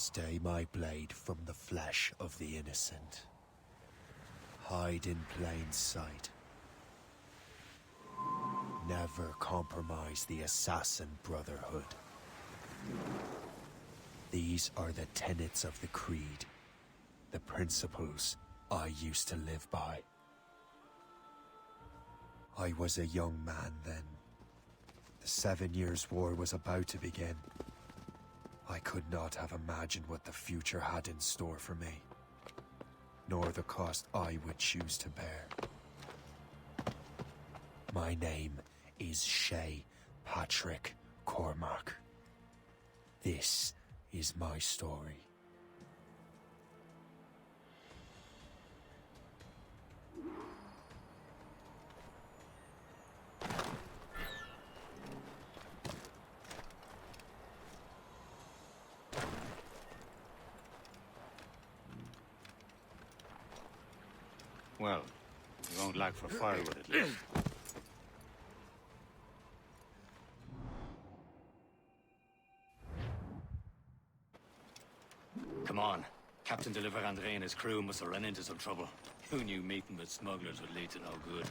Stay my blade from the flesh of the innocent. Hide in plain sight. Never compromise the Assassin Brotherhood. These are the tenets of the Creed, the principles I used to live by. I was a young man then. The 7 Years' War was about to begin. I could not have imagined what the future had in store for me, nor the cost I would choose to bear. My name is Shay Patrick Cormac. This is my story. Well, you won't lack for firewood at least. Come on. Captain de Andre and his crew must have run into some trouble. Who knew meeting with smugglers would lead to no good?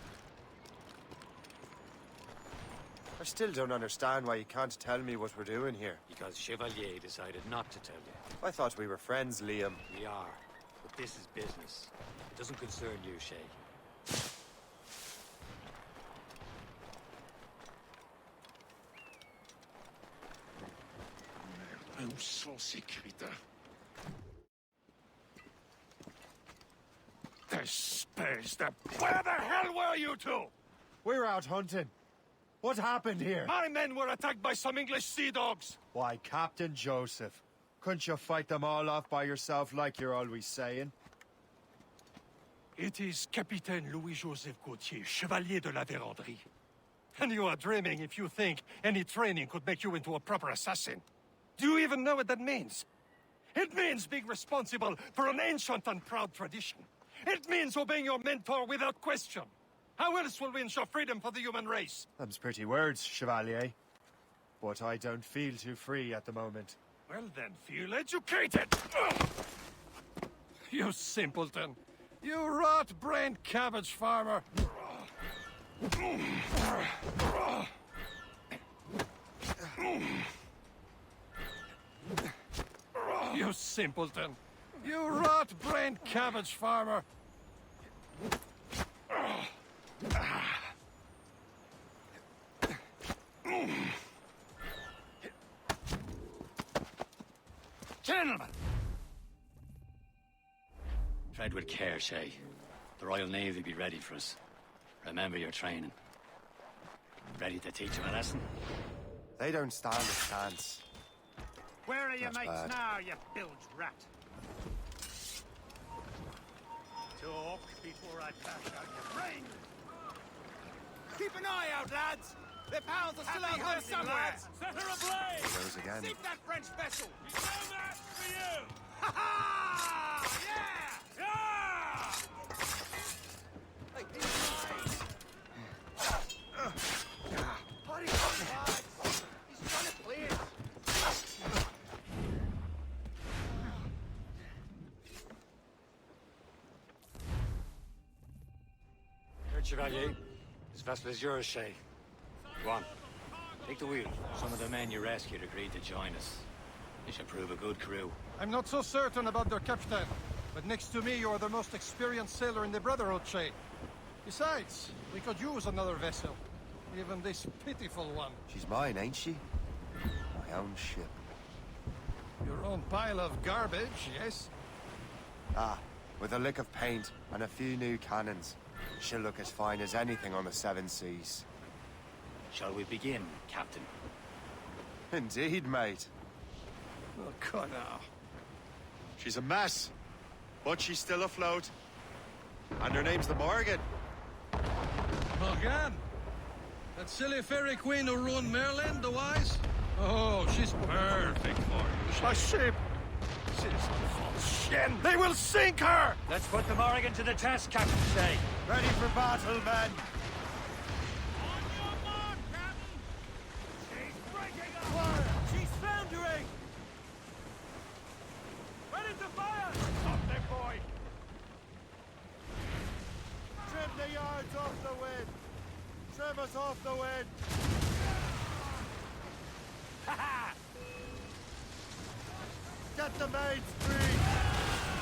I still don't understand why you can't tell me what we're doing here. Because Chevalier decided not to tell you. I thought we were friends, Liam. We are. But this is business. It doesn't concern you, Shay. Où sont ces crétins? Where the hell were you two? We're out hunting. What happened here? My men were attacked by some English sea dogs. Why, Captain Joseph, couldn't you fight them all off by yourself like you're always saying? It is Capitaine Louis-Joseph Gauthier, Chevalier de la Vérendrye. And you are dreaming if you think any training could make you into a proper assassin. Do you even know what that means? It means being responsible for an ancient and proud tradition. It means obeying your mentor without question. How else will we ensure freedom for the human race? Them's pretty words, Chevalier. But I don't feel too free at the moment. Well then, feel educated! Ugh! You simpleton. You rot-brained cabbage farmer. You simpleton. You rot-brained cabbage farmer. Gentlemen! Tread with care, Shay. The Royal Navy be ready for us. Remember your training. Ready to teach them a lesson? They don't stand a chance. Where are your That's mates bad. now, you bilge rat? Talk before I bash out your brains. Keep an eye out, lads! Their pals are still out there somewhere! Set her ablaze! Goes again. Sink that French vessel! We know that for you! Ha ha! Yeah! Yeah! Like these guys! Hurry up, lads! He's trying to clear! Here, Chevalier. This vessel is yours, Shay. Go on. Take the wheel. Some of the men you rescued agreed to join us. They should prove a good crew. I'm not so certain about their captain, but next to me you are the most experienced sailor in the Brotherhood, Shay. Besides, we could use another vessel. Even this pitiful one. She's mine, ain't she? My own ship. Your own pile of garbage, yes? Ah, with a lick of paint and a few new cannons. She'll look as fine as anything on the Seven Seas. Shall we begin, Captain? Indeed, mate. Oh, God, now. She's a mess, but she's still afloat. And her name's the Morgan. Morgan? That silly fairy queen who ruined Merlin, the wise? Oh, she's perfect for you. A ship! Shin! They will sink her! Let's put the Morrigan to the test, Captain Shay. Ready for battle, men! On your mark, Captain! She's breaking apart! She's foundering! under fire! Stop them, boy! Trim the yards off the wind! Trim us off the wind! Get the maids free!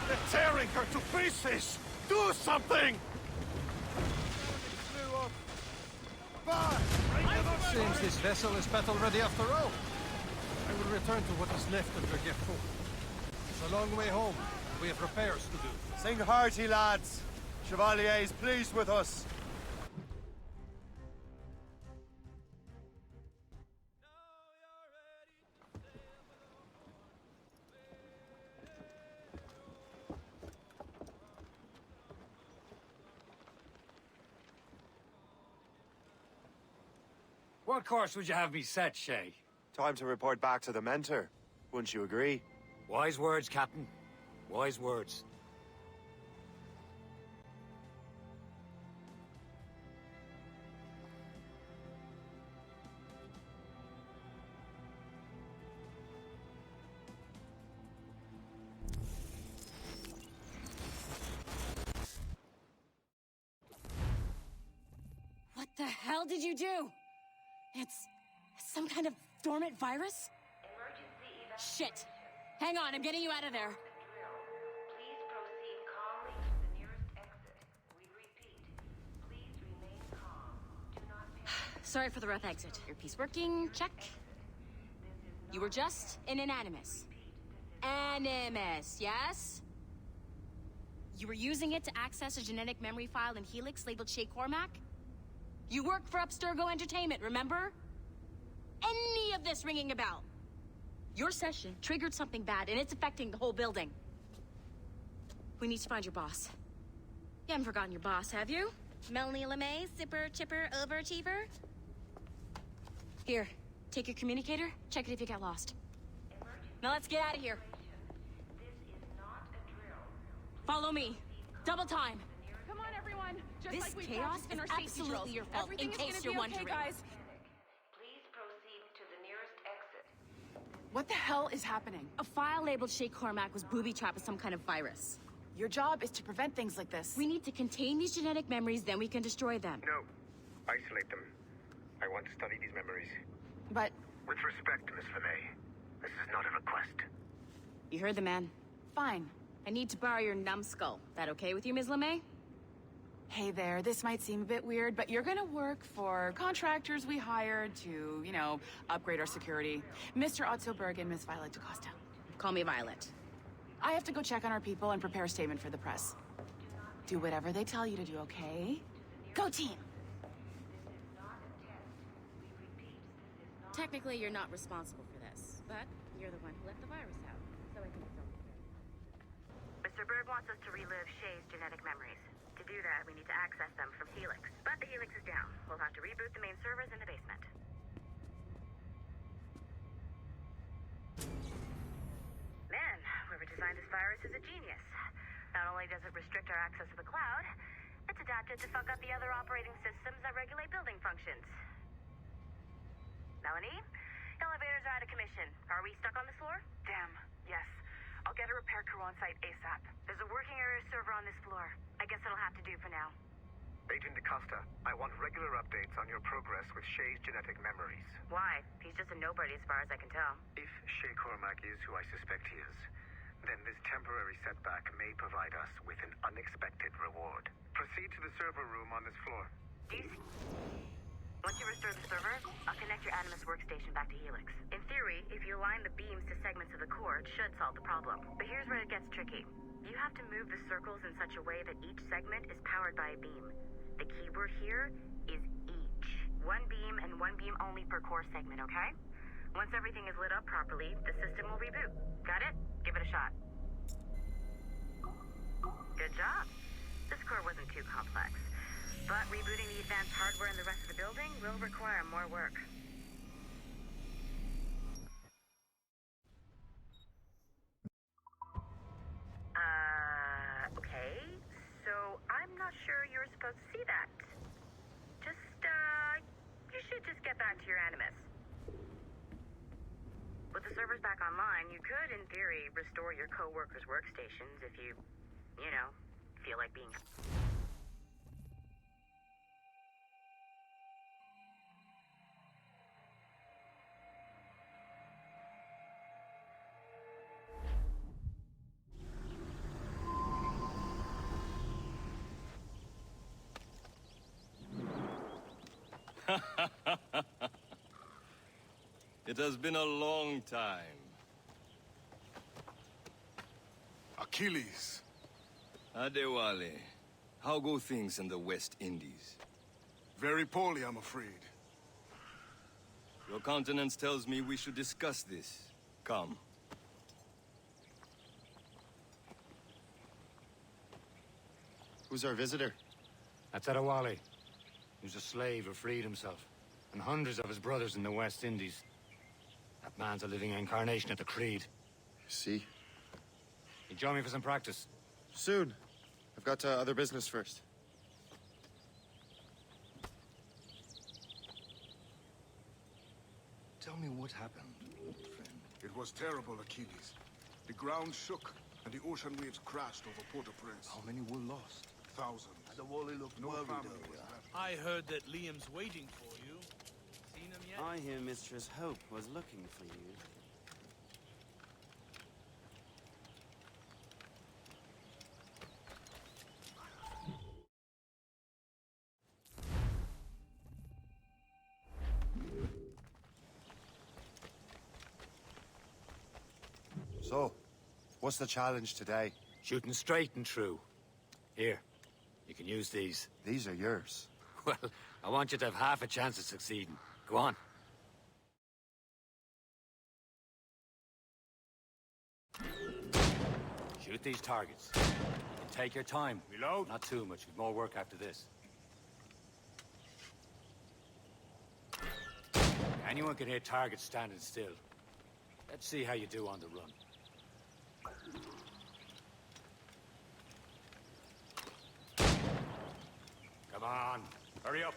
They're tearing her to pieces! Do something! Flew up! Back! Seems this vessel is battle ready after all. I will return to what is left of the Gerfaut. It's a long way home. We have repairs to do. Sing hearty, lads! Chevalier is pleased with us. What course would you have me set, Shay? Time to report back to the mentor. Wouldn't you agree? Wise words, Captain. Wise words. What the hell did you do? It's some kind of dormant virus? Shit! Hang on, I'm getting you out of there. Please proceed calmly to the nearest exit. We repeat, please remain calm. Do not panic. Sorry for the rough exit. Earpiece working, check. You were just in an Animus. Animus, yes? You were using it to access a genetic memory file in Helix labeled Shay Cormac? You work for Abstergo Entertainment, remember? Any of this ringing a bell? Your session triggered something bad, and it's affecting the whole building. We need to find your boss. You haven't forgotten your boss, have you? Melanie LeMay, zipper, chipper, overachiever? Here, take your communicator, check it if you get lost. Now let's get out of here. This is not a drill. Follow me. Double time. Come on, everyone. Just This like we chaos practiced in is our safety absolutely drills. your fault, Everything in is case gonna you're be wondering. Okay, guys. Please proceed to the nearest exit. What the hell is happening? A file labeled Shay Cormac was booby-trapped with some kind of virus. Your job is to prevent things like this. We need to contain these genetic memories, then we can destroy them. No. Isolate them. I want to study these memories. But With respect, Miss LeMay, this is not a request. You heard the man. fine. I need to borrow your numbskull. That okay with you, Ms. LeMay? Hey there, this might seem a bit weird, but you're gonna work for contractors we hired to, upgrade our security. Mr. Otto Berg and Miss Violet DaCosta. Call me Violet. I have to go check on our people and prepare a statement for the press. Do whatever they tell you to do, okay? Go team! Technically, you're not responsible for this, but you're the one who let the virus out, so I think it's only fair. Mr. Berg wants us to relive Shay's genetic memories. To do that, we need to access them from Helix. But the Helix is down. We'll have to reboot the main servers in the basement. Man, whoever designed this virus is a genius. Not only does it restrict our access to the cloud, it's adapted to fuck up the other operating systems that regulate building functions. Melanie? Elevators are out of commission. Are we stuck on this floor? Damn, yes. I'll get a repair crew on site ASAP. There's a working area server on this floor. I guess it'll have to do for now. Agent DaCosta, I want regular updates on your progress with Shay's genetic memories. Why? He's just a nobody as far as I can tell. If Shay Cormac is who I suspect he is, then this temporary setback may provide us with an unexpected reward. Proceed to the server room on this floor. Do you see? Once you restore the server, I'll connect your Animus workstation back to Helix. In theory, if you align the beams to segments of the core, it should solve the problem. But here's where it gets tricky. You have to move the circles in such a way that each segment is powered by a beam. The keyword here is each. One beam and one beam only per core segment, okay? Once everything is lit up properly, the system will reboot. Got it? Give it a shot. Good job. This core wasn't too complex. But rebooting the advanced hardware in the rest of the building will require more work. Okay. So I'm not sure you're supposed to see that. You should just get back to your Animus. With the servers back online, you could, in theory, restore your co-workers' workstations if you know, feel like being... It has been a long time. Achilles. Adewale, how go things in the West Indies? Very poorly, I'm afraid. Your countenance tells me we should discuss this. Come. Who's our visitor? That's Adewale. He was a slave who freed himself, and hundreds of his brothers in the West Indies. That man's a living incarnation of the Creed. See? You join me for some practice? Soon. I've got other business first. Tell me what happened, old friend. It was terrible, Achilles. The ground shook, and the ocean waves crashed over Port-au-Prince. How many were lost? Thousands. Adewale looked No worried family earlier. was left. I heard that Liam's waiting for you. Seen him yet? I hear Mistress Hope was looking for you. So, what's the challenge today? Shooting straight and true. Here, you can use these. These are yours. Well, I want you to have half a chance of succeeding. Go on. Shoot these targets. And take your time. Reload. Not too much. We've more work after this. Anyone can hit targets standing still. Let's see how you do on the run. Come on, hurry up.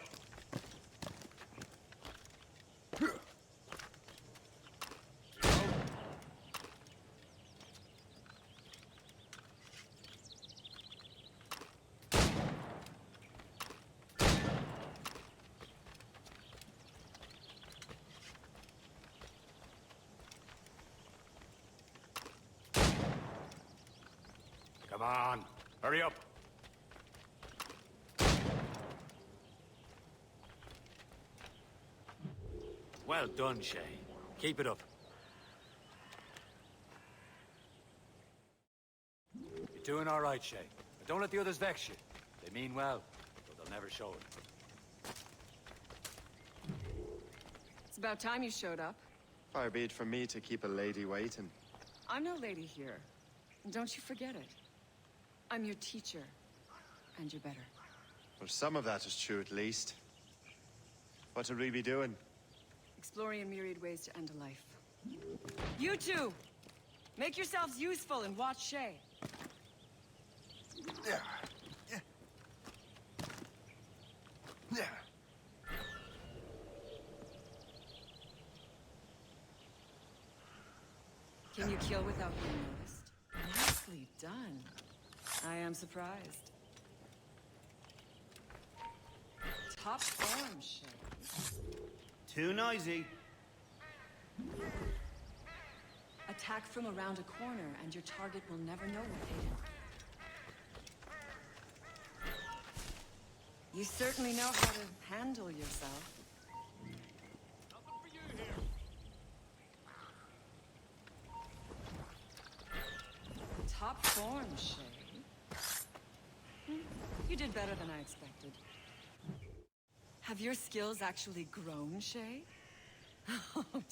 Come on, hurry up. Well done, Shay. Keep it up. You're doing all right, Shay. But don't let the others vex you. They mean well, but they'll never show it. It's about time you showed up. Far be it from me to keep a lady waiting. I'm no lady here. And don't you forget it. I'm your teacher. And you're better. Well, some of that is true at least. What would we be doing? Exploring a myriad ways to end a life. You two! Make yourselves useful and watch Shay. Yeah. Yeah. Can you kill without being noticed? Nicely done. I am surprised. Top form, Shay. Too noisy. Attack from around a corner, and your target will never know what hit him. You certainly know how to handle yourself. Top form, Shay. You did better than I expected. Have your skills actually grown, Shay?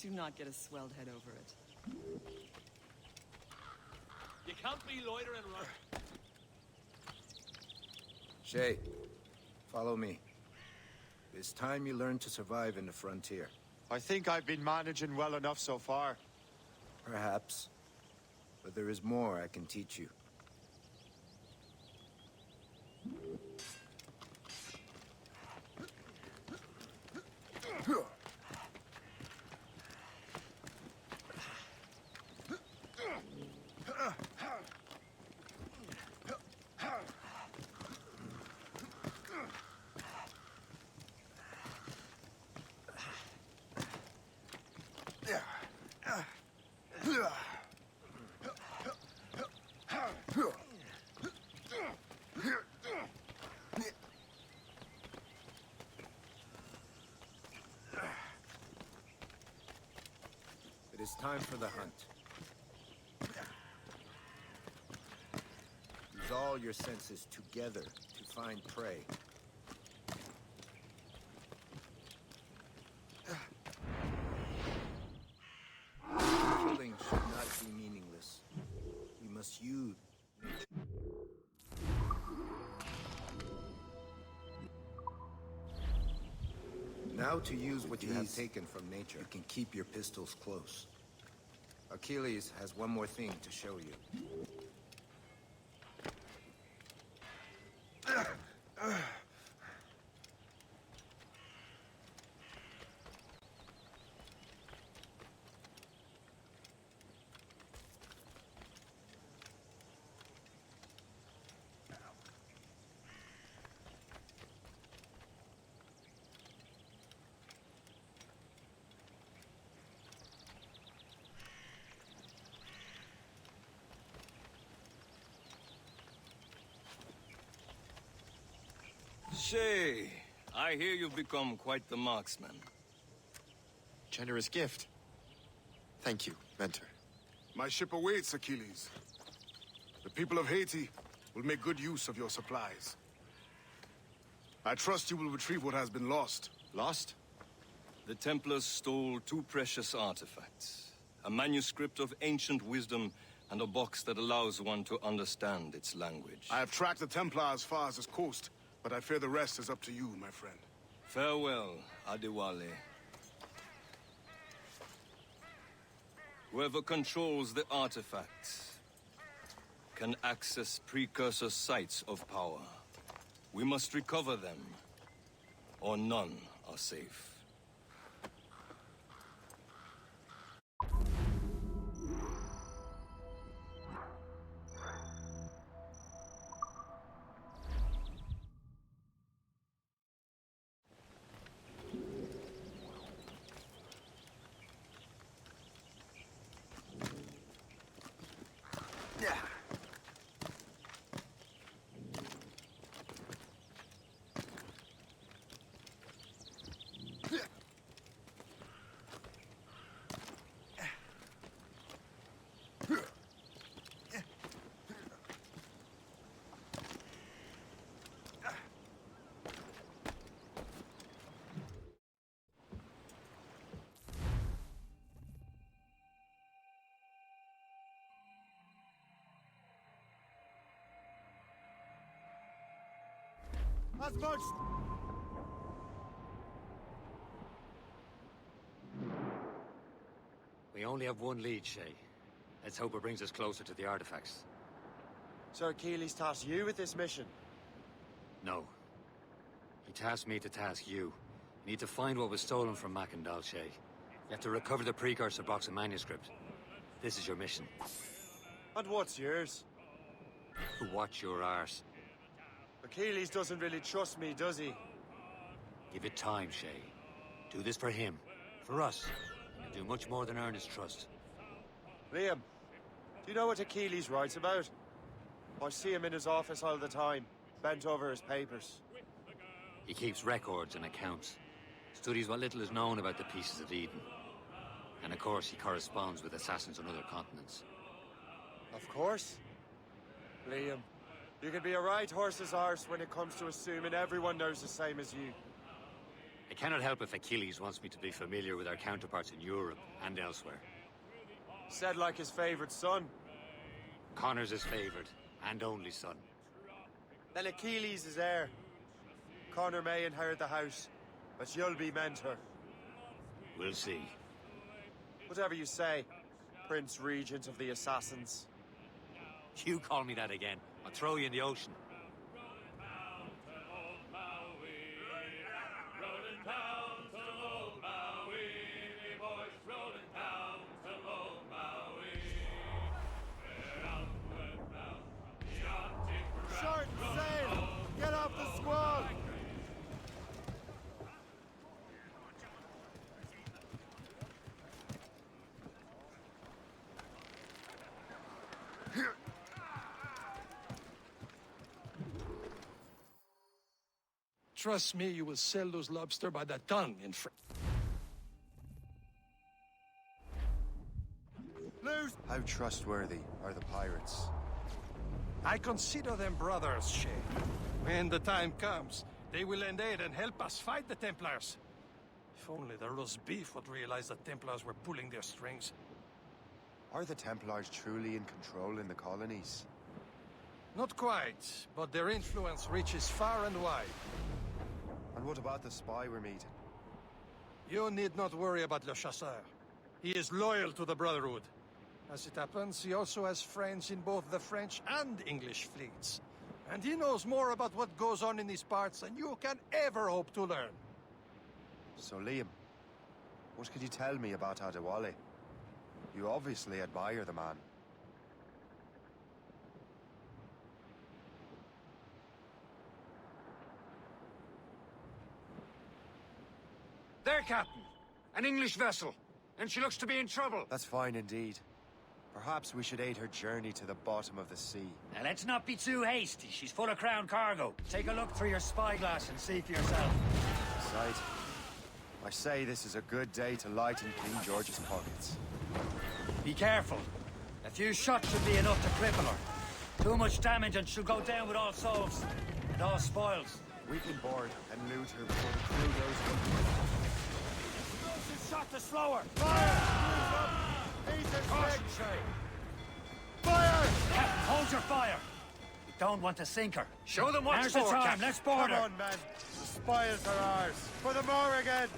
Do not get a swelled head over it. You can't be loitering around. Shay, follow me. It's time you learn to survive in the frontier. I think I've been managing well enough so far. Perhaps. But there is more I can teach you. is time for the hunt. Use all your senses together to find prey. Killing should not be meaningless. We must use nature. Now to use what you have taken from nature, you can keep your pistols close. Achilles has one more thing to show you. Shay, I hear you've become quite the marksman. Generous gift. Thank you, Mentor. My ship awaits, Achilles. The people of Haiti will make good use of your supplies. I trust you will retrieve what has been lost. Lost? The Templars stole 2 precious artifacts. A manuscript of ancient wisdom and a box that allows one to understand its language. I have tracked the Templar as far as this coast, but I fear the rest is up to you, my friend. Farewell, Adewale. Whoever controls the artifacts can access precursor sites of power. We must recover them, or none are safe. As much... We only have one lead, Shay. Let's hope it brings us closer to the artifacts. Sir Achilles tasked you with this mission? No. He tasked me to task you. You need to find what was stolen from Mackandal, Shay. You have to recover the precursor box and manuscript. This is your mission. And what's yours? Watch your arse. Achilles doesn't really trust me, does he? Give it time, Shay. Do this for him. For us. And you'll do much more than earn his trust. Liam, do you know what Achilles writes about? I see him in his office all the time, bent over his papers. He keeps records and accounts. Studies what little is known about the Pieces of Eden. And of course, he corresponds with assassins on other continents. Of course. Liam, you can be a right horse's arse when it comes to assuming everyone knows the same as you. I cannot help if Achilles wants me to be familiar with our counterparts in Europe and elsewhere. Said like his favorite son. Connor's his favorite, and only son. Then Achilles is heir. Connor may inherit the house, but you'll be mentor. We'll see. Whatever you say, Prince Regent of the Assassins. You call me that again, I'll throw you in the ocean. Short sail! Get off the squall! Trust me, you will sell those lobster by the ton in France. How trustworthy are the pirates? I consider them brothers, Shay. When the time comes, they will lend aid and help us fight the Templars. If only the roast beef would realize the Templars were pulling their strings. Are the Templars truly in control in the colonies? Not quite, but their influence reaches far and wide. And what about the spy we're meeting? You need not worry about Le Chasseur. He is loyal to the Brotherhood. As it happens, he also has friends in both the French and English fleets. And he knows more about what goes on in these parts than you can ever hope to learn. So, Liam, what could you tell me about Adewale? You obviously admire the man. There, Captain! An English vessel! And she looks to be in trouble! That's fine indeed. Perhaps we should aid her journey to the bottom of the sea. Now let's not be too hasty. She's full of crown cargo. Take a look through your spyglass and see for yourself. Sight. I say this is a good day to lighten King George's pockets. Be careful. A few shots should be enough to cripple her. Too much damage and she'll go down with all souls. And all spoils. We can board and loot her before the crew goes in. Shot to slow her. Caution, Fire! Captain, hold your fire. We don't want to sink her. Show them what's Now's the for, time. Captain. Let's board her. Come on, men. The spoils are ours. For the Morrigan!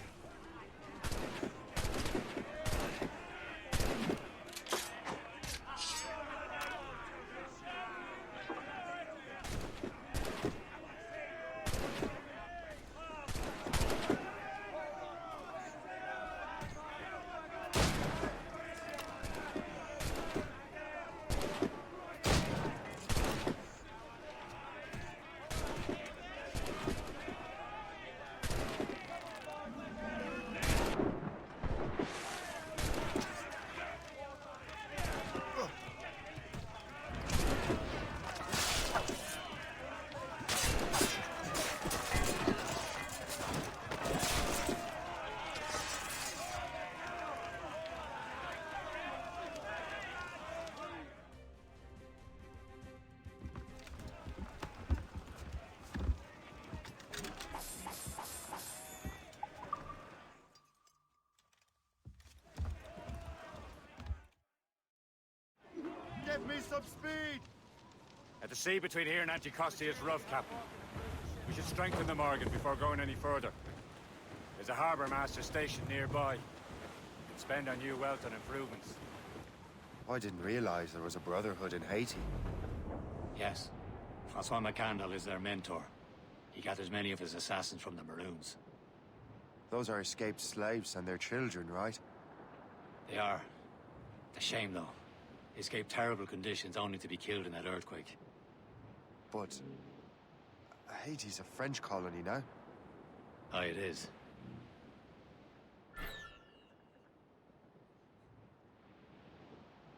Give me some speed! At the sea between here and Anticosti is rough, Captain. We should strengthen the Morgan before going any further. There's a harbour master stationed nearby. We can spend our new wealth on improvements. I didn't realize there was a brotherhood in Haiti. Yes. Francois McCandle is their mentor. He gathers many of his assassins from the Maroons. Those are escaped slaves and their children, right? They are. A shame, though. They escaped terrible conditions only to be killed in that earthquake. But Haiti's a French colony now. Aye, it is.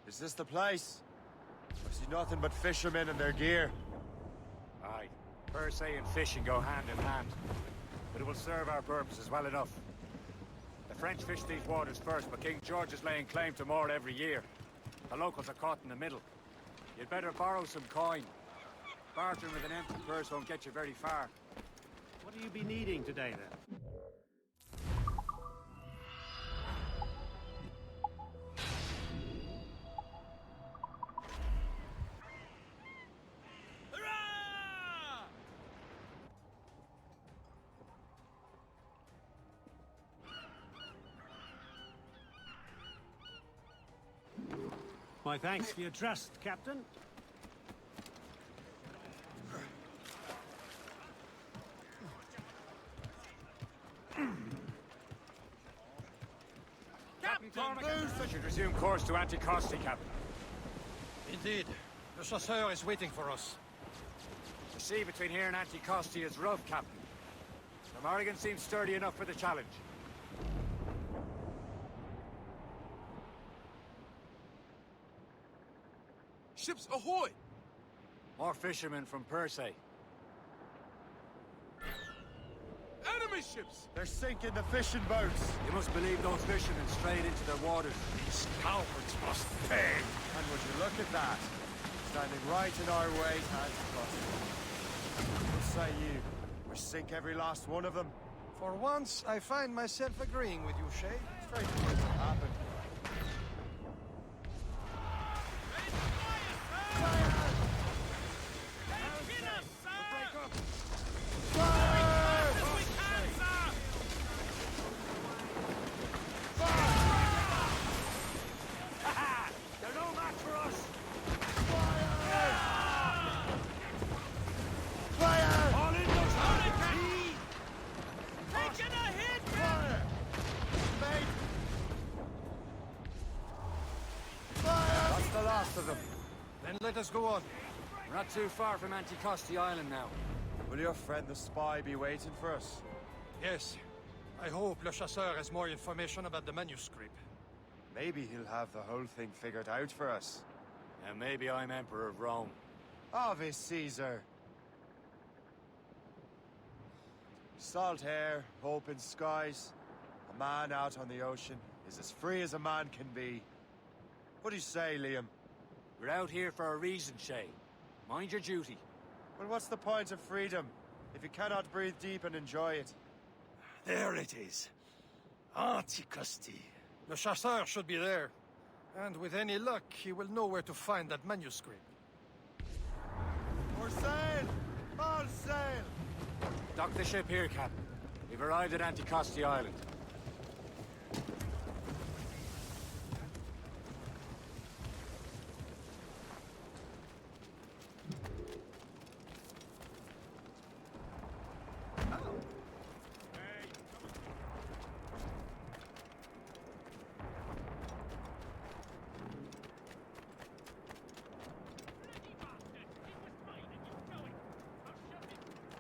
Is this the place? I see nothing but fishermen and their gear. Aye. Per se and fishing go hand in hand. But it will serve our purposes well enough. The French fish these waters first, but King George is laying claim to more every year. The locals are caught in the middle. You'd better borrow some coin. Bartering with an empty purse won't get you very far. What will you be needing today, then? My thanks for your trust, Captain. Captain Cormac should resume course to Anticosti, Captain. Indeed. The Chasseur is waiting for us. The sea between here and Anticosti is rough, Captain. The Morrigan seems sturdy enough for the challenge. Ships ahoy! More fishermen from Persay. Enemy fish ships? They're sinking the fishing boats. You must believe those fishermen strayed into their waters. These cowards must pay. And would you look at that? Standing right in our way, hands across. What say you? We sink every last one of them. For once, I find myself agreeing with you, Shay. Straight what will happen. Of them. Then let us go on. We're not too far from Anticosti Island now. Will your friend the spy be waiting for us? Yes. I hope Le Chasseur has more information about the manuscript. Maybe he'll have the whole thing figured out for us. And maybe I'm Emperor of Rome. Ave Caesar. Salt air, open skies. A man out on the ocean is as free as a man can be. What do you say, Liam? We're out here for a reason, Shay. Mind your duty. Well, what's the point of freedom if you cannot breathe deep and enjoy it? There it is. Anticosti. Le Chasseur should be there. And with any luck, he will know where to find that manuscript. For sail! All sail! Dock the ship here, Captain. We've arrived at Anticosti Island.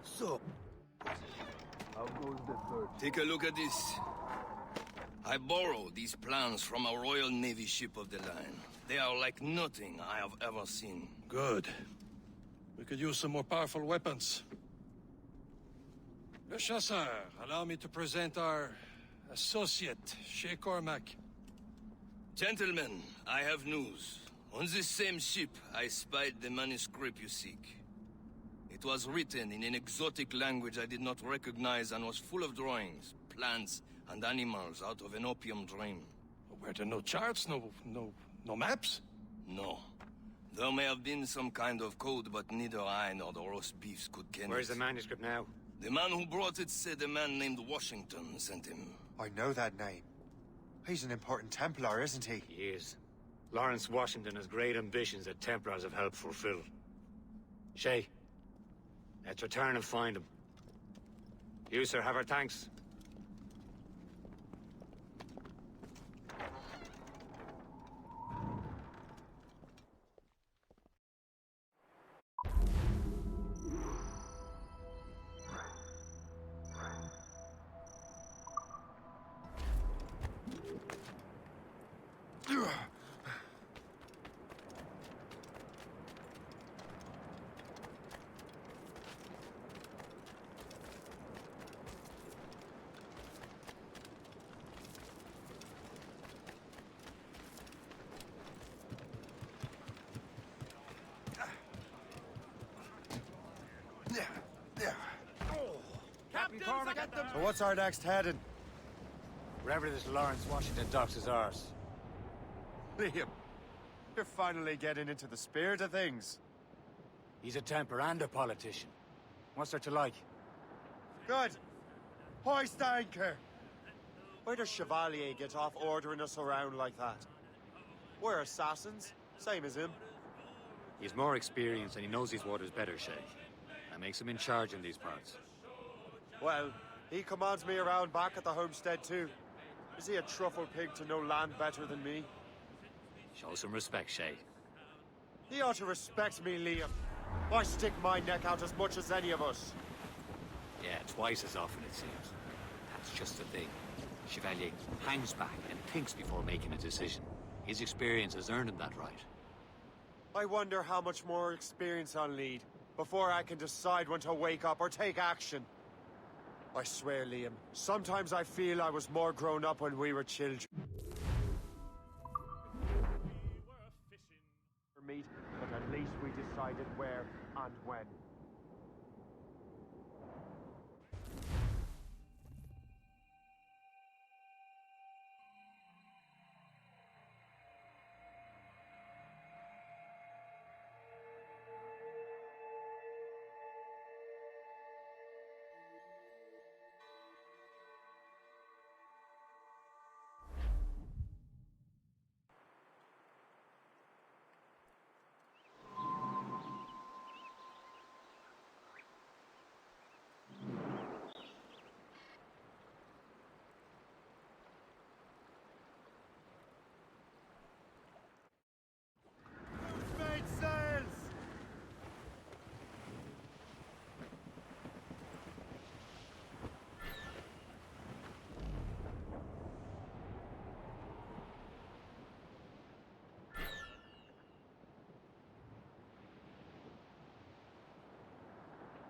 So, take a look at this. I borrowed these plans from a Royal Navy ship of the line. They are like nothing I have ever seen. good. We could use some more powerful weapons. Le Chasseur, allow me to present our associate, Shay Cormac. Gentlemen, I have news. On this same ship, I spied the manuscript you seek. It was written in an exotic language I did not recognize and was full of drawings, plants, and animals out of an opium dream. Were there no charts, no maps? No. There may have been some kind of code, but neither I nor the roast beefs could ken Where's it. the manuscript now? The man who brought it said a man named Washington sent him. I know that name. He's an important Templar, isn't he? He is. Lawrence Washington has great ambitions that Templars have helped fulfill. Shay, let's return and find him. You, sir, have our thanks. So what's our next heading? Wherever this Lawrence Washington docks is ours. Liam, you're finally getting into the spirit of things. He's a Templar and a politician. What's there to like? Good. Hoist anchor! Where does Chevalier get off ordering us around like that? We're assassins, same as him. He's more experienced and he knows these waters better, Shay. That makes him in charge in these parts. Well, he commands me around back at the homestead too. Is he a truffle pig to know land better than me? Show some respect, Shay. He ought to respect me, Liam. I stick my neck out as much as any of us. Yeah, twice as often it seems. That's just the thing. Chevalier hangs back and thinks before making a decision. His experience has earned him that right. I wonder how much more experience I'll need before I can decide when to wake up or take action. I swear, Liam, sometimes I feel I was more grown up when we were children. Meet, but at least we decided where and when.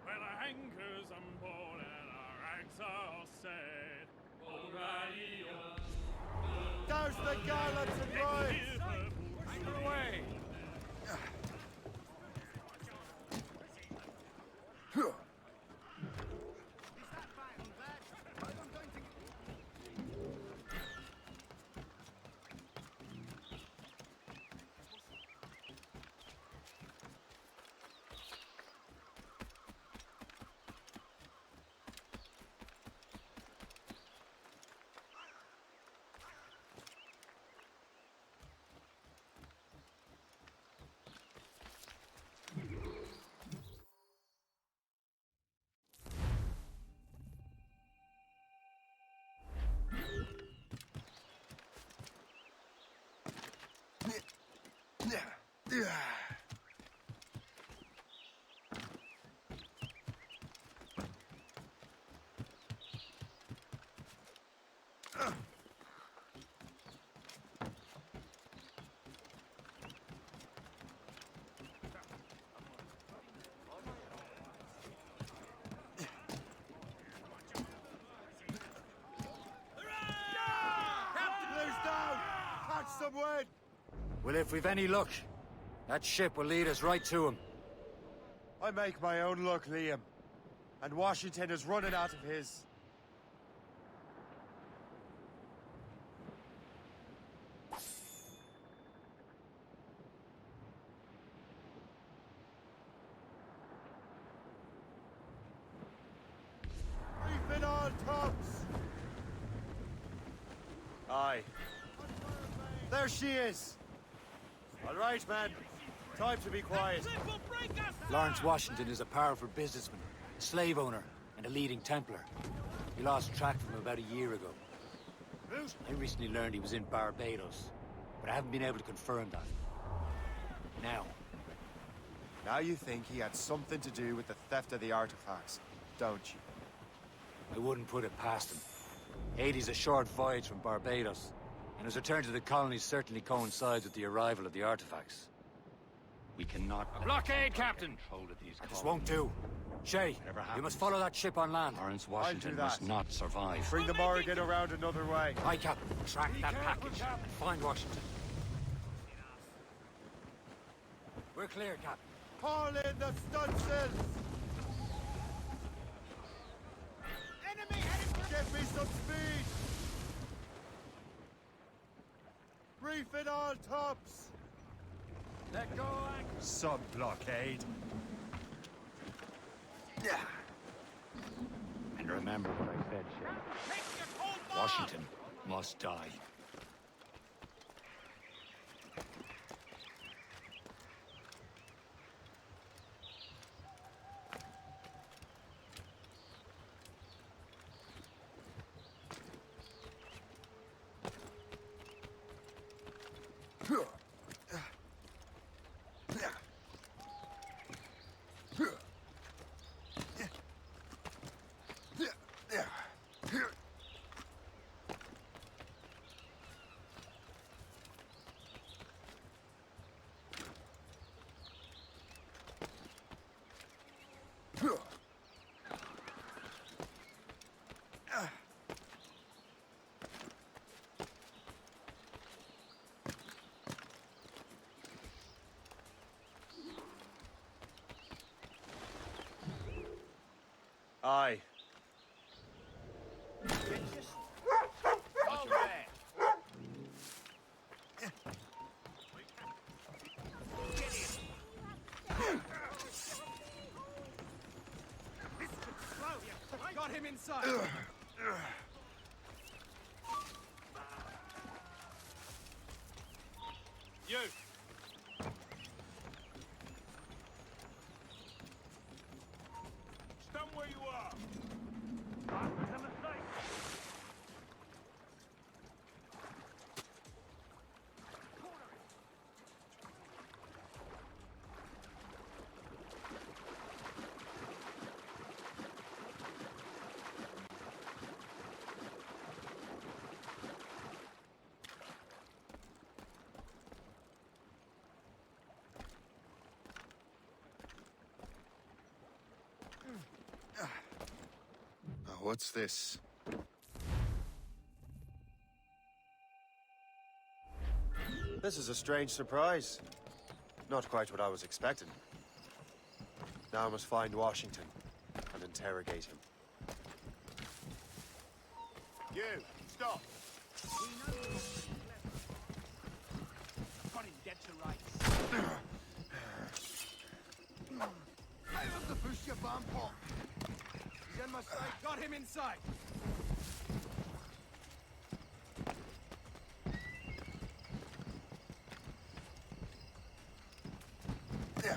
Well, our anchors on board and our rags are all set. Douse the gallants and boys! Anchor away! Some wind! Well, if we've any luck, that ship will lead us right to him. I make my own luck, Liam. And Washington is running out of his. Reef it all tops! Aye. There she is! All right, man. Time to be quiet. Lawrence Washington is a powerful businessman, a slave owner, and a leading Templar. We lost track of him about a year ago. I recently learned he was in Barbados, but I haven't been able to confirm that. Now you think he had something to do with the theft of the artifacts, don't you? I wouldn't put it past him. Haiti's a short voyage from Barbados, and his return to the colonies certainly coincides with the arrival of the artifacts. We cannot... Blockade, Captain! This won't do. Shay, you must follow that ship on land. Lawrence Washington must not survive. Bring the Morrigan around another way. Aye, Captain. Track that package and find Washington. We're clear, Captain. Haul in the stunsails! Enemy heading for... Get me some speed! Reef it all tops! Let go, anchor. Sub-blockade. Yeah. And remember what I said, Shay. Washington must die. Aye. Got him inside. You! Stand where you are! It's a mistake! What's this? This is a strange surprise. Not quite what I was expecting. Now I must find Washington and interrogate him. You, stop. Got him dead to rights. Look to push your bomb pop. He's in my sight. Got him inside. I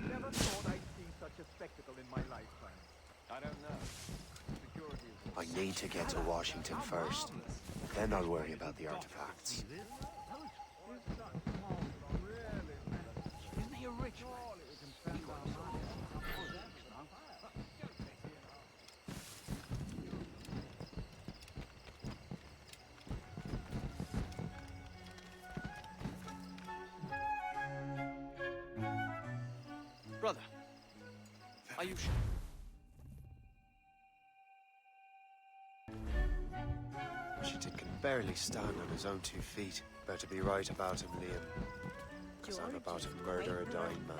never thought I'd see such a spectacle in my lifetime. I don't know. Security is... I need to get to Washington first. Then I'll worry about the artifacts. Isn't he a rich man? Brother, are you sure? Washington can barely stand on his own 2 feet. Better be right about him, Liam. Because I'm about to murder a dying man.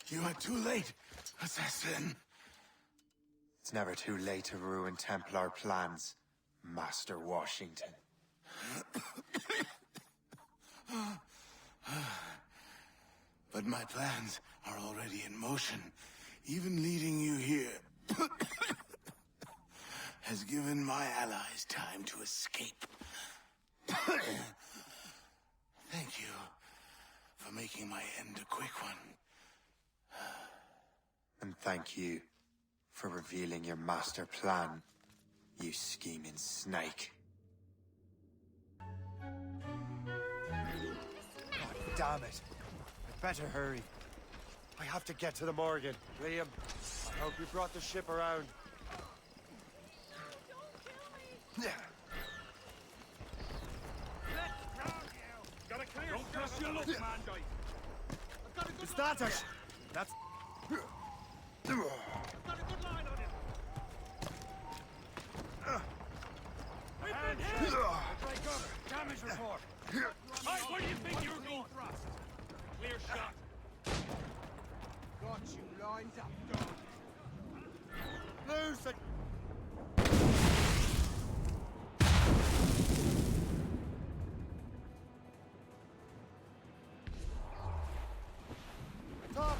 You are too late, assassin. It's never too late to ruin Templar plans, Master Washington. But my plans are already in motion. Even leading you here has given my allies time to escape. Thank you for making my end a quick one. And thank you for revealing your master plan, you scheming snake. God damn it. I'd better hurry. I have to get to the Morgan. Liam, I hope you brought the ship around. Don't trust your look, man. Is that it? That's... Got a good line on him. Break cover. Damage report. Hey, where do you think you're going? Thrust. Clear shot. Got you lined up. Loose it! Top!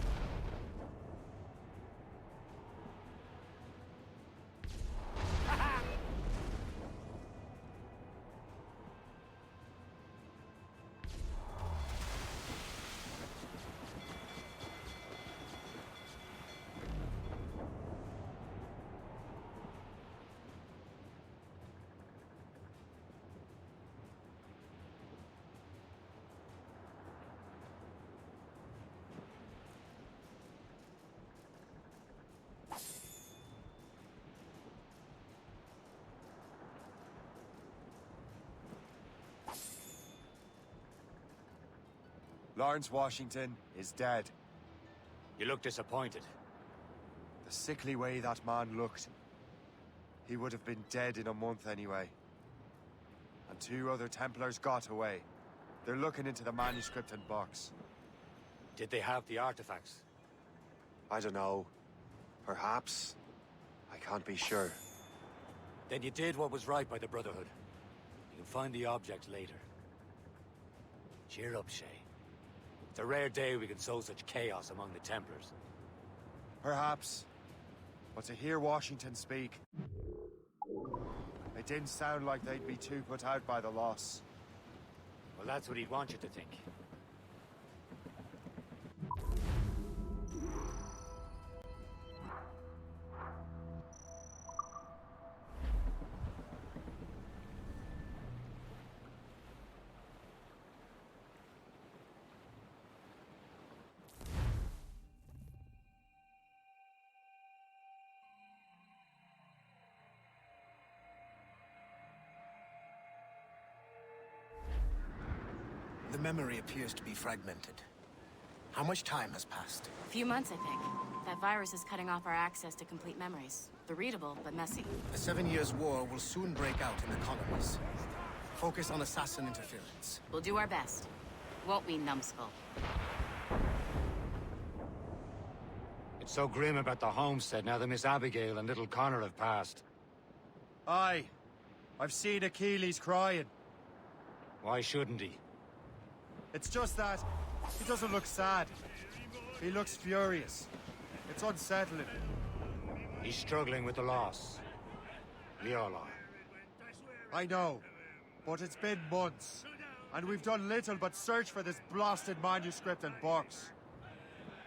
Lawrence Washington is dead. You look disappointed. The sickly way that man looked. He would have been dead in a month anyway. And 2 other Templars got away. They're looking into the manuscript and box. Did they have the artifacts? I don't know. Perhaps. I can't be sure. Then you did what was right by the Brotherhood. You can find the object later. Cheer up, Shay. It's a rare day we can sow such chaos among the Templars. Perhaps. But to hear Washington speak, it didn't sound like they'd be too put out by the loss. Well, that's what he'd want you to think. The memory appears to be fragmented. How much time has passed? A few months, I think. That virus is cutting off our access to complete memories. They're readable, but messy. The 7 Years' War will soon break out in the colonies. Focus on assassin interference. We'll do our best. Won't we, numbskull? It's so grim about the homestead now that Miss Abigail and little Connor have passed. Aye. I've seen Achilles crying. Why shouldn't he? It's just that he doesn't look sad. He looks furious. It's unsettling. He's struggling with the loss. We all are. I know, but it's been months, and we've done little but search for this blasted manuscript and box.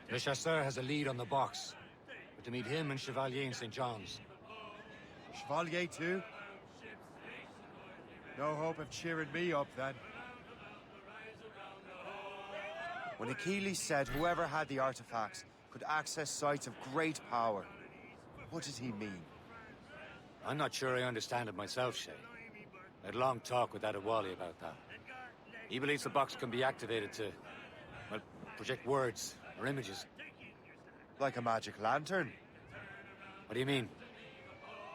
Le Chasseur has a lead on the box. But to meet him and Chevalier in St. John's. Chevalier too? No hope of cheering me up then. When Achilles said whoever had the artifacts could access sites of great power, what did he mean? I'm not sure I understand it myself, Shay. I had a long talk with Adewale about that. He believes the box can be activated to, well, project words or images. Like a magic lantern? What do you mean?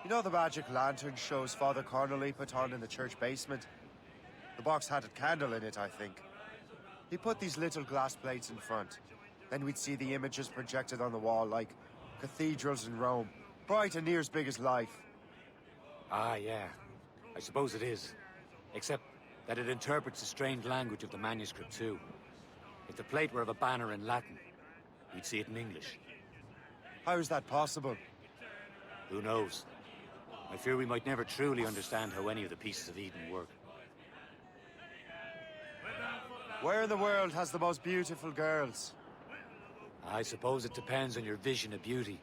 You know the magic lantern shows Father Connolly put on in the church basement? The box had a candle in it, I think. He put these little glass plates in front. Then we'd see the images projected on the wall like cathedrals in Rome. Bright and near as big as life. Ah, yeah. I suppose it is. Except that it interprets the strange language of the manuscript, too. If the plate were of a banner in Latin, we'd see it in English. How is that possible? Who knows? I fear we might never truly understand how any of the pieces of Eden work. Where in the world has the most beautiful girls? I suppose it depends on your vision of beauty.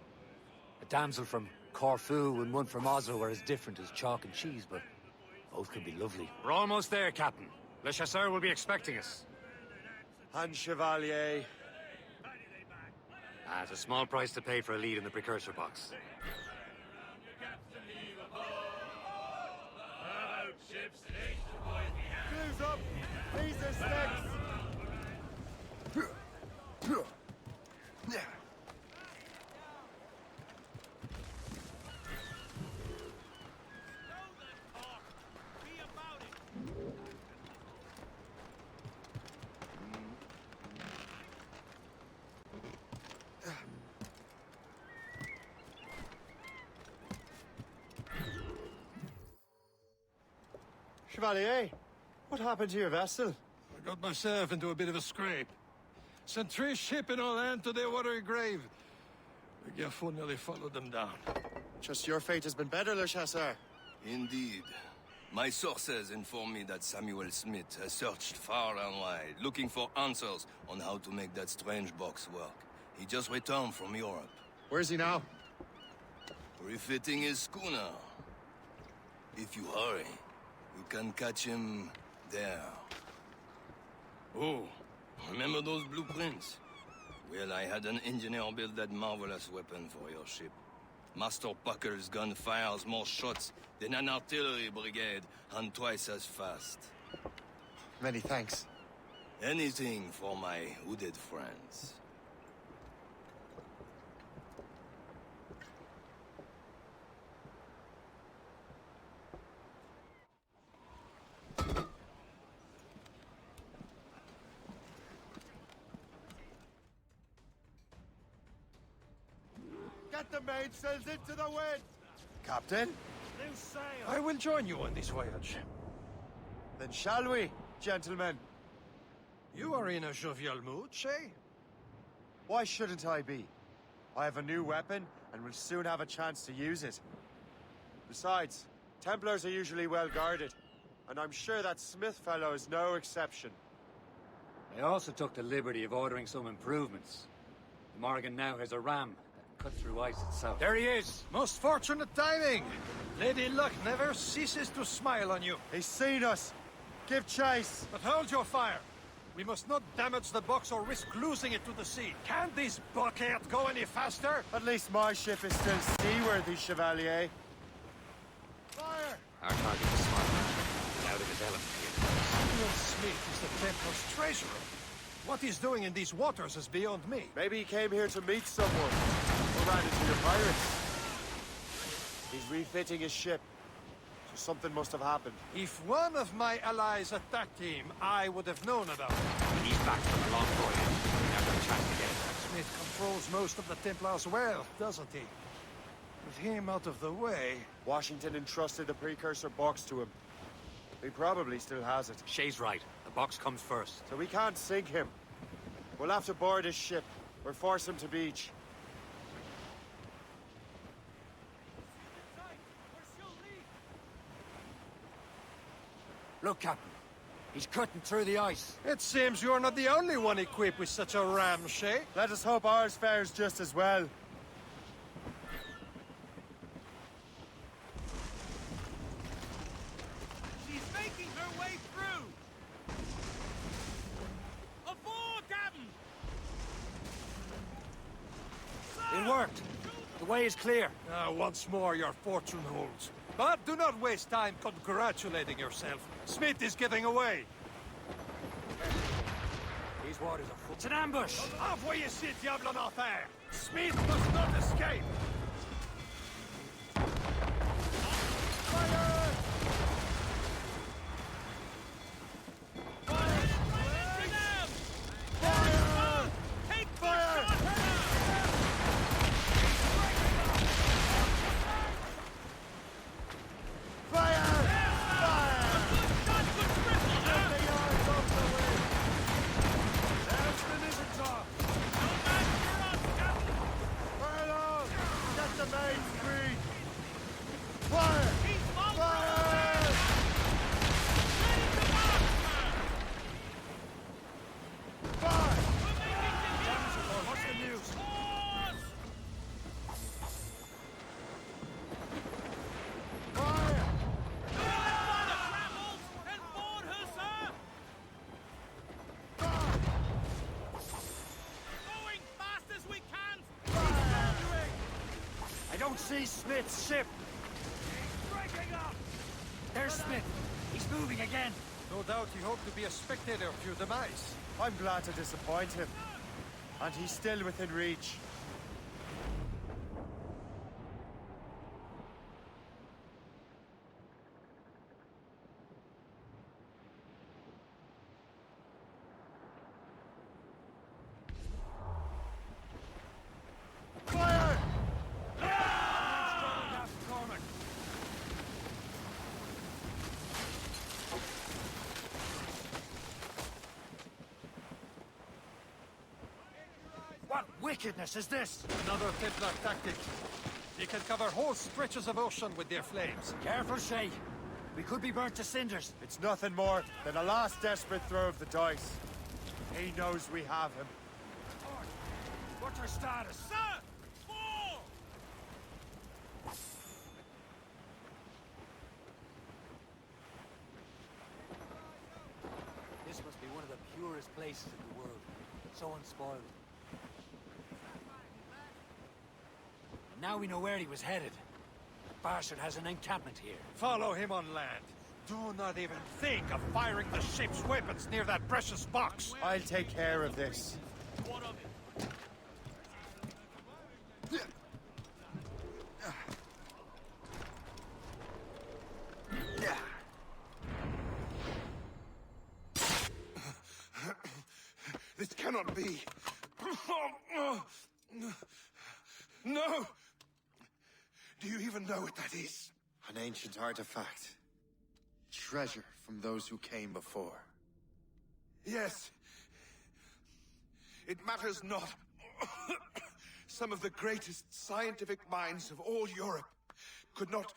A damsel from Corfu and one from Oslo are as different as chalk and cheese, but both can be lovely. We're almost there, Captain. Le Chasseur will be expecting us. And Chevalier. It's a small price to pay for a lead in the precursor box. Clues up! These are sticks! Chevalier, what happened to your vessel? I got myself into a bit of a scrape. Sent 3 ship in all hand to their watery grave. The Gerfaut nearly followed them down. Just your fate has been better, Le Chasseur. Indeed. My sources inform me that Samuel Smith has searched far and wide, looking for answers on how to make that strange box work. He just returned from Europe. Where's he now? Refitting his schooner. If you hurry, you can catch him there. Oh, remember those blueprints? Well, I had an engineer build that marvelous weapon for your ship. Master Puckle's gun fires more shots than an artillery brigade, and twice as fast. Many thanks. Anything for my hooded friends. Get the mainsails into the wind! Captain? Loose sail! I will join you on this voyage. Then shall we, gentlemen? You are in a jovial mood, Shay? Why shouldn't I be? I have a new weapon, and will soon have a chance to use it. Besides, Templars are usually well guarded, and I'm sure that Smith fellow is no exception. I also took the liberty of ordering some improvements. The Morrigan now has a ram that can cut through ice itself. There he is! Most fortunate timing! Lady Luck never ceases to smile on you. He's seen us! Give chase! But hold your fire! We must not damage the box or risk losing it to the sea. Can this bucket go any faster? At least my ship is still seaworthy, Chevalier. Fire! Our target is smart man, out of his element here. Samuel Smith is the Templar's treasurer. What he's doing in these waters is beyond me. Maybe he came here to meet someone, or ran into the pirates. He's refitting his ship, so something must have happened. If one of my allies attacked him, I would have known about it. He's back from a long voyage. We have no chance to get it. Smith controls most of the Templars well, doesn't he? With him out of the way... Washington entrusted the precursor box to him. He probably still has it. Shay's right. The box comes first. So we can't sink him. We'll have to board his ship, or force him to beach. Look, Captain. He's cutting through the ice. It seems you're not the only one equipped with such a ram, Shay. Let us hope ours fares just as well. She's making her way through! Aboard, Captain! It worked. The way is clear. Once more your fortune holds. But do not waste time congratulating yourself. Smith is getting away. These waters are full. It's an ambush! Off where you sit, Diable en Enfer! Smith must not escape! See Smith's ship! There's Smith! He's moving again! No doubt he hoped to be a spectator of your demise. I'm glad to disappoint him. And he's still within reach. What wickedness is this? Another Templar tactic. They can cover whole stretches of ocean with their flames. Careful, Shay. We could be burnt to cinders. It's nothing more than a last desperate throw of the dice. He knows we have him. What's our status? Sir! Fall! This must be one of the purest places in the world. So unspoiled. And now we know where he was headed. The bastard has an encampment here. Follow him on land. Do not even think of firing the ship's weapons near that precious box. I'll take care of this. This cannot be. No! Do you even know what that is? An ancient artifact. Treasure from those who came before. Yes. It matters not. Some of the greatest scientific minds of all Europe could not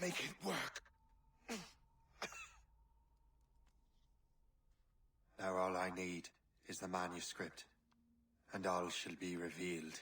make it work. Now all I need is the manuscript, and all shall be revealed.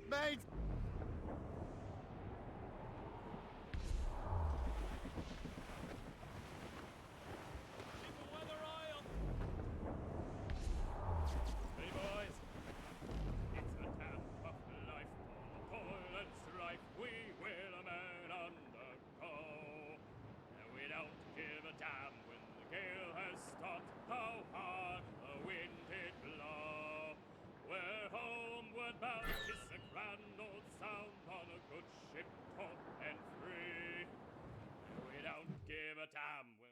Mate! Hey boys, it's a damn tough life, toil and strife, we will a man undergo. And we don't give a damn when the gale has stopped, how hard the wind did blow. We're homeward bound, it's a grand old sound on a good ship, taut and free. And we don't give a damn when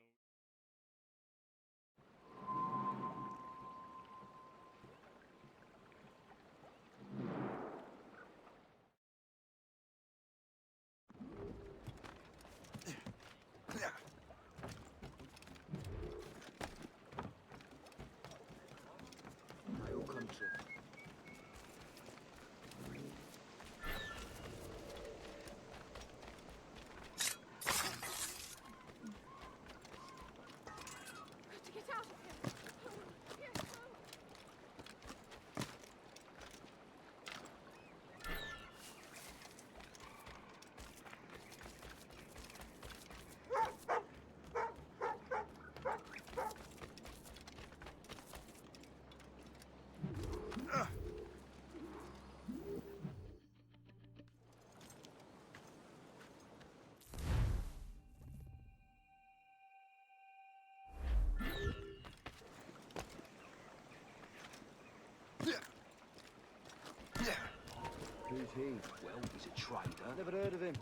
Who's he? Well, he's a trader. Never heard of him.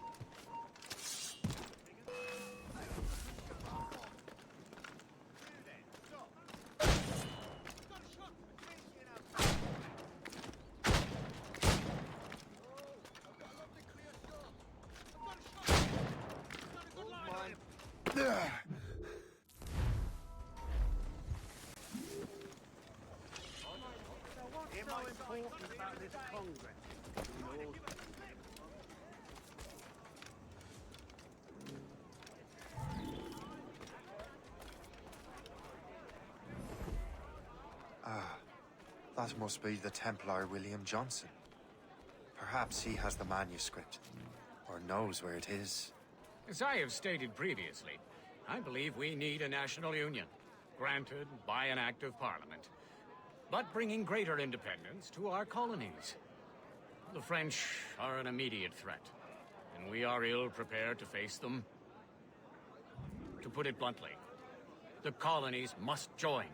About this Congress. That must be the Templar William Johnson. Perhaps he has the manuscript, or knows where it is. As I have stated previously, I believe we need a national union, granted by an act of parliament, but bringing greater independence to our colonies. The French are an immediate threat, and we are ill prepared to face them. To put it bluntly, the colonies must join,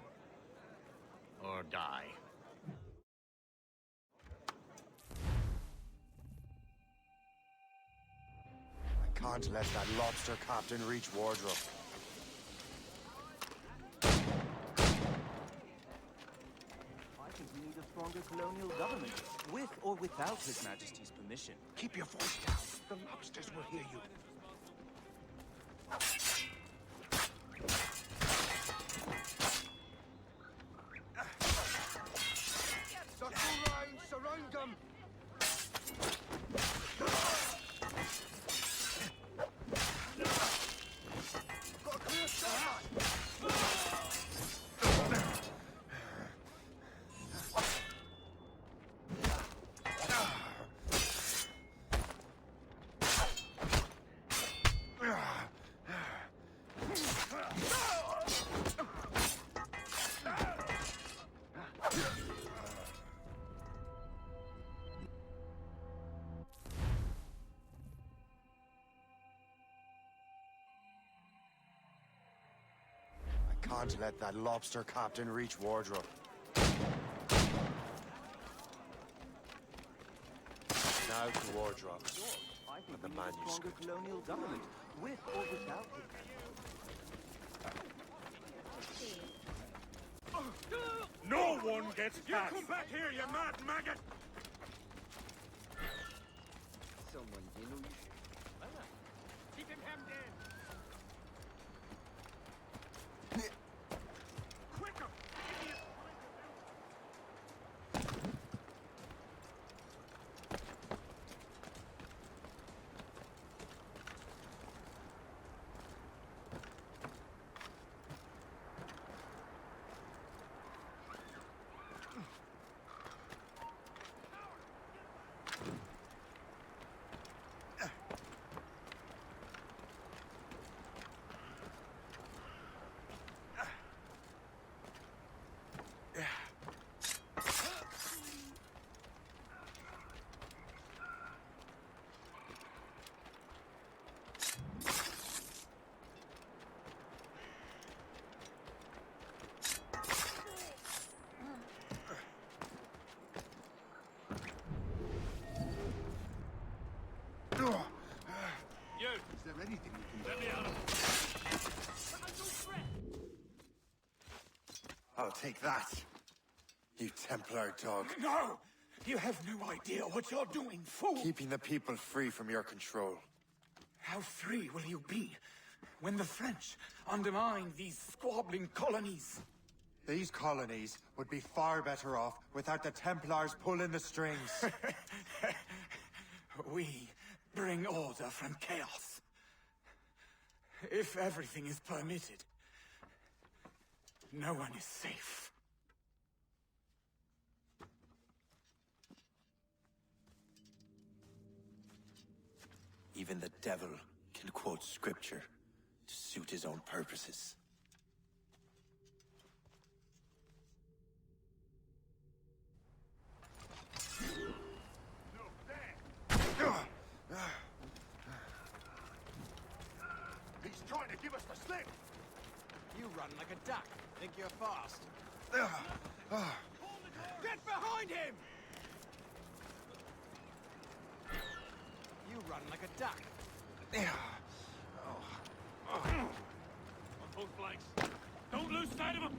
or die. I can't let that lobster captain reach Wardrobe. stronger colonial government, with or without His Majesty's permission. Keep your voice down. The lobsters will hear you. Surround them! Got a clear shot! Can't let that lobster captain reach Wardrobe. Now to Wardrobe. I think the we need a stronger colonial government, with or without His No one gets past! You come back here, you mad maggot! Someone didn't. Keep him hemmed in! Quicker! Is there anything you can do? Let me out of I'll take that, you Templar dog. No! You have no idea what you're doing, fool! Keeping the people free from your control. How free will you be when the French undermine these squabbling colonies? These colonies would be far better off without the Templars pulling the strings. We bring order from chaos. If everything is permitted, no one is safe. Even the devil can quote scripture to suit his own purposes. He's trying to give us the slip! You run like a duck. Think you're fast. Get behind him! You run like a duck. On both flanks. Don't lose sight of him!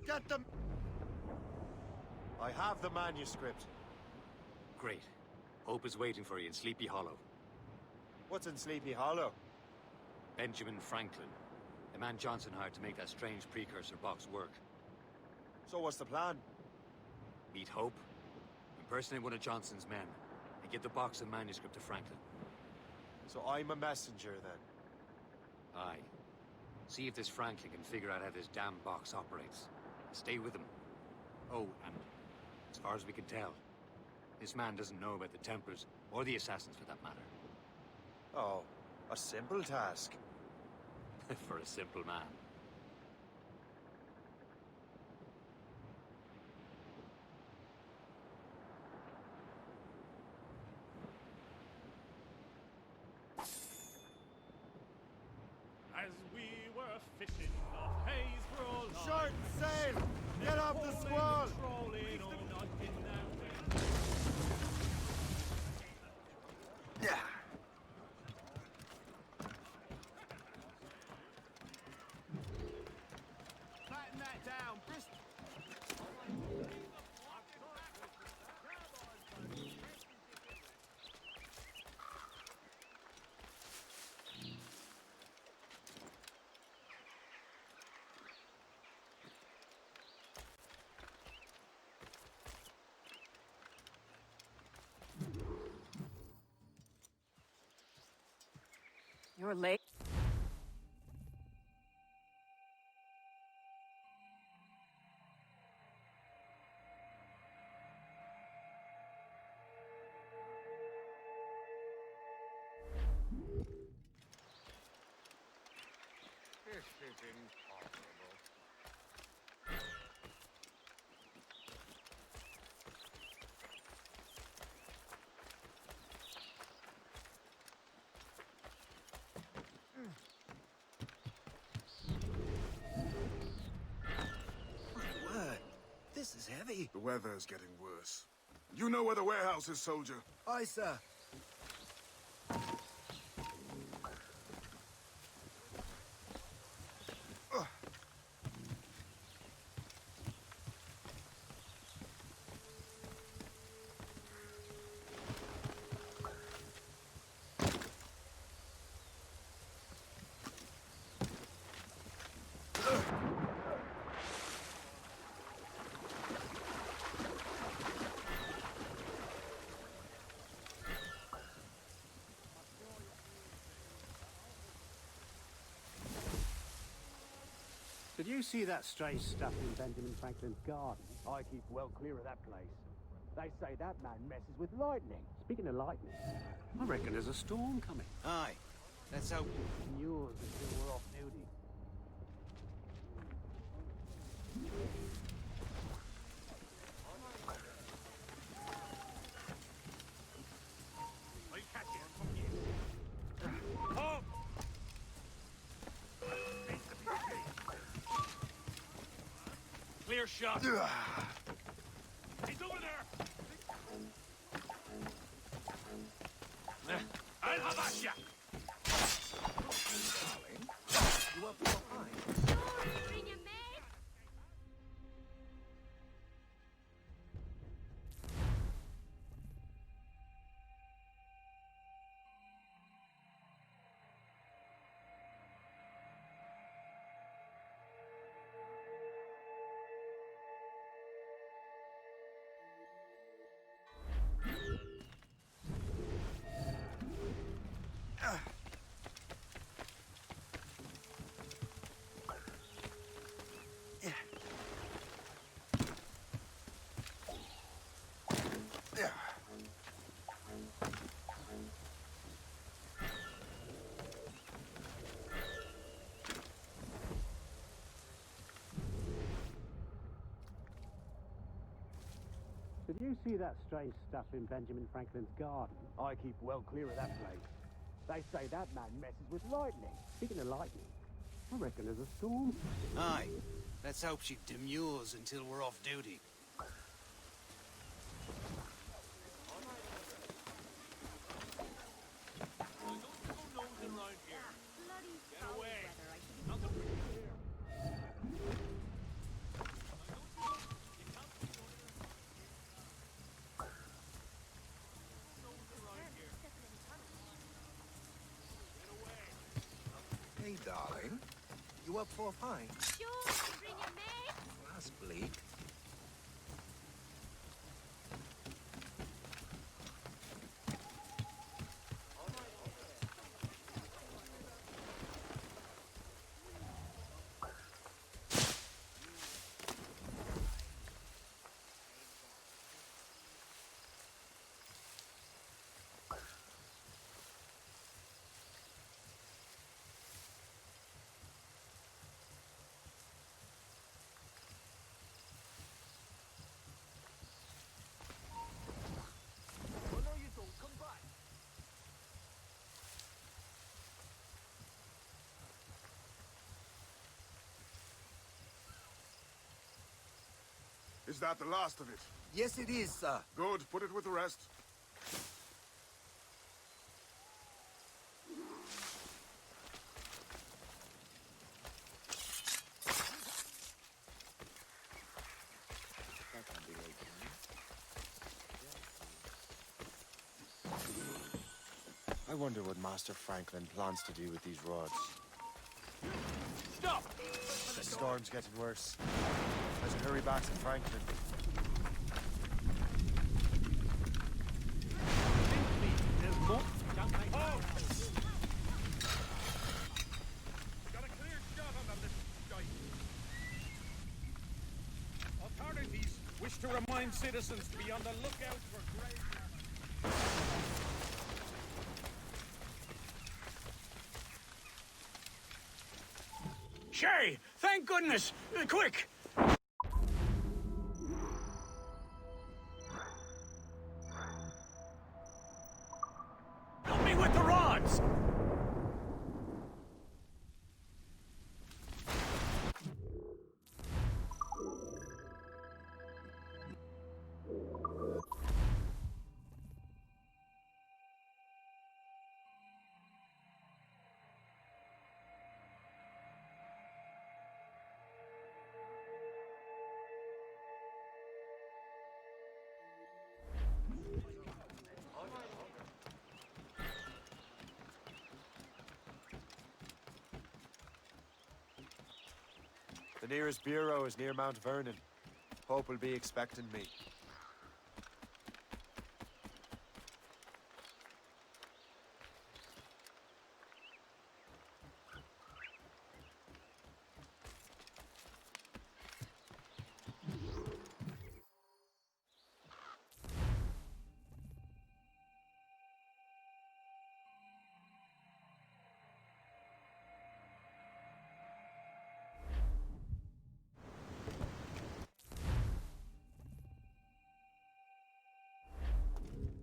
Get them! I have the manuscript. Great. Hope is waiting for you in Sleepy Hollow. What's in Sleepy Hollow? Benjamin Franklin. The man Johnson hired to make that strange precursor box work. So what's the plan? Meet Hope, impersonate one of Johnson's men, and get the box and manuscript to Franklin. So I'm a messenger, then? Aye. See if this Franklin can figure out how this damn box operates. Stay with him. Oh, and as far as we can tell, this man doesn't know about the Templars, or the Assassins for that matter. Oh, a simple task. For a simple man. As we were fishing off Haysborough Line, Short sail! Get off the squall! trolling all night in that wind. Yeah. Batten that down, Bristol. You're late. This is impossible. My word, this is heavy. The weather is getting worse. You know where the warehouse is, soldier. Aye, sir. Did you see that strange stuff in Benjamin Franklin's garden? I keep well clear of that place. They say that man messes with lightning. Speaking of lightning, I reckon there's a storm coming. Aye. Let's hope. yours until we're off duty. I'll catch it from here. Home! Clear shot. He's over there. I'll have at ya. You up behind? Did you see that strange stuff in Benjamin Franklin's garden? I keep well clear of that place. They say that man messes with lightning. Speaking of lightning, I reckon there's a storm. Aye. Let's hope she demurs until we're off duty. Hey, darling. You up for a pint? Sure, bring your mate. That's bleak. Is that the last of it? Yes, it is, sir. Good. Put it with the rest. I wonder what Master Franklin plans to do with these rods. Stop! The storm's getting worse. Let's hurry back to Franklin. There's more. Oh! Got a clear shot on them, this guy. Authorities wish to remind citizens to be on the lookout for grave matter. Shay! Thank goodness! Quick! Help me with the rods! The nearest bureau is near Mount Vernon. Pope will be expecting me.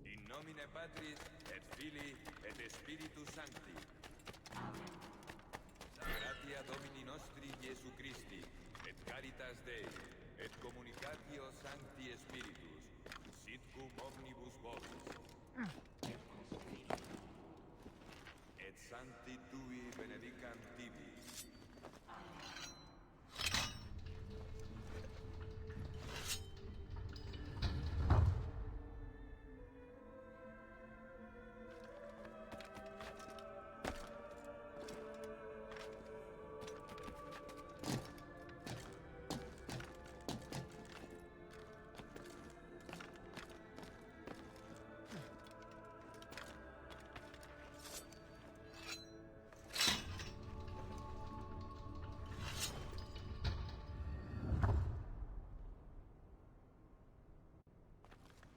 In nomine Patris, et Filii, et Spiritus Sancti. Gratia Domini nostri Iesu Christi, et caritas Dei, et communicatio Sancti Spiritus, sit cum omnibus vobis. Et Sancti Tui benedicant tibi.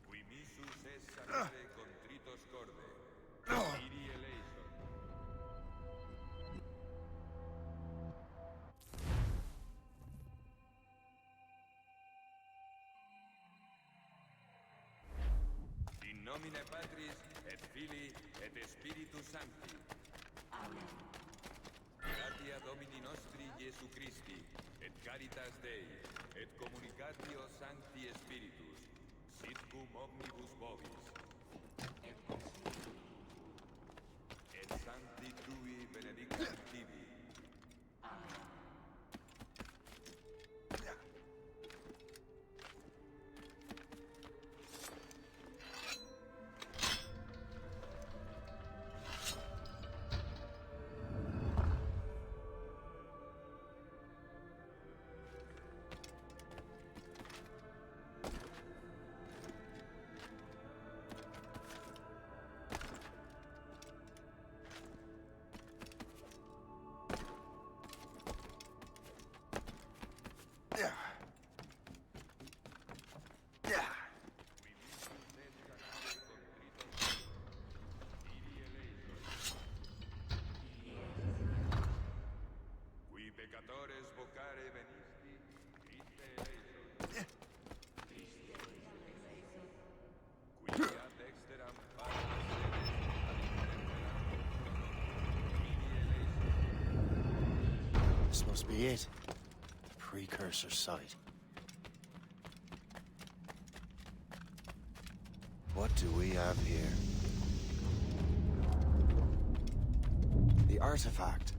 Qui missus es sapere contritos corde. Iri eleison. In nomine Patris, et Filii, et Spiritus Sancti. Gratia Domini nostri Iesu Christi, et caritas Dei, et communicatio Sancti Spiritus, sit cum omnibus vobis. Et Sancti Tui benedicant tibi. Qui peccatores vocare venisti, Christe eleison. Qui ad exteram partes This must be it. The precursor site. What do we have here? The artifact.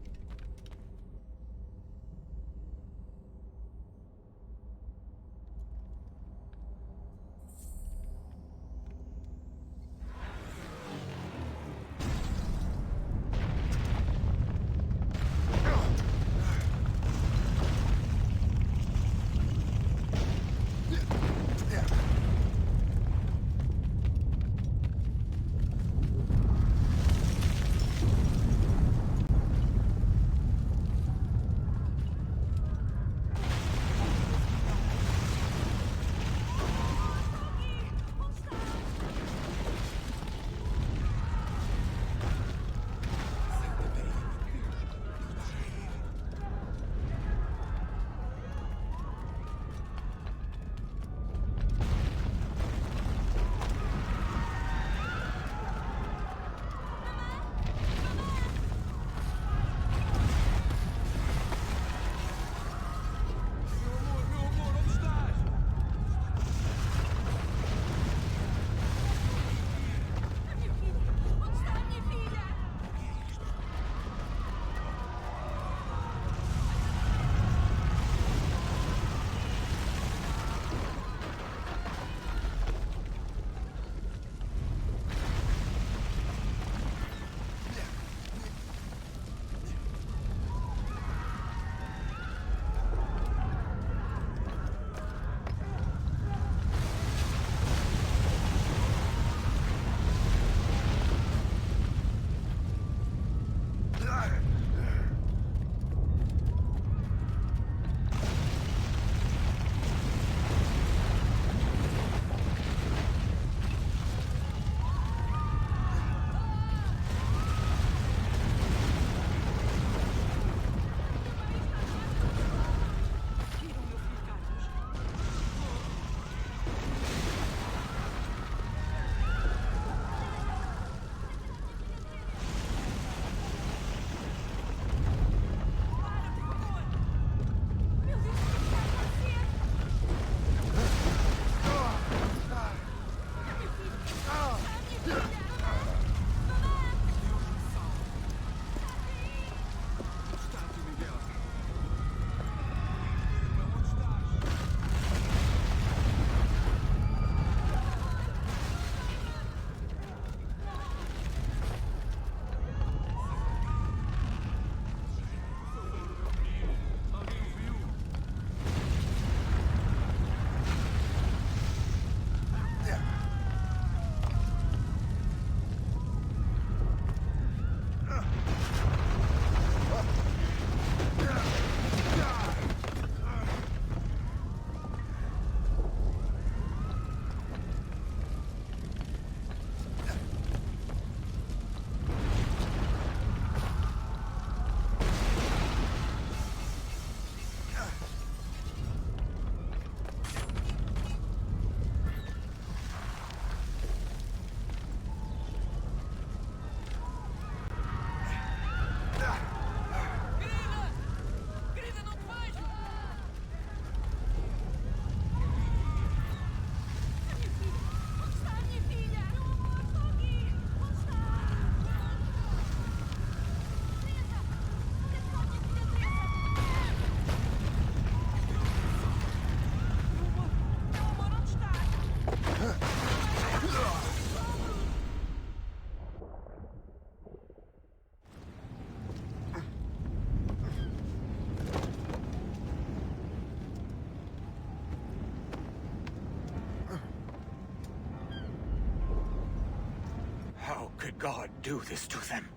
How could God do this to them?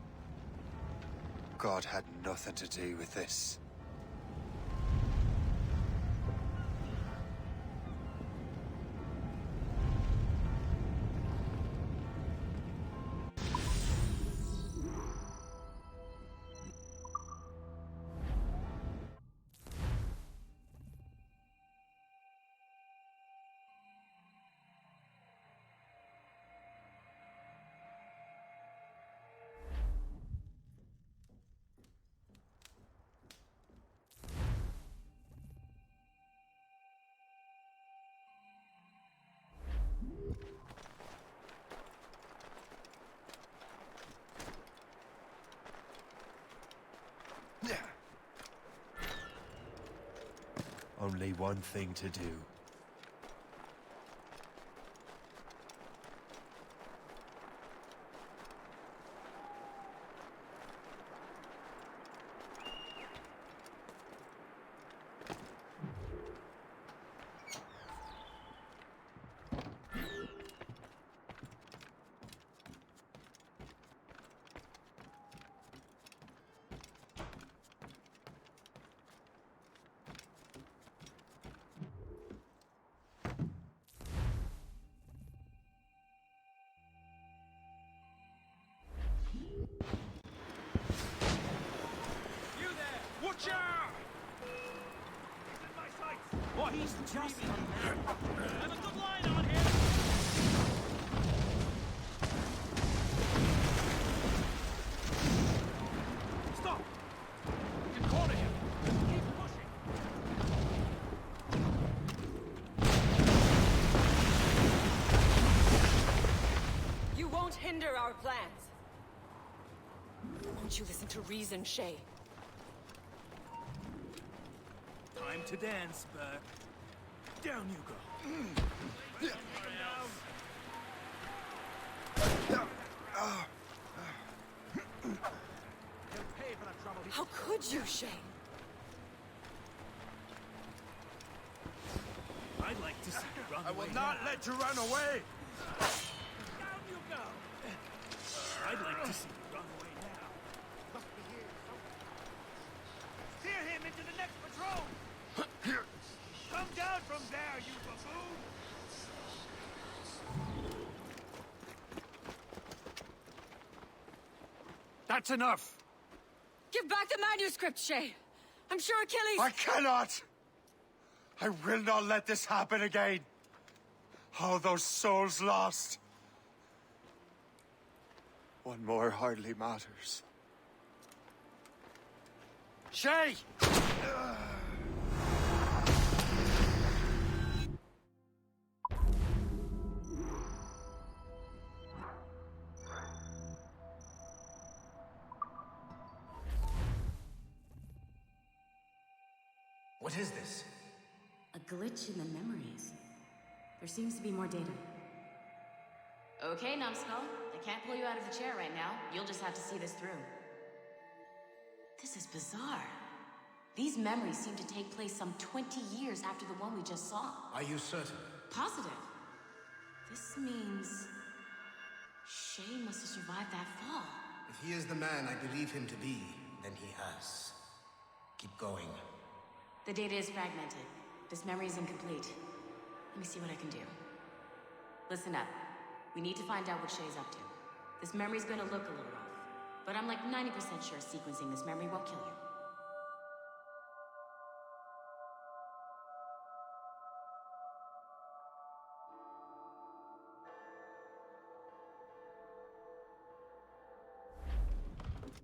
God had nothing to do with this. Only one thing to do. Watch out! He's in my sights! What? He's just a man. I have a good line on him! Stop! You can corner him. Keep pushing. You won't hinder our plans. Won't you listen to reason, Shay? Time to dance, Burke. Down you go. How could you, Shay? I'd like to see you run I away will not now. let you run away! Down you go! I'd like to see you run away now. Steer him into the next patrol! Come down from there, you buffoon! That's enough! Give back the manuscript, Shay! I'm sure Achilles— I cannot! I will not let this happen again! All those souls lost! One more hardly matters. Shay! What is this? A glitch in the memories. There seems to be more data. Okay, Numbskull. I can't pull you out of the chair right now. You'll just have to see this through. This is bizarre. These memories seem to take place some 20 years after the one we just saw. Are you certain? Positive. This means... Shay must have survived that fall. If he is the man I believe him to be, then he has. Keep going. The data is fragmented. This memory is incomplete. Let me see what I can do. Listen up. We need to find out what Shay's up to. This memory's gonna look a little rough, but I'm like 90% sure sequencing this memory won't kill you.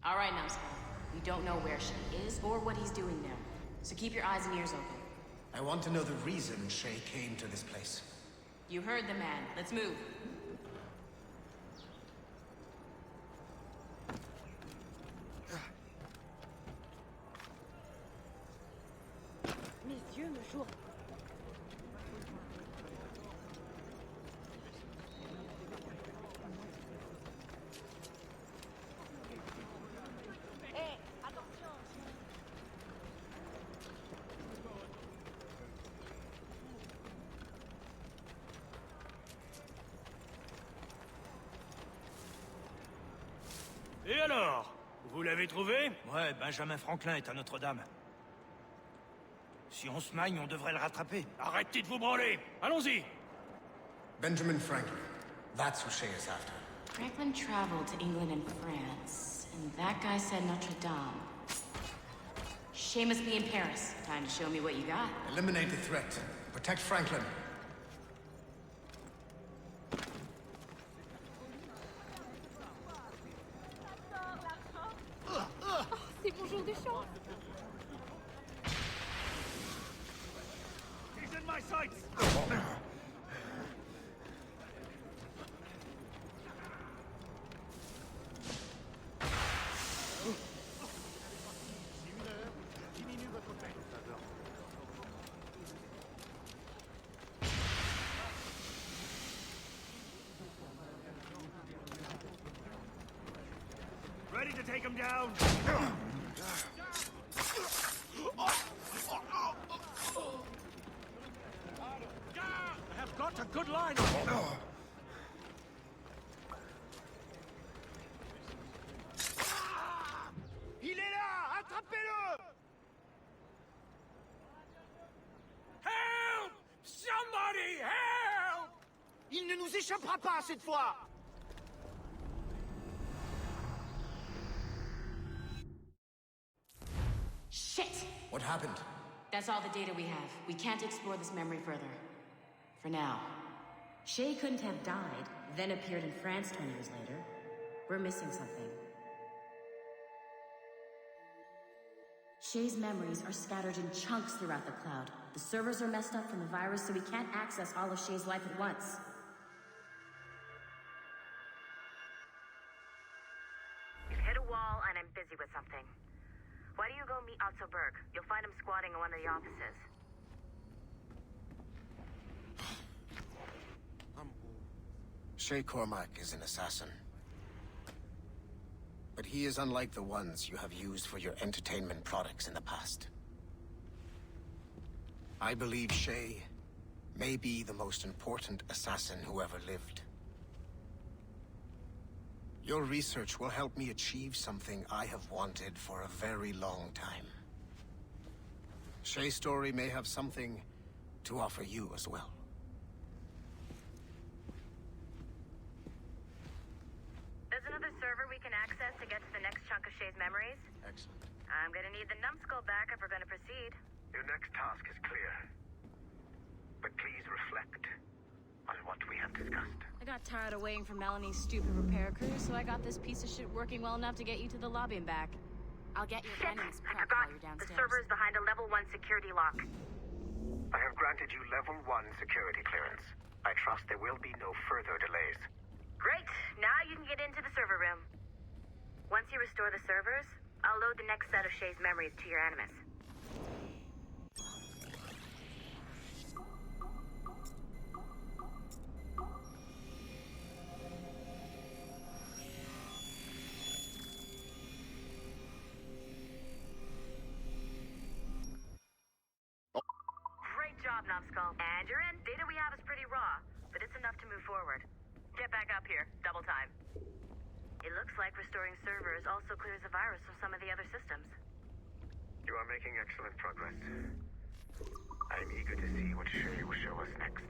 All right, Numbskull. We don't know where Shay is or what he's doing now, so keep your eyes and ears open. I want to know the reason Shay came to this place. You heard the man. Let's move. Messieurs, le jour. Et alors? Vous l'avez trouvé? Ouais, Benjamin Franklin est à Notre-Dame. Si on se magne, on devrait le rattraper. Arrêtez de vous branler! Allons-y! Benjamin Franklin. That's who Shay is after. Franklin traveled to England and France, and that guy said Notre Dame. Shay must be in Paris. Time to show me what you got. Eliminate the threat. Protect Franklin. C'est mon jour de chance. He's in my sights! ready to take him down. I have got a good line on him. Il est là! Attrapez-le! Help! Somebody help! Il ne nous échappera pas cette fois! Shit! What happened? That's all the data we have. We can't explore this memory further. For now. Shay couldn't have died, then appeared in France 20 years later. We're missing something. Shay's memories are scattered in chunks throughout the cloud. The servers are messed up from the virus, so we can't access all of Shay's life at once. You've hit a wall, and I'm busy with something. Why do you go meet Otto Berg? You'll find him squatting in one of the offices. Shay Cormac is an assassin. But he is unlike the ones you have used for your entertainment products in the past. I believe Shay may be the most important assassin who ever lived. Your research will help me achieve something I have wanted for a very long time. Shay's story may have something to offer you as well. There's another server we can access to get to the next chunk of Shay's memories. Excellent. I'm gonna need the numbskull back if we're gonna proceed. Your next task is clear. But please reflect on what we have discussed. I got tired of waiting for Melanie's stupid repair crew, so I got this piece of shit working well enough to get you to the lobby and back. I'll get your enemies prepped while you're downstairs. The server is behind a level 1 security lock. I have granted you level 1 security clearance. I trust there will be no further delays. Great! Now you can get into the server room. Once you restore the servers, I'll load the next set of Shay's memories to your Animus. Great job, Numbskull. And you're in. Data we have is pretty raw, but it's enough to move forward. Get back up here. Double time. It looks like restoring servers also clears the virus from some of the other systems. You are making excellent progress. I'm eager to see what Shay will show us next.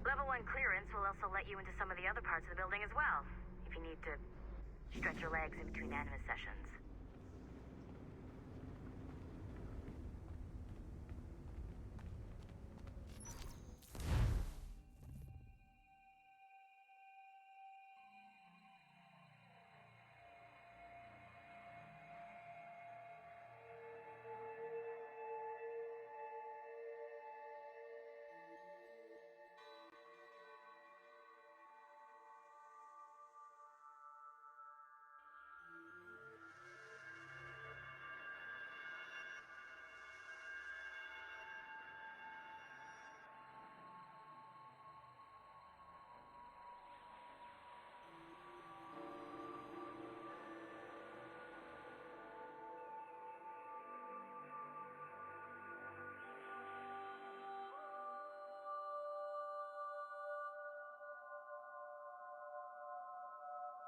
Level 1 clearance will also let you into some of the other parts of the building as well, if you need to stretch your legs in between Animus sessions.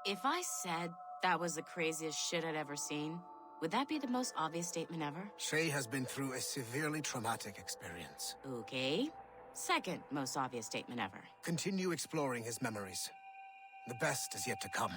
If I said that was the craziest shit I'd ever seen, would that be the most obvious statement ever? Shay has been through a severely traumatic experience. Okay. Second most obvious statement ever. Continue exploring his memories. The best is yet to come.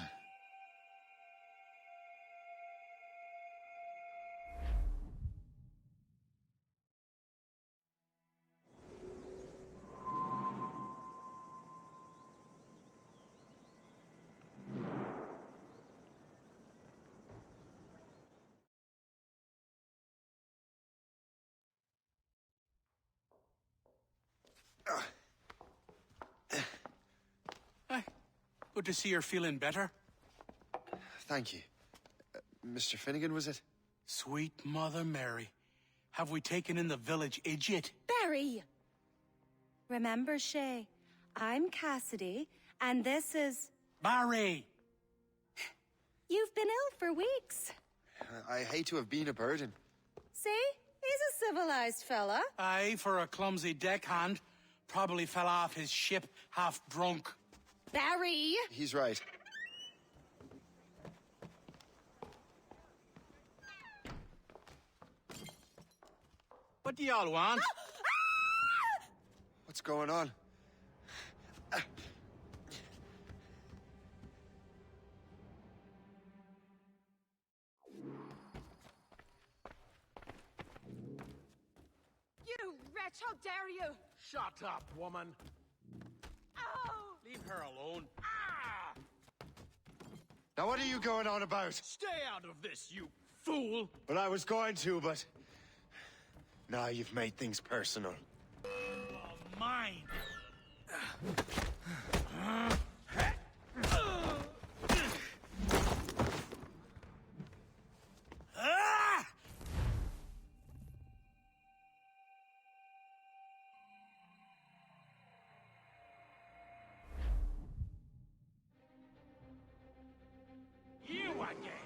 Good to see you're feeling better. Thank you. Mr. Finnegan, was it? Sweet Mother Mary. Have we taken in the village idiot? Barry! Remember, Shay, I'm Cassidy, and this is... Barry! You've been ill for weeks. I hate to have been a burden. See? He's a civilized fella. Aye, for a clumsy deckhand. Probably fell off his ship half drunk. Barry! He's right. What do y'all want? What's going on? You wretch, how dare you! Shut up, woman. Ow! Leave her alone. Now what are you going on about? Stay out of this, you fool! Well, I was going to, but... Now you've made things personal. Mine! You again!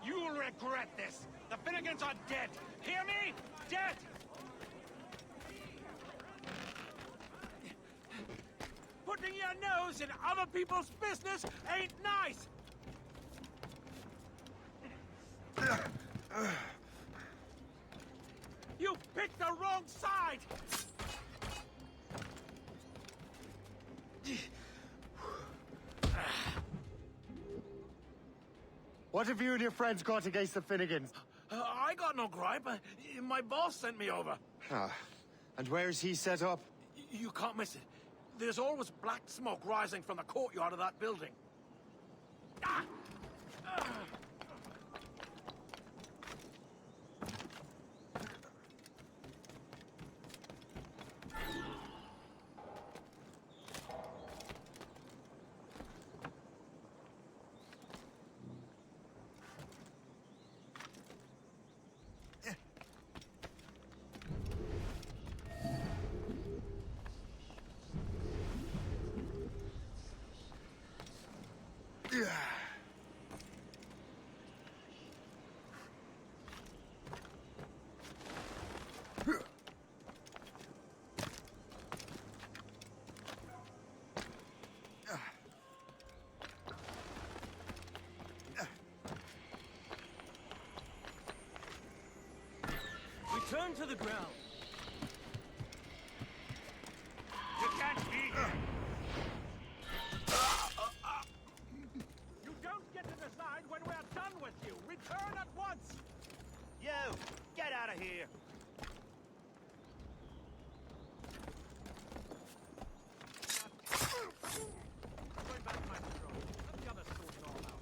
You'll regret this! The Finnegans are dead! Hear me? Dead! Putting your nose in other people's business ain't nice! You picked the wrong side! What have you and your friends got against the Finnegans? I got no gripe. My boss sent me over. Ah, and where's he set up? You can't miss it. There's always black smoke rising from the courtyard of that building. Ah! Return to the ground. You can't be here. You don't get to decide when we're done with you. Return at once. You, get out of here. Going back to my patrol. Let the others sort it all out.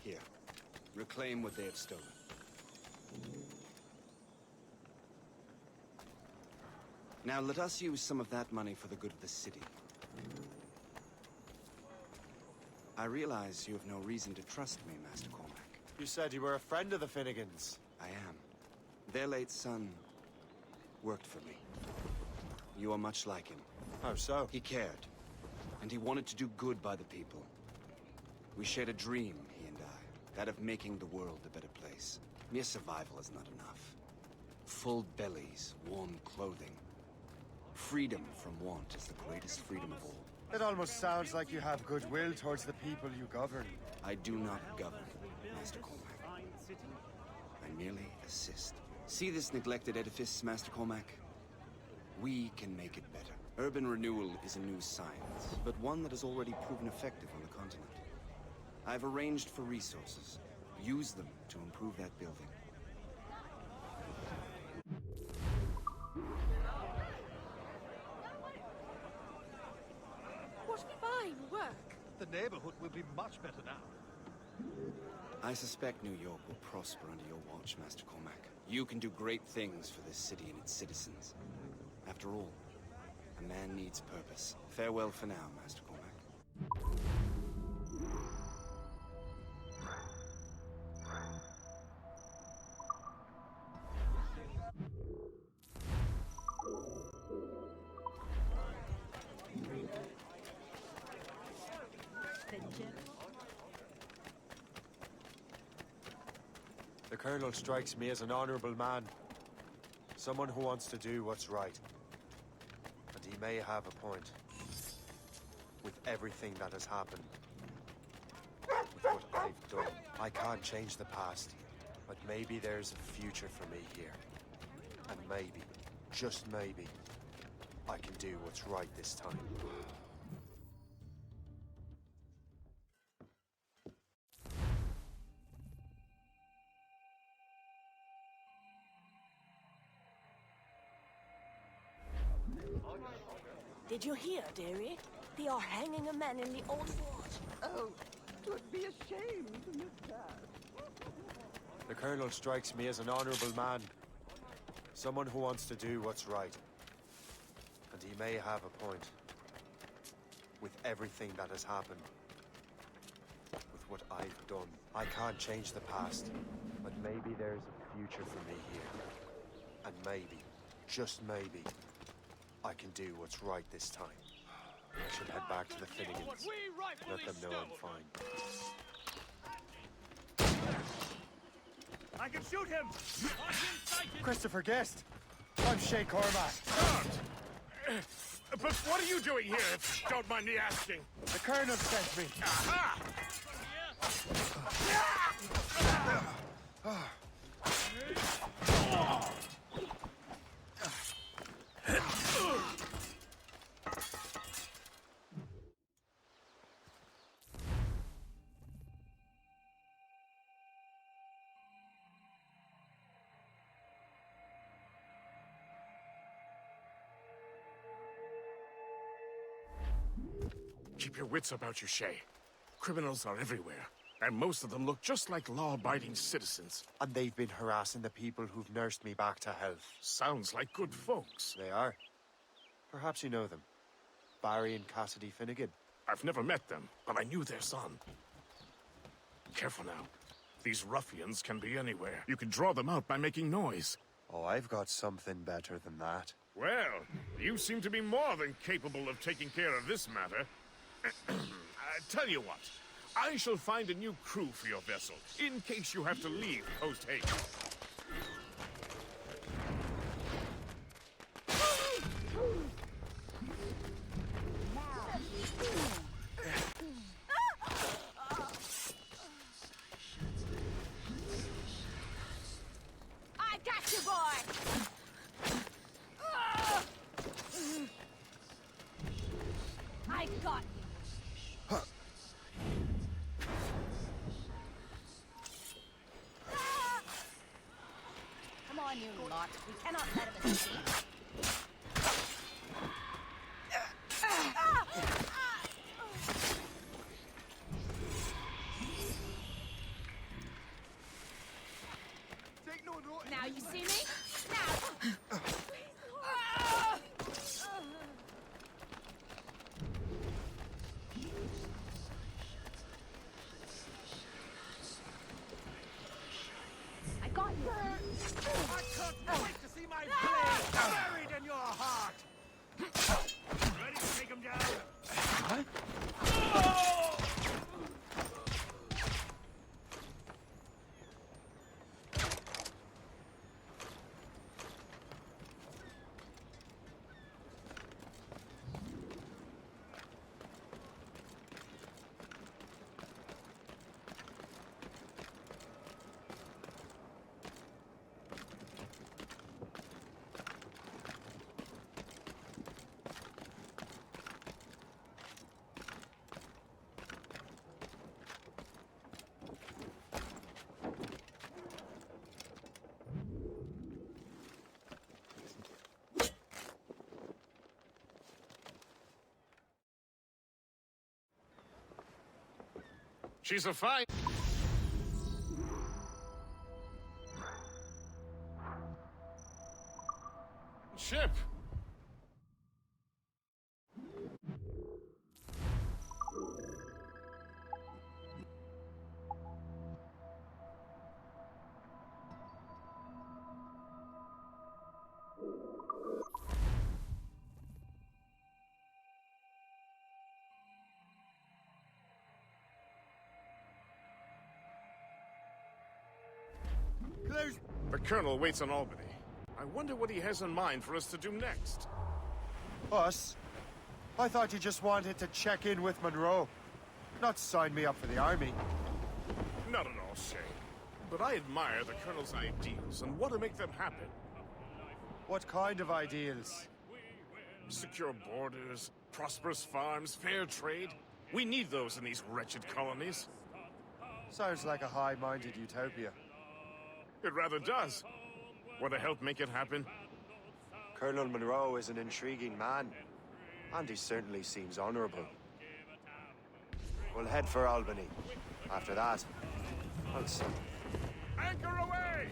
Here, reclaim what they have stolen. Now let us use some of that money for the good of the city. I realize you have no reason to trust me, Master Cormac. You said you were a friend of the Finnegans. I am. Their late son worked for me. You are much like him. How so? He cared, and he wanted to do good by the people. We shared a dream, he and I, that of making the world a better place. Mere survival is not enough. Full bellies, warm clothing. Freedom from want is the greatest freedom of all. It almost sounds like you have goodwill towards the people you govern. I do not govern, Master Cormac. I merely assist. See this neglected edifice, Master Cormac? We can make it better. Urban renewal is a new science, but one that has already proven effective on the continent. I've arranged for resources. Use them to improve that building. fine work. The neighborhood will be much better now. I suspect New York will prosper under your watch, Master Cormac. You can do great things for this city and its citizens. After all, a man needs purpose. Farewell for now, Master Cormac. The Colonel strikes me as an honorable man. Someone who wants to do what's right. And he may have a point. With everything that has happened. With what I've done. I can't change the past. But maybe there's a future for me here. And maybe, just maybe, I can do what's right this time. Did you hear, dearie? They are hanging a man in the old fort. Oh, 'twould be a shame to miss that. The Colonel strikes me as an honorable man. Someone who wants to do what's right. And he may have a point. With everything that has happened. With what I've done. I can't change the past. But maybe there's a future for me here. And maybe, just maybe, I can do what's right this time. I should head back to the Finnegans. Let them know I'm fine. I can shoot him! Christopher Guest! I'm Shay Cormac. But what are you doing here, if you don't mind me asking? The Colonel sent me. Aha! Keep your wits about you, Shay. Criminals are everywhere, and most of them look just like law-abiding citizens. And they've been harassing the people who've nursed me back to health. Sounds like good folks. They are. Perhaps you know them. Barry and Cassidy Finnegan. I've never met them, but I knew their son. Careful now. These ruffians can be anywhere. You can draw them out by making noise. Oh, I've got something better than that. Well, you seem to be more than capable of taking care of this matter. Tell you what, I shall find a new crew for your vessel, in case you have to leave post-haste. I got you, boy! I got you. Come on, you lot. We cannot let him escape. Now you see me? Now! I got you. I can't wait to see my blade buried in your heart! Ready to take him down? She's a fine... ship. The Colonel waits on Albany. I wonder what he has in mind for us to do next. Us? I thought you just wanted to check in with Monroe, not sign me up for the army. Not at all, Shay. But I admire the Colonel's ideals and want to make them happen. What kind of ideals? Secure borders, prosperous farms, fair trade. We need those in these wretched colonies. Sounds like a high-minded utopia. It rather does. Want to help make it happen? Colonel Monroe is an intriguing man, and he certainly seems honorable. We'll head for Albany. After that, I'll see. Anchor away!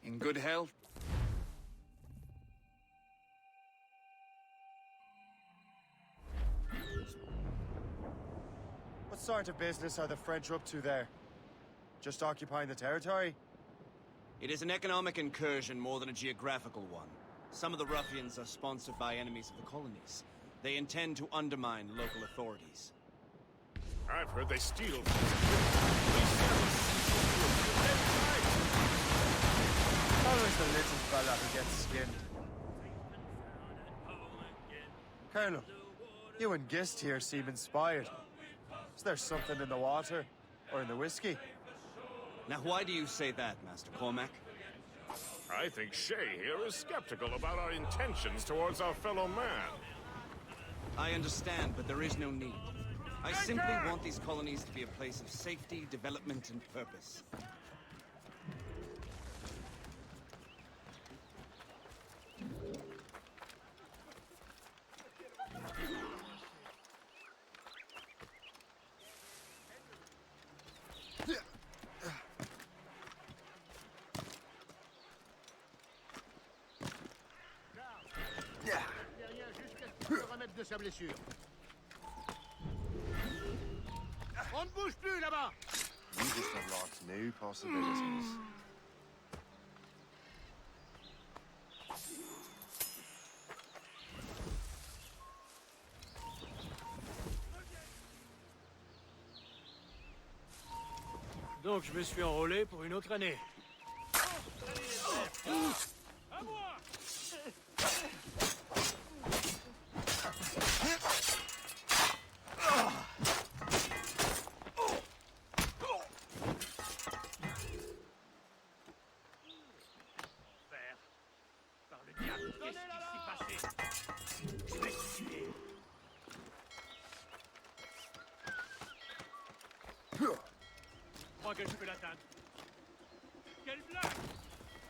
In good health? What sort of business are the French up to there? Just occupying the territory? It is an economic incursion more than a geographical one. Some of the ruffians are sponsored by enemies of the colonies. They intend to undermine local authorities. I've heard they steal. Always the little fella who gets skinned. Colonel, you and Gist here seem inspired. Is there something in the water? Or in the whiskey? Now why do you say that, Master Cormac? I think Shay here is skeptical about our intentions towards our fellow man. I understand, but there is no need. I simply want these colonies to be a place of safety, development, and purpose. De sa blessure. On ne bouge plus là-bas. You just unlocked new possibilities. Donc je me suis enrôlé pour une autre année. À moi! Je crois que je peux l'atteindre. Quelle blague!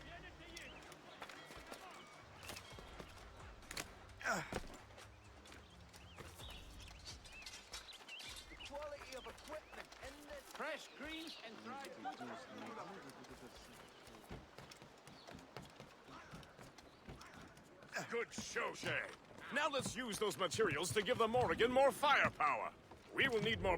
Bien essayé! The quality of equipment in this fresh greens and dried Good show, Shay. Now let's use those materials to give the Morrigan more firepower. We will need more...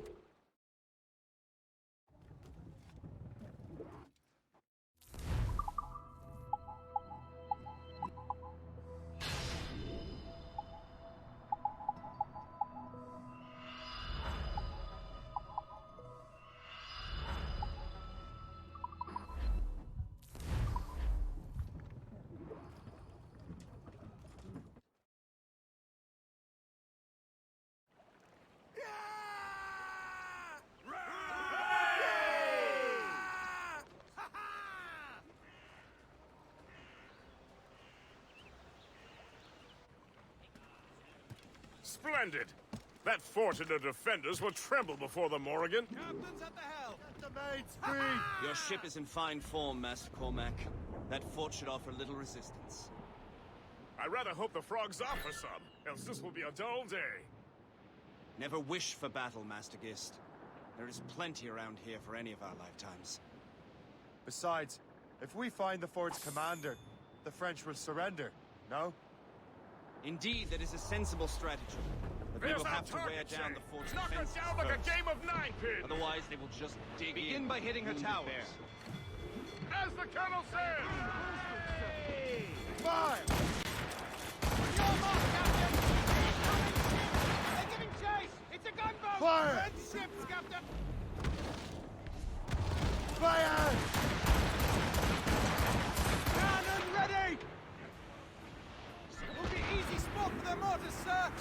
Splendid! That fort and the defenders will tremble before the Morrigan. Captain's at the helm. Get the Blades free! Your ship is in fine form, Master Cormac. That fort should offer little resistance. I rather hope the frog's off for some, else this will be a dull day. Never wish for battle, Master Gist. There is plenty around here for any of our lifetimes. Besides, if we find the fort's commander, the French will surrender, no? Indeed, that is a sensible strategy. But they will have to wear down the fort's Knock defenses her down like first. a game of ninepin! Otherwise, they will just dig in. Begin by hitting her towers. As the colonel says! Fire! They're giving chase! It's a gunboat! Fire! Red ships, Captain! Fire! Cannon ready! Will be easy spot for their mortars, sir!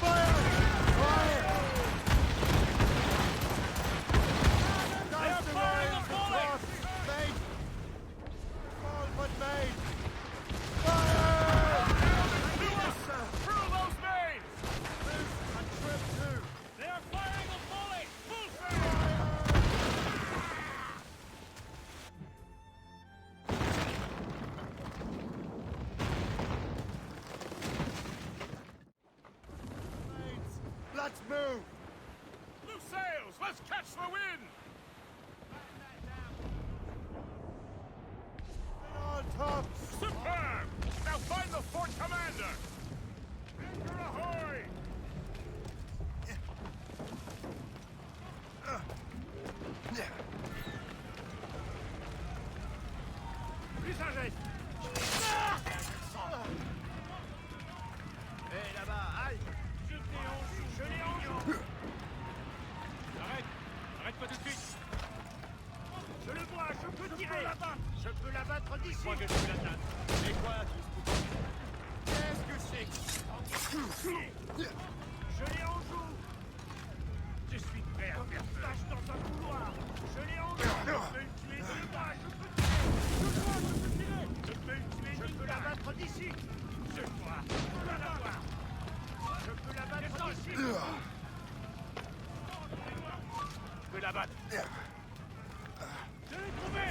Fire! Fire! They are firing a volley! Made! Small but made! Fire! Through those mains! Loose and trip too! They are firing a volley! Full sail! Blades, let's move! Loose sails! Let's catch the wind! On top! Superb! Now find the fort commander! Anchor ahoy! Visagez! Hé, là-bas, halte! Je l'ai en joue! Arrête! Arrête-toi tout de suite! Je le vois, je peux tirer! Je peux l'abattre d'ici! Je crois que je suis l'atteindre. Et quoi, Qu'est-ce que c'est que... Je l'ai en joue! Je suis prêt à faire feu. Tâche dans un couloir! Je l'ai en joue! Je peux le tuer de là! Je peux tirer! Je peux le tuer! Je peux l'abattre d'ici! Je crois! Je peux l'avoir! Je peux l'abattre d'ici! Je peux l'abattre. Je l'ai trouvé!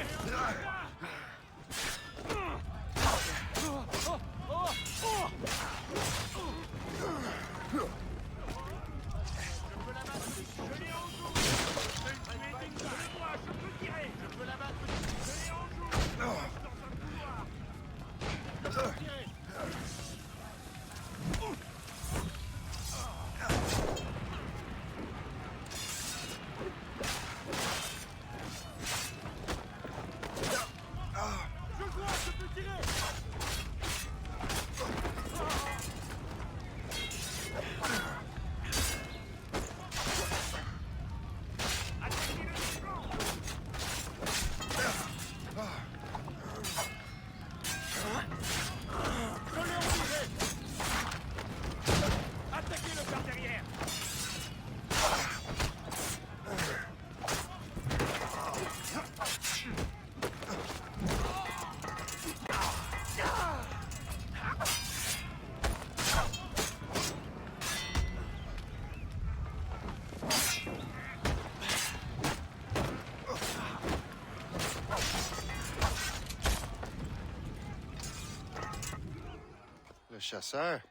Chasseur.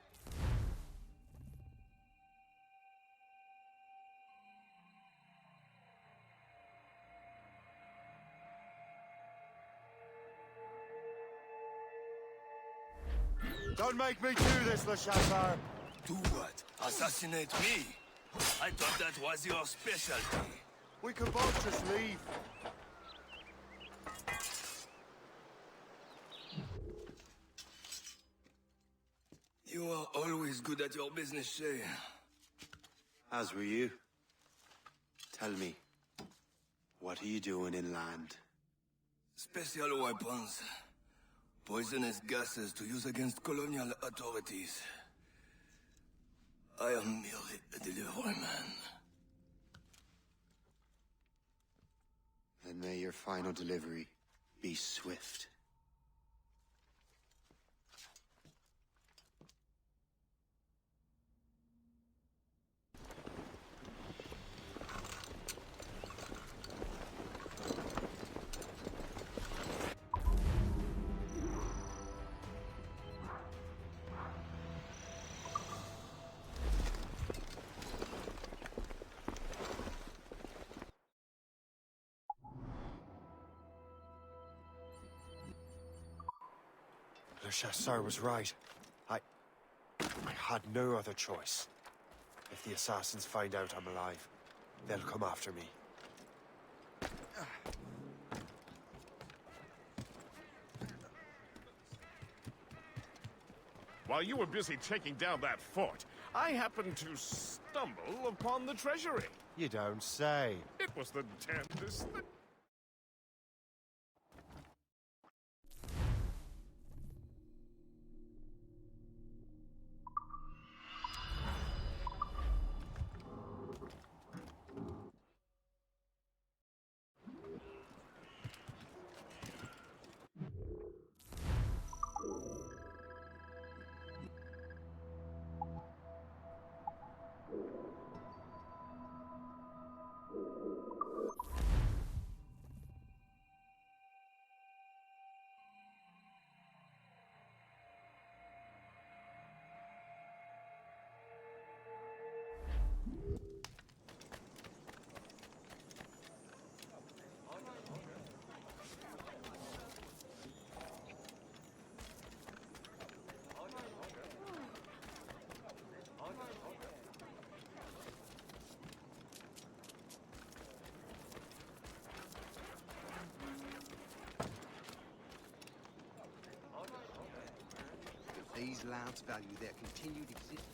Don't make me do this, Le Chasseur. Do what? Assassinate me? I thought that was your specialty. We could both just leave. You are always good at your business, Shay. As were you. Tell me, what are you doing inland? Special weapons. Poisonous gases to use against colonial authorities. I am merely a delivery man. Then may your final delivery be swift. Father Chasseur was right. I had no other choice. If the assassins find out I'm alive, they'll come after me. While you were busy taking down that fort, I happened to stumble upon the treasury. You don't say. It was the damnedest thing. These louds value their continued existence.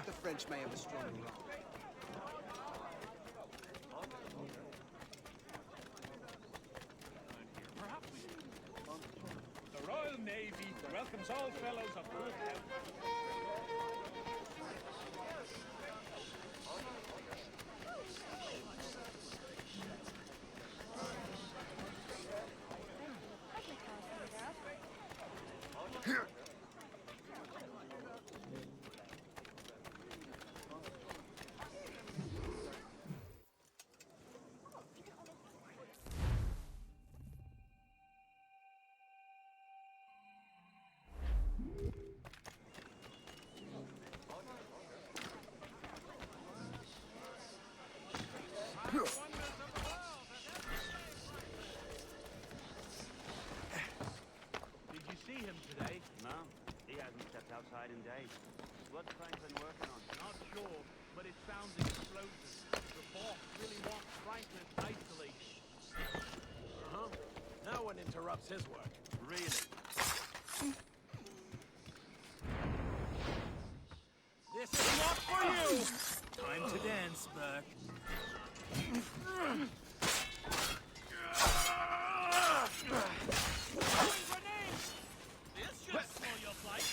The French may have a strong arm. The Royal Navy welcomes all fellows of good health. Did you see him today? No, he hasn't stepped outside in days. What's Franklin working on? Not sure, but it sounds explosive. The boss really wants Franklin isolated. Uh-huh. No one interrupts his work. Really? This is not for you! Time to dance, Burke. This should slow your flight.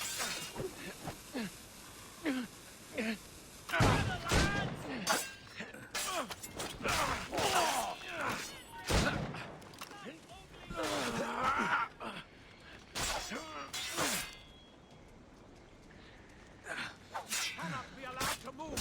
Cannot be allowed to move.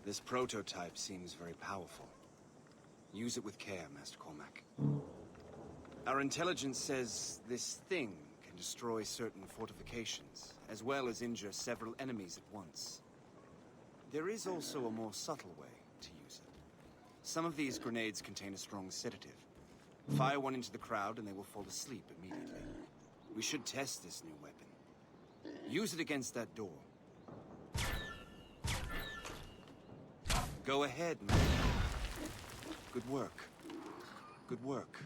This prototype seems very powerful. Use it with care, Master Cormac. Our intelligence says this thing can destroy certain fortifications, as well as injure several enemies at once. There is also a more subtle way to use it. Some of these grenades contain a strong sedative. Fire one into the crowd and they will fall asleep immediately. We should test this new weapon. Use it against that door. Go ahead, man. Good work. Good work.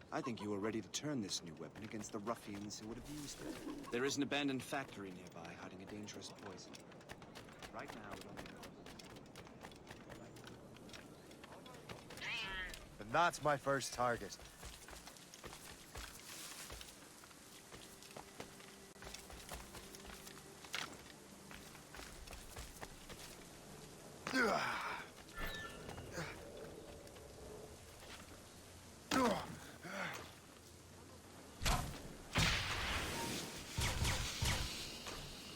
I think you are ready to turn this new weapon against the ruffians who would have used it. There is an abandoned factory nearby hiding a dangerous poison. Right now, it only that's my first target.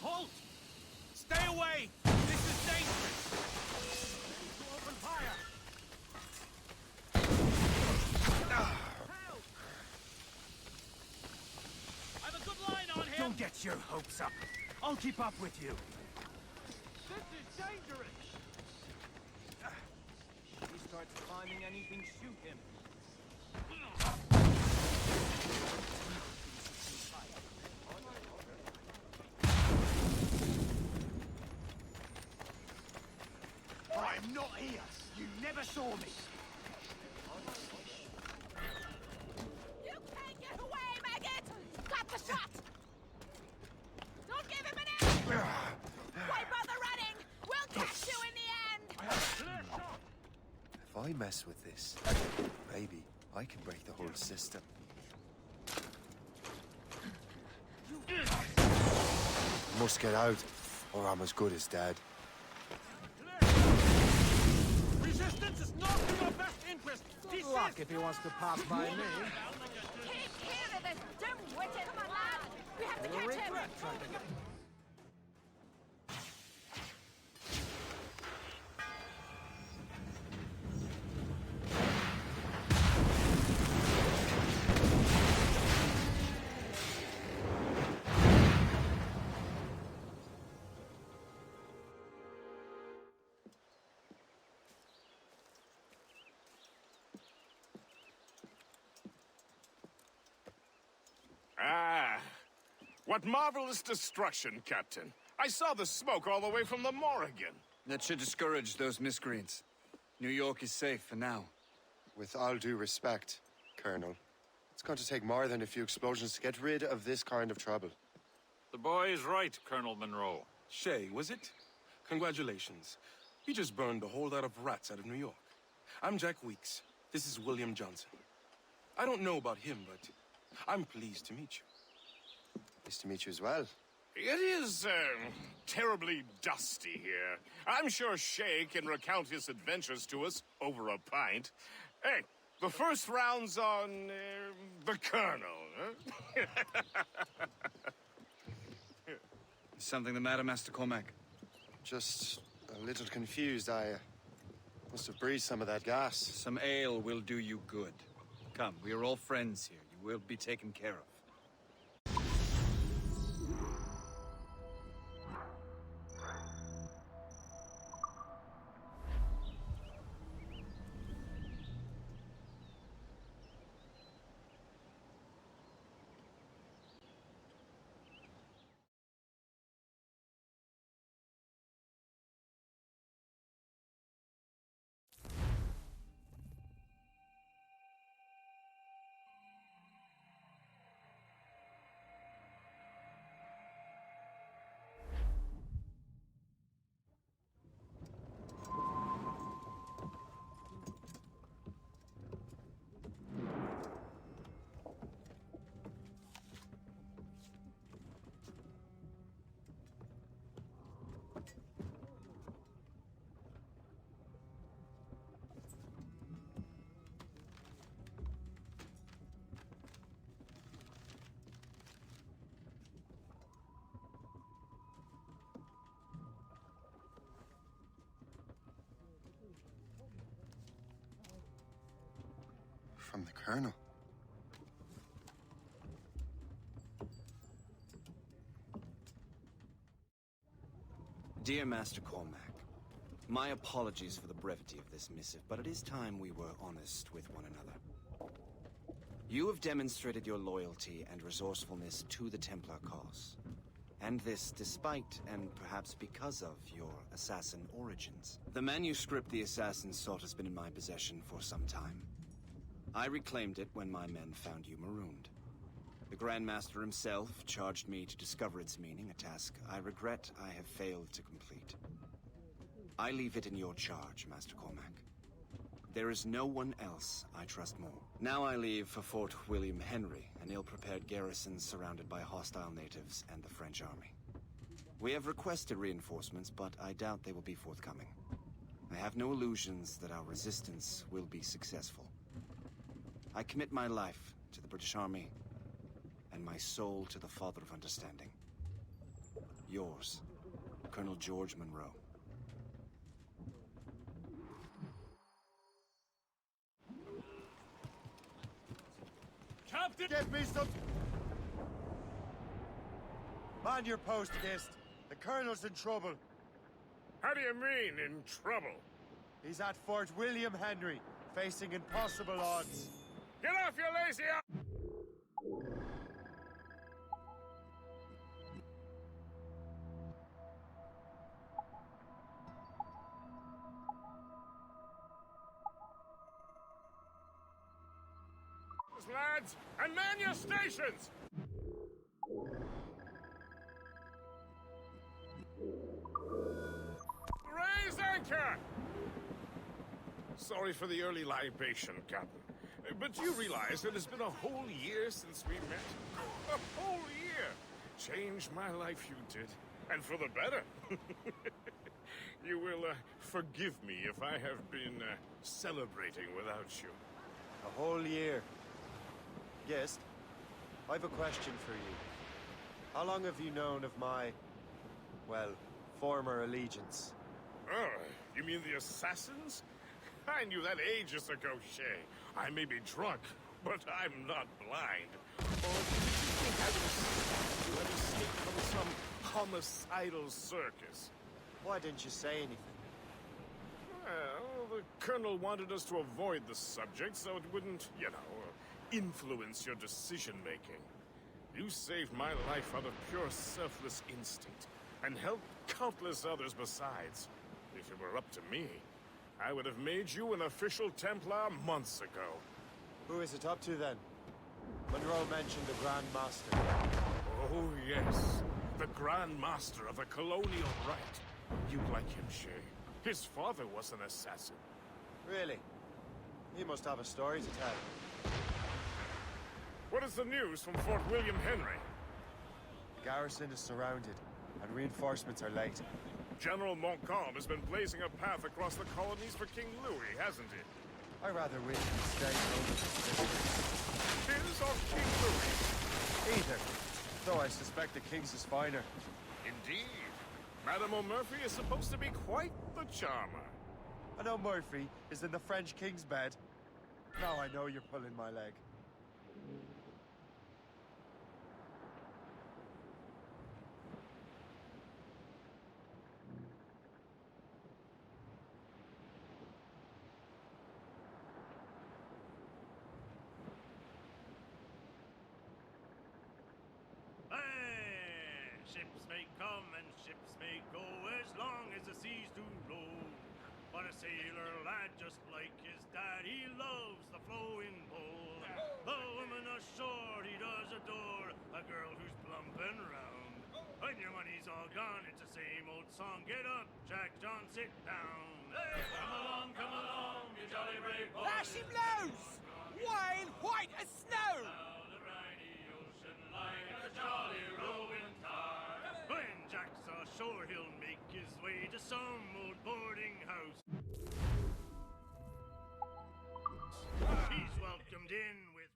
Halt! Stay away! This is dangerous! Open fire! I've a good line on him! Don't get your hopes up. I'll keep up with you. This is dangerous! If he starts climbing anything, shoot him. I'm not here. You never saw me. You can't get away, maggot! Got the shot! Don't give him an inch! Why bother running? We'll catch you in the end! If I mess with this, maybe I can break the whole system. Must get out, or I'm as good as dead. Resistance is not in your best interest! Good luck if he wants to pass by me. Take care of this dim-witted! Come on, lad! We have to catch him! Ah, what marvelous destruction, Captain. I saw the smoke all the way from the Morrigan. That should discourage those miscreants. New York is safe for now. With all due respect, Colonel, it's going to take more than a few explosions to get rid of this kind of trouble. The boy is right, Colonel Monroe. Shay, was it? Congratulations. You just burned a whole lot of rats out of New York. I'm Jack Weeks. This is William Johnson. I don't know about him, but I'm pleased to meet you. Nice to meet you as well. It is, terribly dusty here. I'm sure Shay can recount his adventures to us over a pint. Hey, the first round's on, the Colonel, huh? Is something the matter, Master Cormac? Just a little confused. I must have breathed some of that gas. Some ale will do you good. Come, we are all friends here. You will be taken care of. From the Colonel. Dear Master Cormac, my apologies for the brevity of this missive, but it is time we were honest with one another. You have demonstrated your loyalty and resourcefulness to the Templar cause. And this despite, and perhaps because of, your assassin origins. The manuscript the assassin sought has been in my possession for some time. I reclaimed it when my men found you marooned. The Grand Master himself charged me to discover its meaning, a task I regret I have failed to complete. I leave it in your charge, Master Cormac. There is no one else I trust more. Now I leave for Fort William Henry, an ill-prepared garrison surrounded by hostile natives and the French army. We have requested reinforcements, but I doubt they will be forthcoming. I have no illusions that our resistance will be successful. I commit my life to the British Army, and my soul to the Father of Understanding. Yours, Colonel George Monroe. Captain! Get me some... Man your post, Gist. The Colonel's in trouble. How do you mean, in trouble? He's at Fort William Henry, facing impossible odds. Get off your lazy ass! Lads, and man your stations! Raise anchor! Sorry for the early libation, Captain. But you realize that it's been a whole year since we met? A whole year! Changed my life, you did. And for the better. You will forgive me if I have been celebrating without you. A whole year. Yes, I've a question for you. How long have you known of my, well, former allegiance? Oh, you mean the assassins? I knew that ages ago, Shay. I may be drunk, but I'm not blind. Or did you think I would escape from some homicidal circus? Why didn't you say anything? Well, the Colonel wanted us to avoid the subject so it wouldn't, you know, influence your decision-making. You saved my life out of pure selfless instinct, and helped countless others besides. If it were up to me, I would have made you an official Templar months ago. Who is it up to, then? Monroe mentioned the Grand Master. Oh, yes. The Grand Master of the Colonial Rite. You'd like him, Shay. His father was an assassin. Really? He must have a story to tell. What is the news from Fort William Henry? The garrison is surrounded, and reinforcements are late. General Montcalm has been blazing a path across the colonies for King Louis, hasn't he? I rather wish he'd stay home. His or King Louis? Either. Though I suspect the King's is finer. Indeed. Madame O'Murphy is supposed to be quite the charmer. And O'Murphy is in the French King's bed. Now I know you're pulling my leg. Ships may come and ships may go as long as the seas do roll. But a sailor lad just like his dad, he loves the flowing bowl. The woman ashore he does adore, a girl who's plump and round. When your money's all gone, it's the same old song. Get up, Jack John, sit down. Hey, come along, you jolly brave boy. Lash him loose! Wine white as snow! Down the briny ocean like a jolly rolling tide. When Jack's ashore, he'll make his way to some old boarding house. He's welcomed in with...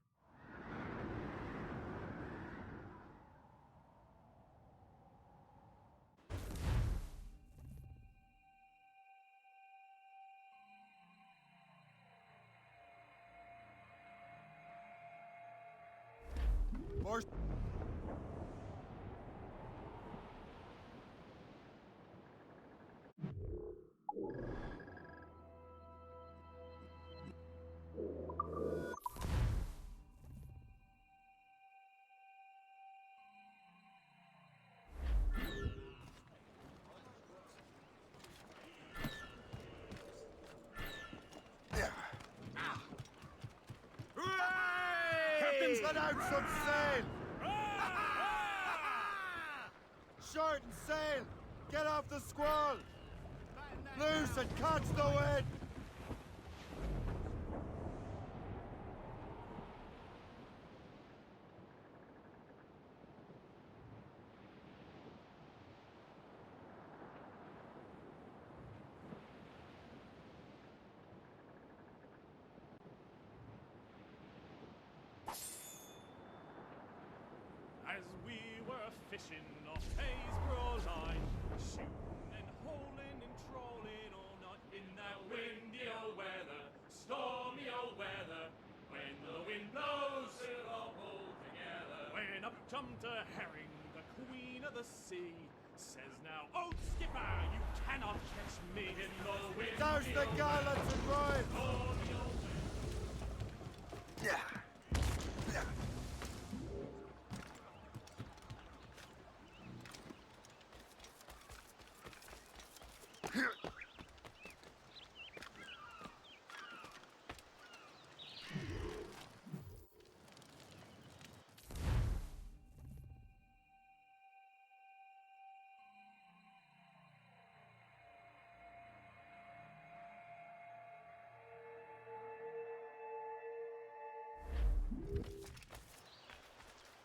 More... Captain's let out some sail! Short and sail! Get off the squall! Loose and catch the wind! as we were fishing off Haysborough line, shooting and holing and trolling all night in that windy old weather, stormy old weather. When the wind blows, we'll all pull together. When up jumped a herring, the queen of the sea, says now, "Oh, skipper, you cannot catch me in the wind." Douse the gallants and ride!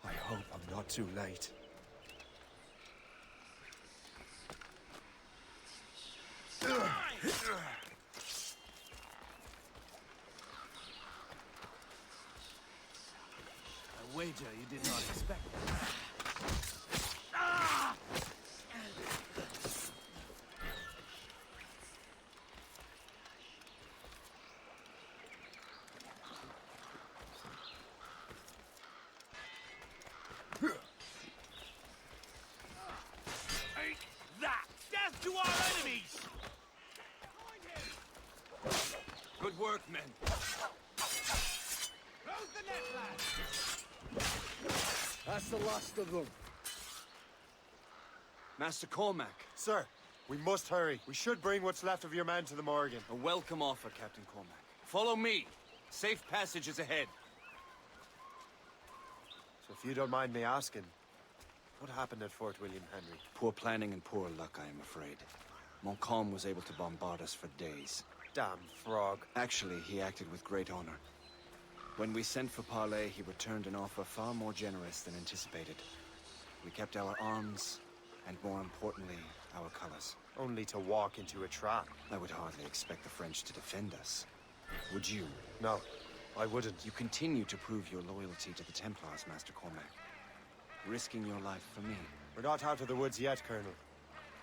I hope I'm not too late. A wager you did not expect. Death to our enemies! Good work, men. Close the net, lads! That's the last of them. Master Cormac. Sir, we must hurry. We should bring what's left of your men to the Morgan. A welcome offer, Captain Cormac. Follow me. Safe passage is ahead. So if you don't mind me asking, what happened at Fort William Henry? Poor planning and poor luck, I am afraid. Montcalm was able to bombard us for days. Damn frog. Actually, he acted with great honor. When we sent for parley, he returned an offer far more generous than anticipated. We kept our arms, and more importantly, our colors. Only to walk into a trap. I would hardly expect the French to defend us. Would you? No, I wouldn't. You continue to prove your loyalty to the Templars, Master Cormac. Risking your life for me. We're not out of the woods yet, Colonel.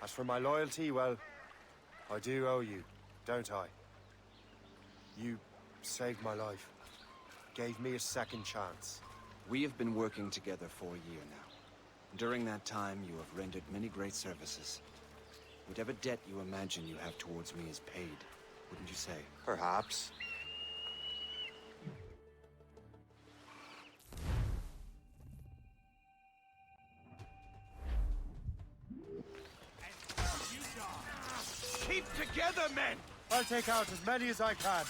As for my loyalty, well, I do owe you, don't I? You saved my life. Gave me a second chance. We have been working together for a year now. During that time, you have rendered many great services. Whatever debt you imagine you have towards me is paid, wouldn't you say? Perhaps. Keep together, men! I'll take out as many as I can.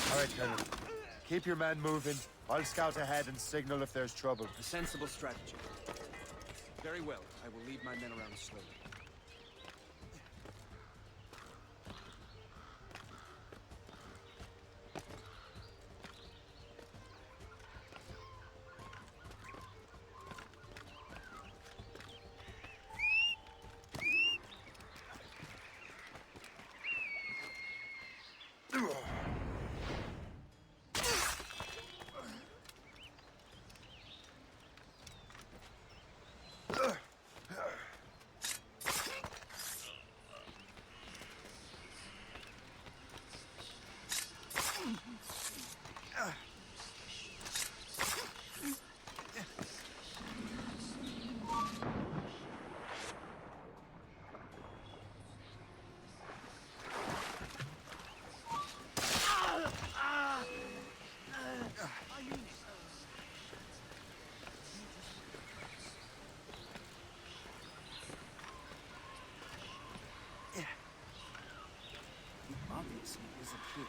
All right, Colonel. Keep your men moving. I'll scout ahead and signal if there's trouble. A sensible strategy. Very well. I will lead my men around slowly. Obviously, is a kid.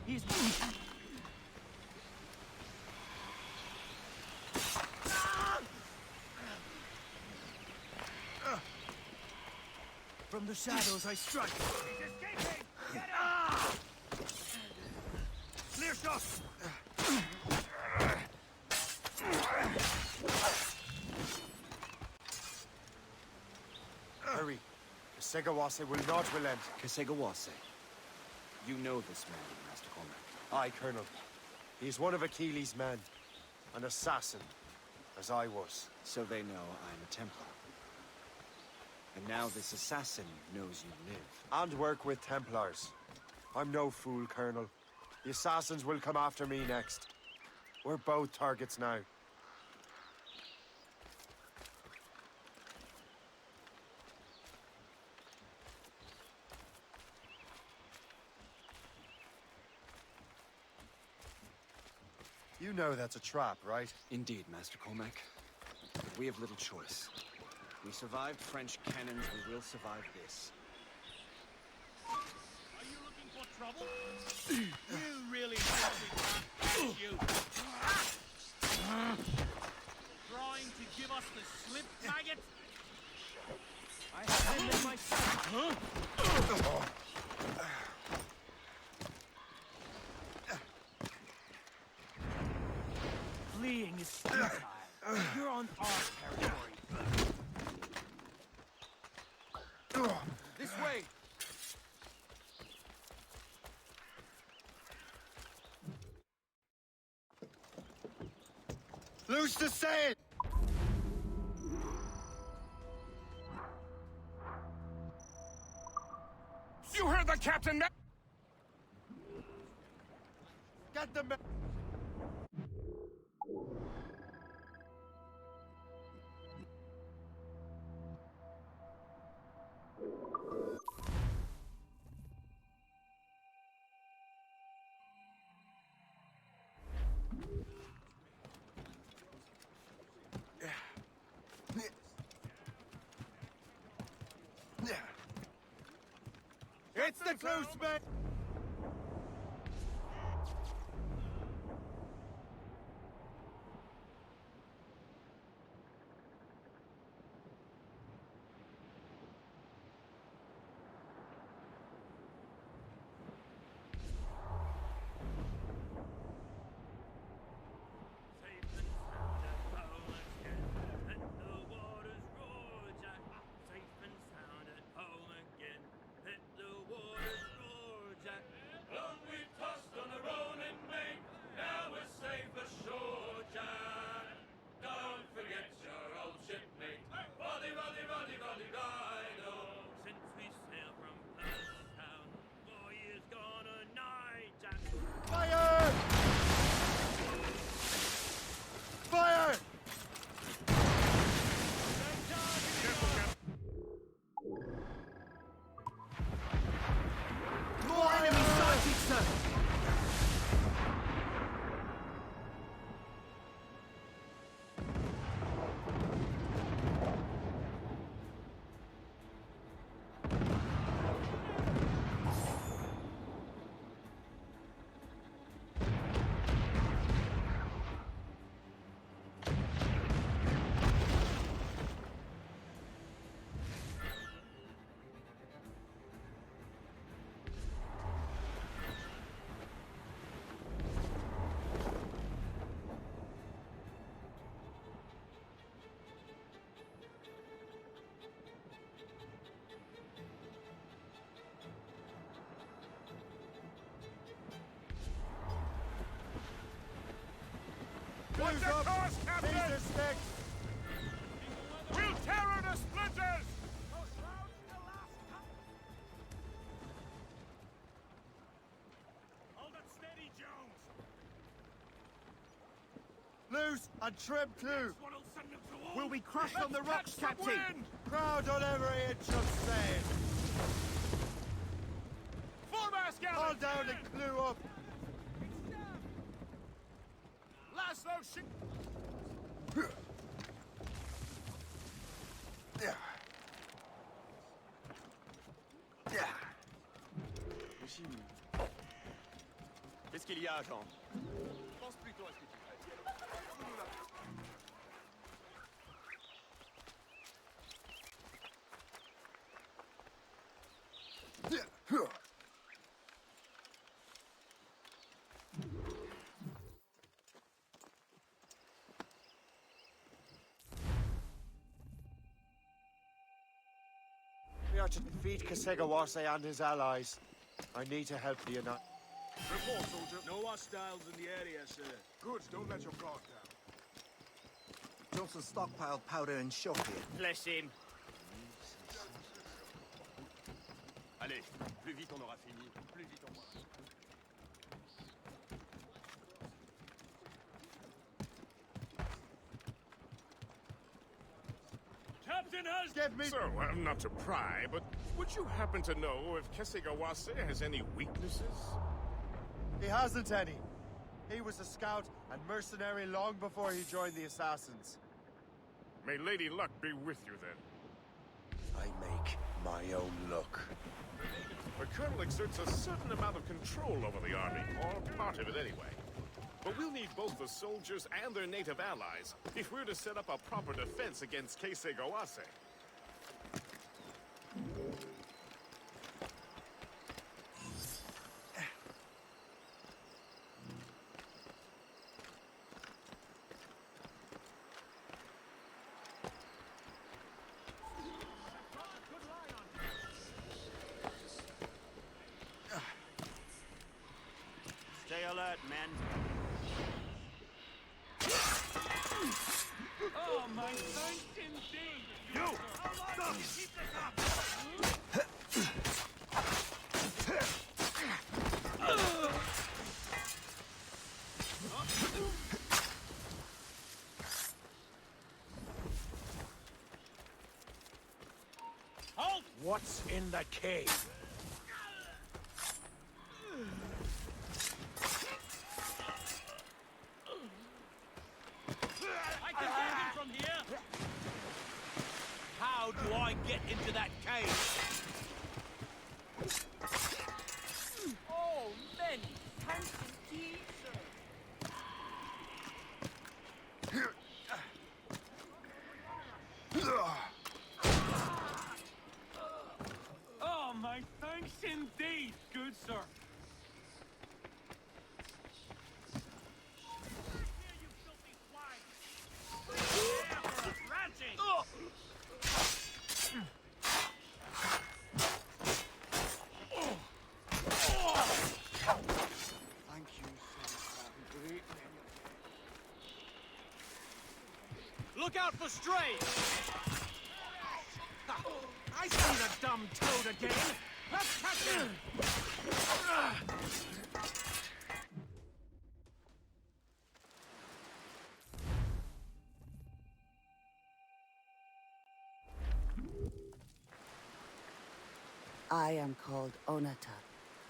He's From the shadows I strike. He's escaping! Get him! Clear shot! Hurry. Kesegawase will not relent. Kesegawase. You know this man, Master Cormac. Aye, Colonel. He is one of Achilles' men. An assassin, as I was. So they know I'm a Templar. And now this assassin knows you live. And work with Templars. I'm no fool, Colonel. The assassins will come after me next. We're both targets now. You know that's a trap, right? Indeed, Master Cormac. But we have little choice. We survived French cannons, we will survive this. Are you looking for trouble? You really think we can't catch you? Trying to give us the slip, maggot? I have it myself. Fleeing is futile. You're on our territory. This way! Loose the sail! You heard the captain! Get the men! It's the close man! Fire! Fire! More enemy sighted, sir! Watch Use your up! course, Captain! These are sticks! We'll tear her to splinters! Hold it steady, Jones. Loose and trim too! What'll send them to war? We'll be crushed on the rocks, catch some Captain! wind! Crowd on every inch of sail! Foremast Haul galley! down and clew up! Laszlo, ship! Qu'est-ce qu'il y a, Jean? Pense plutôt à ce que tu fais. We are to defeat Kasegawase and his allies. I need to help the United. Report, soldier. No hostiles in the area, sir. Good. Don't let your guard down. Johnson stockpiled powder and shot here. Bless him. Allez, plus vite on aura fini, plus vite on pourra. Captain has... Give me... So, not to pry, but would you happen to know if Kesegawase has any weaknesses? He hasn't any. He was a scout and mercenary long before he joined the Assassins. May Lady Luck be with you, then. I make my own luck. The Colonel exerts a certain amount of control over the army, or part of it anyway. But we'll need both the soldiers and their native allies if we're to set up a proper defense against Kesegawase. Stay alert, men. Oh, my thanks indeed! You! Stop! Keep this up! Halt! What's in the cave? I can get him from here! How do I get into that cave? Oh, many thanks indeed, sir. Oh, my thanks indeed, good sir. Thank you, sir. Great Look out for strays! I see the dumb toad again! Let's catch him! I am called Onata.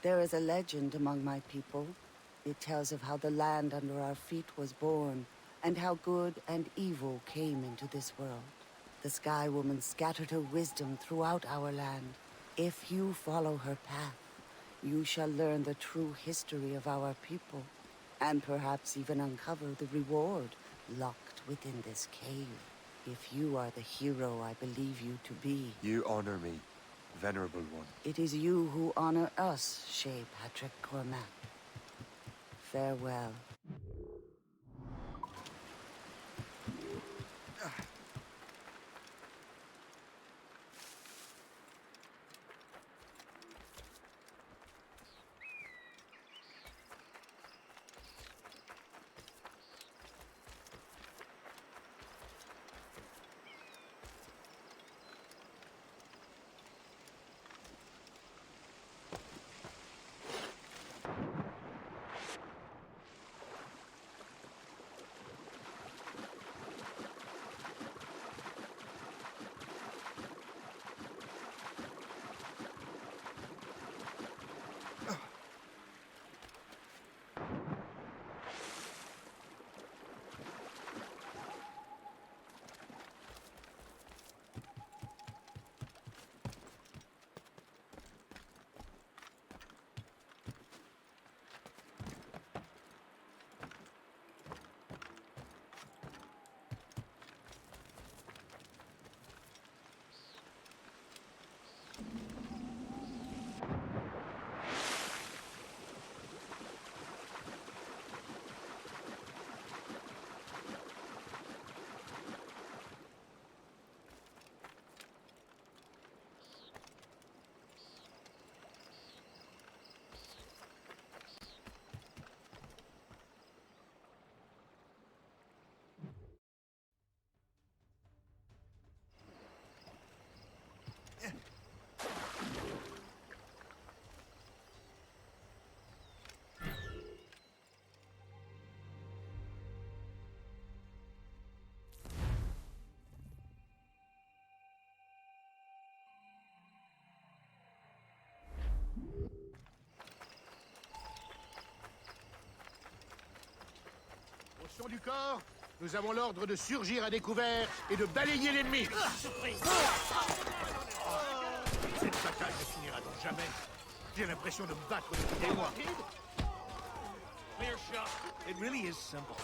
There is a legend among my people. It tells of how the land under our feet was born, and how good and evil came into this world. The Sky Woman scattered her wisdom throughout our land. If you follow her path, you shall learn the true history of our people, and perhaps even uncover the reward locked within this cave. If you are the hero I believe you to be, You honor me, Venerable One. it is you who honor us, Shay Patrick Cormac. Farewell. du corps, nous avons l'ordre de surgir à découvert et de balayer l'ennemi. Cette bataille ne finira donc jamais. J'ai l'impression de me battre depuis des mois. Clear shot. It really is simple.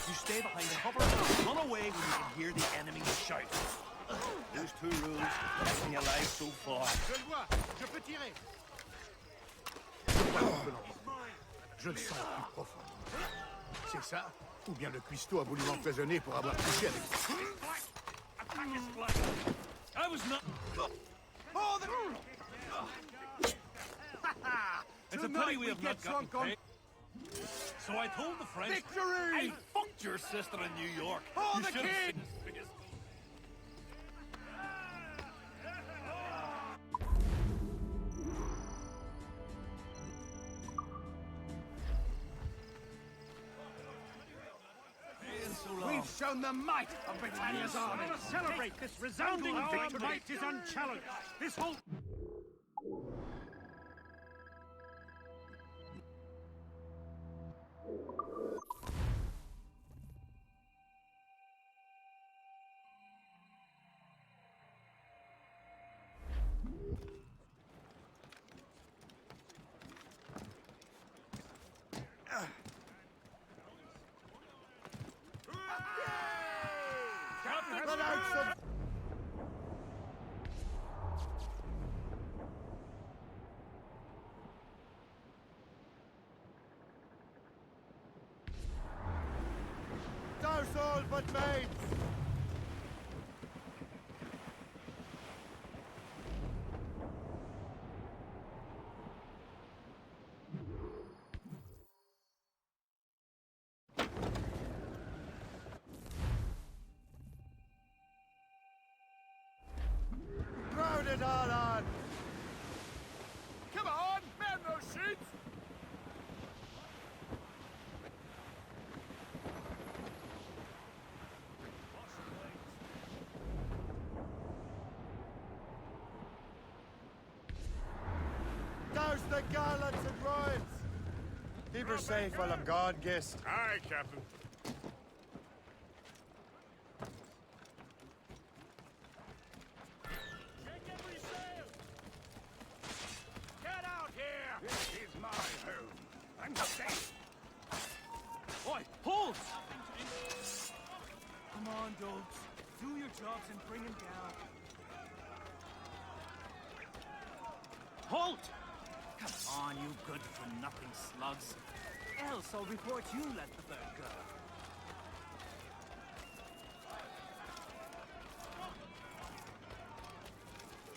You stay behind cover, run away when you can hear the enemy shout. Those 2 rules kept me alive so far. Je le vois, je peux tirer. Je le sens plus profond. C'est ça? Ou bien le cuistot a voulu m'empoisonner pour avoir touché avec... I was not... Oh, It's a pity we have not gotten paid. So I told the French... Victory! I fucked your sister in New York. Oh, You the should have king! seen his biggest... We've shown the might of Britannia's army. Let us celebrate this resounding victory. Our might is unchallenged. This whole... Douse all but mates! Crowd it all on! Come on, man those sheets! Douse the gallants and royals! Keep her safe while I'm gone, Gist. Aye, Captain. Get out here! This is my home. I'm safe. Oi, hold! Come on, dogs. Do your jobs and bring him down. Halt! Come on, you good-for-nothing slugs. Else I'll report you let the bird go.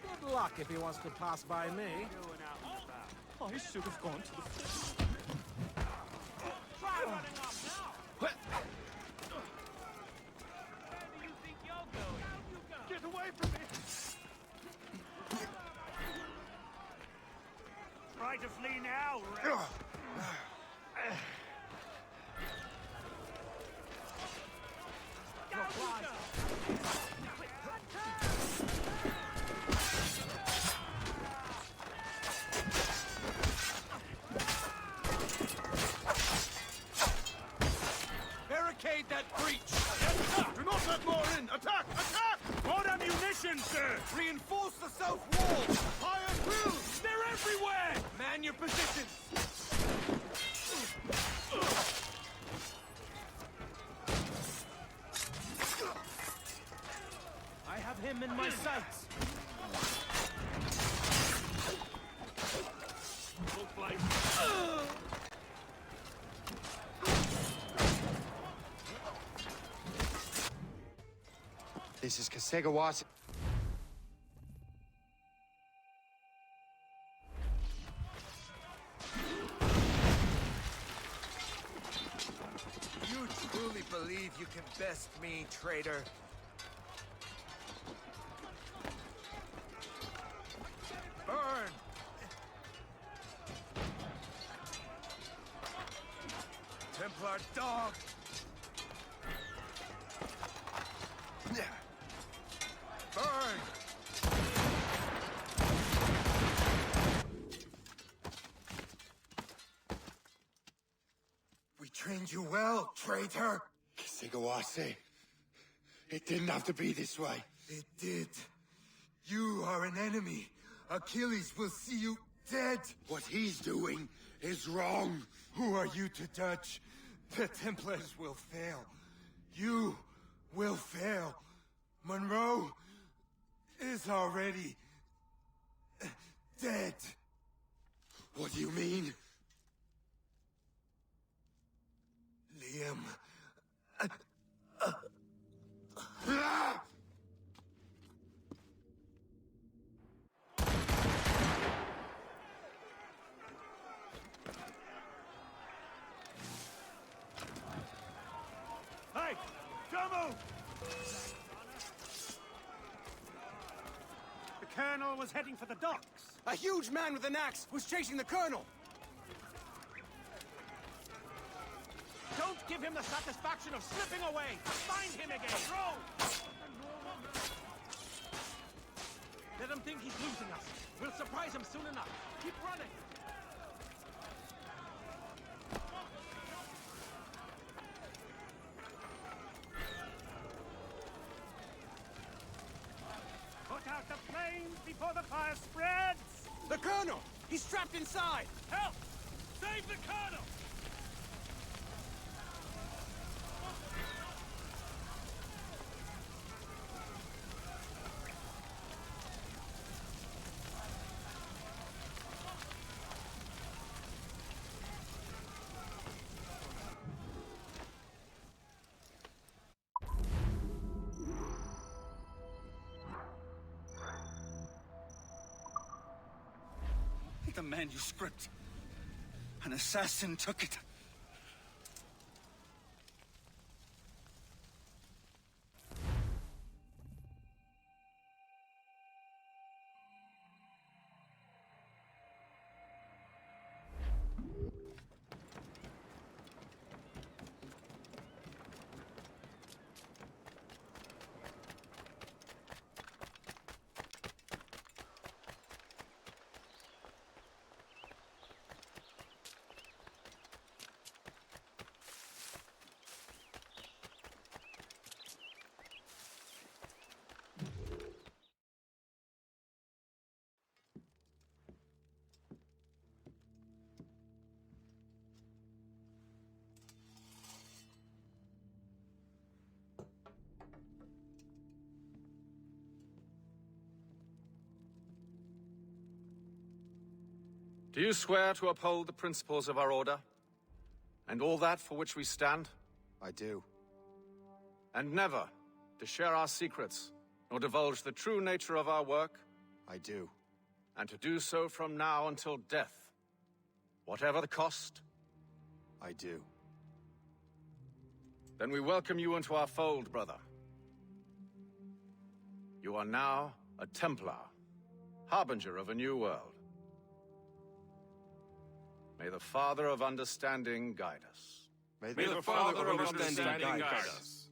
Good luck if he wants to pass by me. I should have gone to the... Try running off now! Where do you think you're going? Get away from me! Try to flee now, Rex. Barricade that breach! Yes, sir! Do not let more in! Attack! Attack! More ammunition, sir! Reinforce the south wall! Fire through! They're everywhere! Man your positions! I have him in my sights. Look like... This is Kasegawati. You truly believe you can best me, traitor? Burn! Templar dog! Burn! We trained you well, traitor! Sigawase, it didn't have to be this way. It did. You are an enemy. Achilles will see you dead. What he's doing is wrong. Who are you to judge? The Templars will fail. You will fail. Monroe is already dead. What do you mean? Liam. Hey! Don't move! The Colonel was heading for the docks. A huge man with an axe was chasing the Colonel! Don't give him the satisfaction of slipping away! Find him again! Row! Let him think he's losing us. We'll surprise him soon enough. Keep running! Put out the flames before the fire spreads! The Colonel! He's trapped inside! Help! Save the Colonel! The manuscript. An assassin took it. Do you swear to uphold the principles of our order? And all that for which we stand? I do. And never to share our secrets, nor divulge the true nature of our work? I do. And to do so from now until death, whatever the cost? I do. Then we welcome you into our fold, brother. You are now a Templar, harbinger of a new world. May the Father of Understanding guide us. May the Father of Understanding guide us.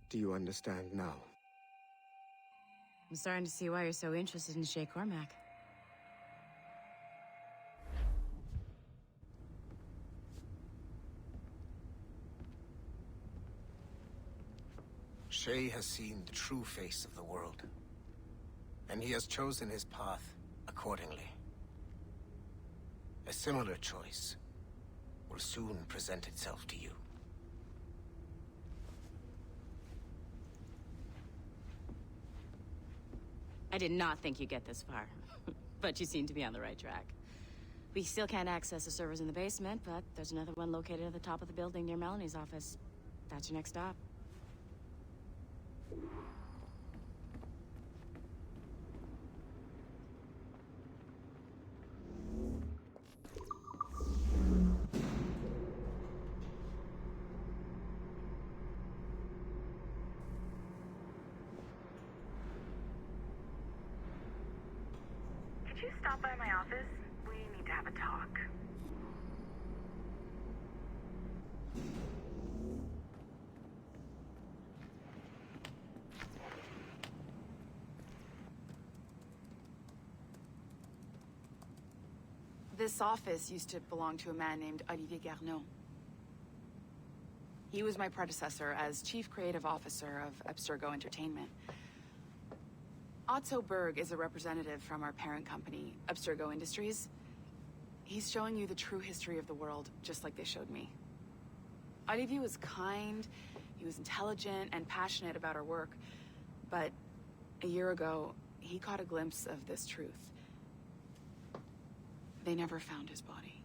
Do you understand now? I'm starting to see why you're so interested in Shay Cormac. Shay has seen the true face of the world, and he has chosen his path accordingly. A similar choice will soon present itself to you. I did not think you'd get this far, but you seem to be on the right track. We still can't access the servers in the basement, but there's another one located at the top of the building near Melanie's office. That's your next stop. Could you stop by my office? have a talk. This office used to belong to a man named Olivier Garneau. He was my predecessor as Chief Creative Officer of Abstergo Entertainment. Otto Berg is a representative from our parent company, Abstergo Industries. He's showing you the true history of the world, just like they showed me. Olivier was kind, he was intelligent and passionate about our work, but a year ago, he caught a glimpse of this truth. They never found his body.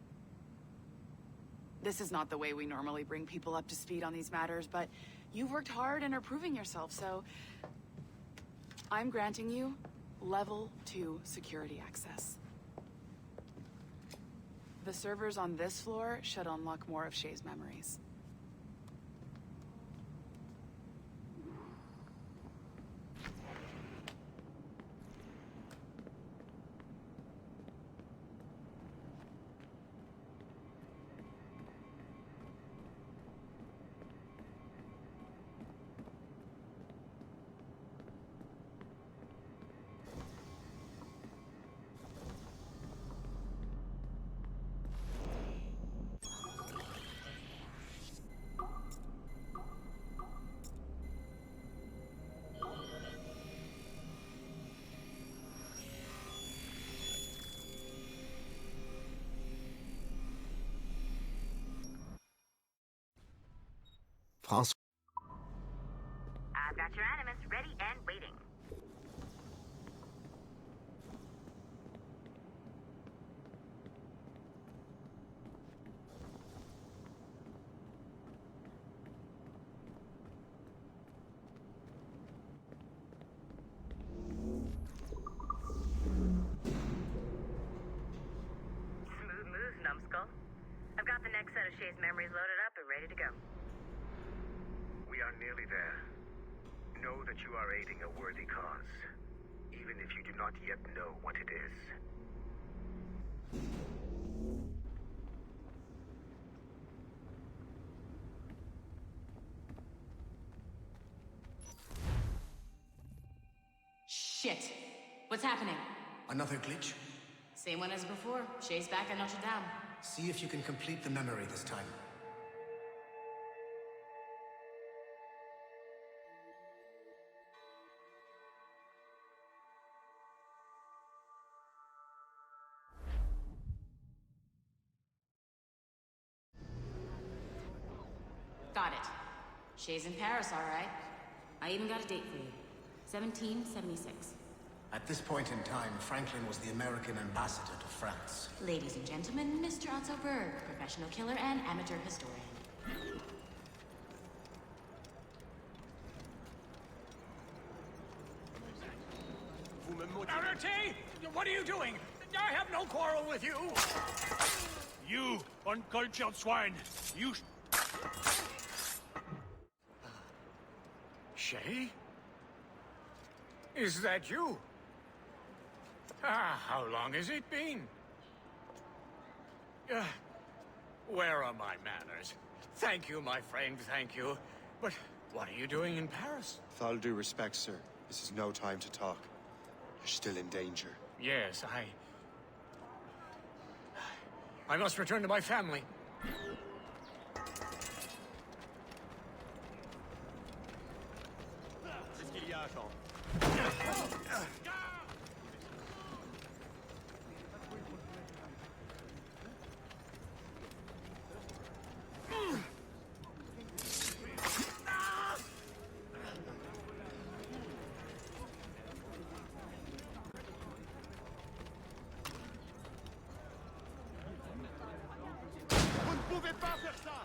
This is not the way we normally bring people up to speed on these matters, but you've worked hard and are proving yourself, so I'm granting you level 2 security access. The servers on this floor should unlock more of Shay's memories. François. I've got your animus ready and waiting. Smooth moves, numbskull. I've got the next set of Shay's memories loaded up and ready to go. We are nearly there. Know that you are aiding a worthy cause, even if you do not yet know what it is. Shit. What's happening? Another glitch? Same one as before. Shay's back at Notre Dame. See if you can complete the memory this time. Got it. Shay's in Paris, all right. I even got a date for you. 1776. At this point in time, Franklin was the American ambassador to France. Ladies and gentlemen, Mr. Otto Berg, professional killer and amateur historian. Arete! What are you doing? I have no quarrel with you! You uncultured swine! You... Shay? Is that you? How long has it been? Where are my manners? Thank you, my friend, thank you. But what are you doing in Paris? With all due respect, sir, this is no time to talk. You're still in danger. Yes, I must return to my family. Qu'est-ce qu'il y a, Jean? Vous ne pouvez pas faire ça!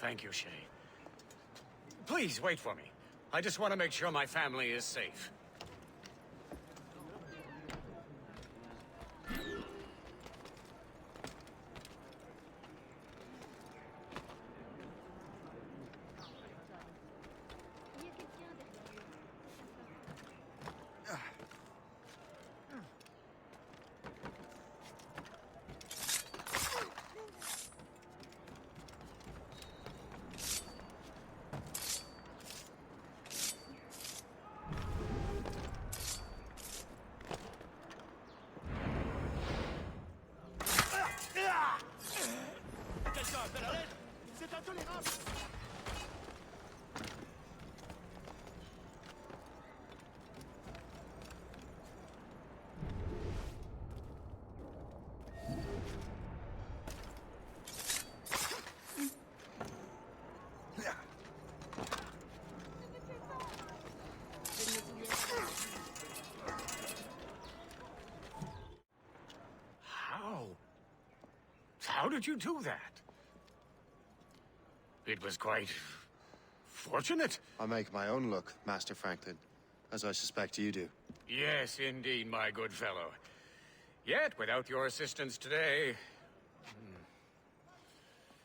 Thank you, Shay. Please, wait for me. I just want to make sure my family is safe. Quelqu'un appelle à l'aide! C'est intolérable! How did you do that? It was quite fortunate. I make my own luck, Master Franklin, as I suspect you do. Yes, indeed, my good fellow. Yet, without your assistance today...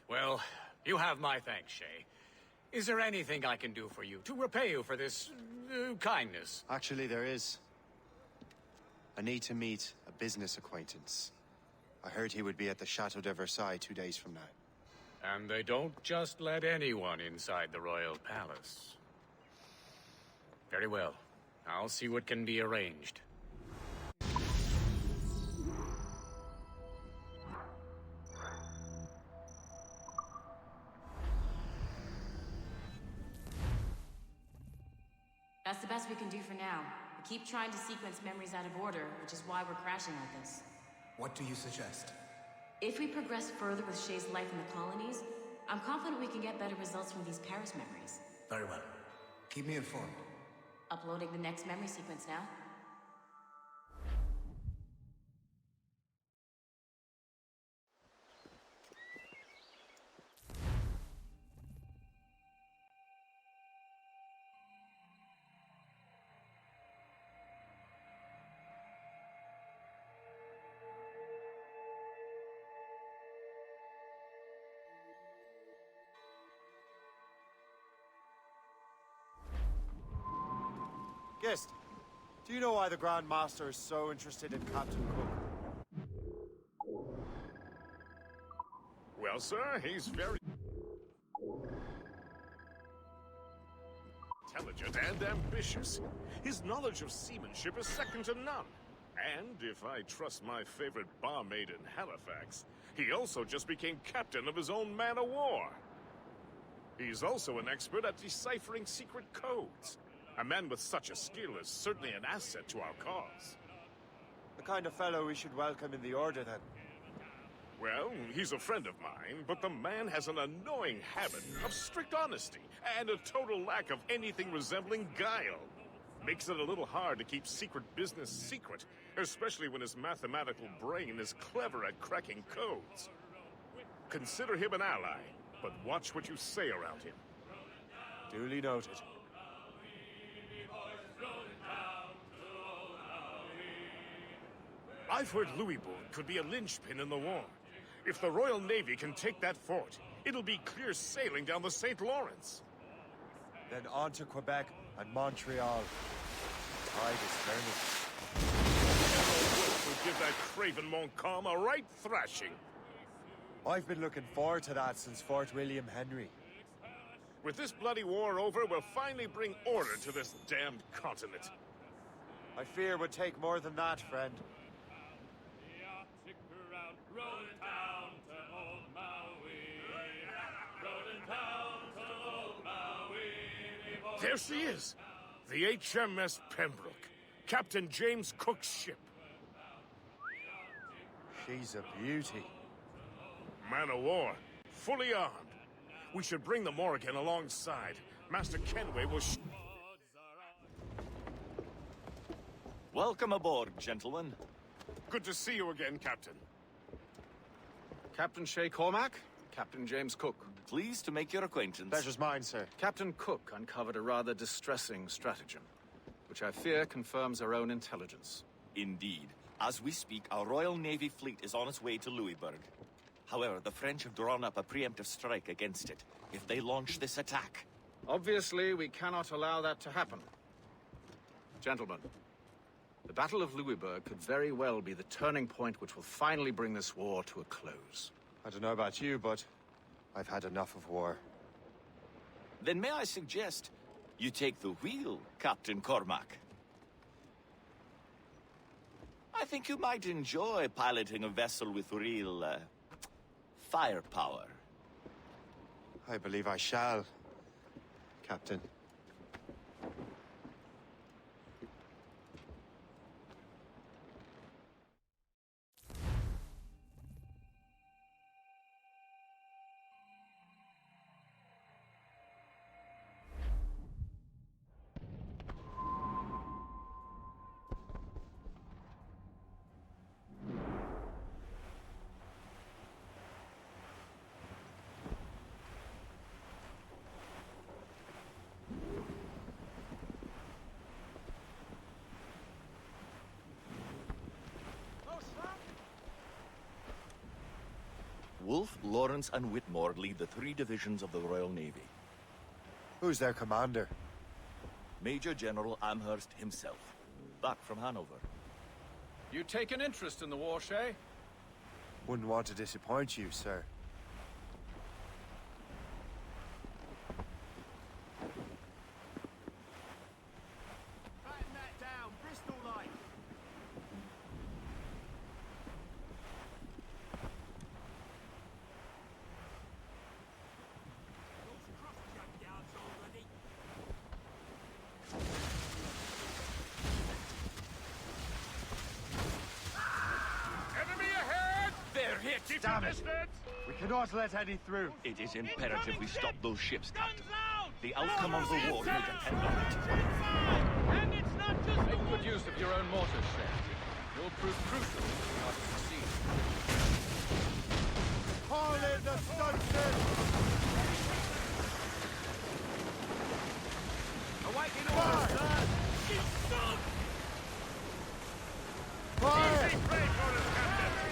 Well, you have my thanks, Shay. Is there anything I can do for you, to repay you for this kindness? Actually, there is. I need to meet a business acquaintance. I heard he would be at the Chateau de Versailles 2 days from now. And they don't just let anyone inside the royal palace. Very well. I'll see what can be arranged. That's the best we can do for now. We keep trying to sequence memories out of order, which is why we're crashing like this. What do you suggest? If we progress further with Shay's life in the colonies, I'm confident we can get better results from these Paris memories. Very well. Keep me informed. Uploading the next memory sequence now. Gist, do you know why the Grand Master is so interested in Captain Cook? Well, sir, he's very intelligent and ambitious. His knowledge of seamanship is second to none. And if I trust my favorite barmaid in Halifax, he also just became captain of his own man-of-war. He's also an expert at deciphering secret codes. A man with such a skill is certainly an asset to our cause. The kind of fellow we should welcome in the Order, then. Well, he's a friend of mine, but the man has an annoying habit of strict honesty and a total lack of anything resembling guile. Makes it a little hard to keep secret business secret, especially when his mathematical brain is clever at cracking codes. Consider him an ally, but watch what you say around him. Duly noted. I've heard Louisbourg could be a linchpin in the war. If the Royal Navy can take that fort, it'll be clear sailing down the St. Lawrence. Then on to Quebec and Montreal. The tide is turning. We'll give that craven Montcalm a right thrashing. I've been looking forward to that since Fort William Henry. With this bloody war over, we'll finally bring order to this damned continent. I fear it would take more than that, friend. There she is! The HMS Pembroke, Captain James Cook's ship. She's a beauty. Man-of-war, fully armed. We should bring the Morrigan alongside. Master Kenway will Welcome aboard, gentlemen. Good to see you again, Captain. Captain Shay Cormac, Captain James Cook. Pleased to make your acquaintance. Pleasure's mine, sir. Captain Cook uncovered a rather distressing stratagem, which I fear confirms our own intelligence. Indeed. As we speak, our Royal Navy fleet is on its way to Louisburg. However, the French have drawn up a preemptive strike against it. If they launch this attack... Obviously, we cannot allow that to happen. Gentlemen, the Battle of Louisburg could very well be the turning point which will finally bring this war to a close. I don't know about you, but I've had enough of war. Then may I suggest you take the wheel, Captain Cormac? I think you might enjoy piloting a vessel with real, firepower. I believe I shall, Captain. Wolfe, Lawrence, and Whitmore lead the 3 divisions of the Royal Navy. Who's their commander? Major General Amherst himself, back from Hanover. You take an interest in the war, Shay? Wouldn't want to disappoint you, sir. Batten that down, Bristol line. Enemy ahead! They're hit! Keep Damn your it. distance! We cannot let any through. It is imperative we stop those ships, Captain. The outcome of the war will depend on it. And it's not just the Make good use of your own mortars, Shay. You'll prove crucial if we are to succeed. Call in the Stunson! awaiting orders, sir. She's sunk! Fire! Easy break on us, Captain!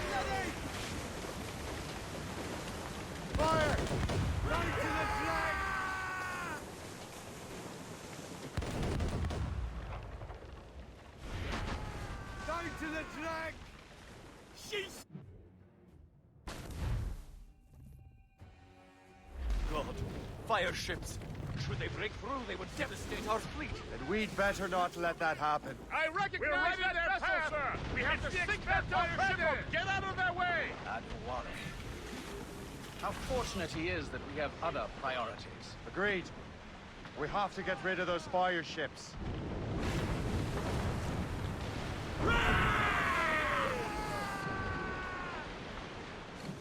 Fire! Right to the flag! Down to the drag! She's... God, fire ships! Should they break through, they would devastate our fleet. And we'd better not let that happen. I recognize that vessel, sir! We have to sink that fire ship or get out of their way! Admiral. How fortunate he is that we have other priorities. Agreed. We have to get rid of those fire ships.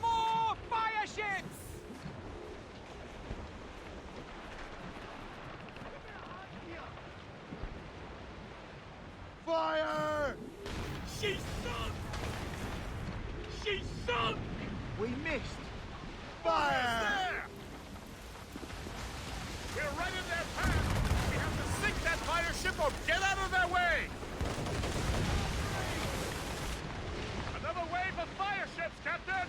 More fire ships! Fire! She's sunk! She's sunk! We missed. Fire! There! We're right in their path! We have to sink that fire ship or get out of their way! Another wave of fire ships, Captain!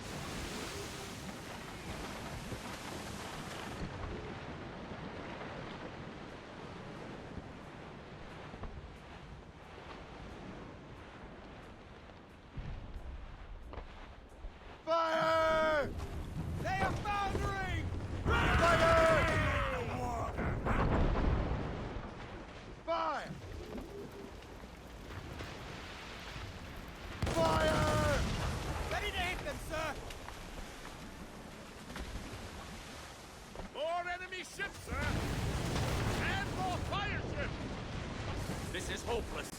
Fire! They are foundering! Fire! Fire! Fire! Ready to hit them, sir! More enemy ships, sir! And more fire ships! This is hopeless.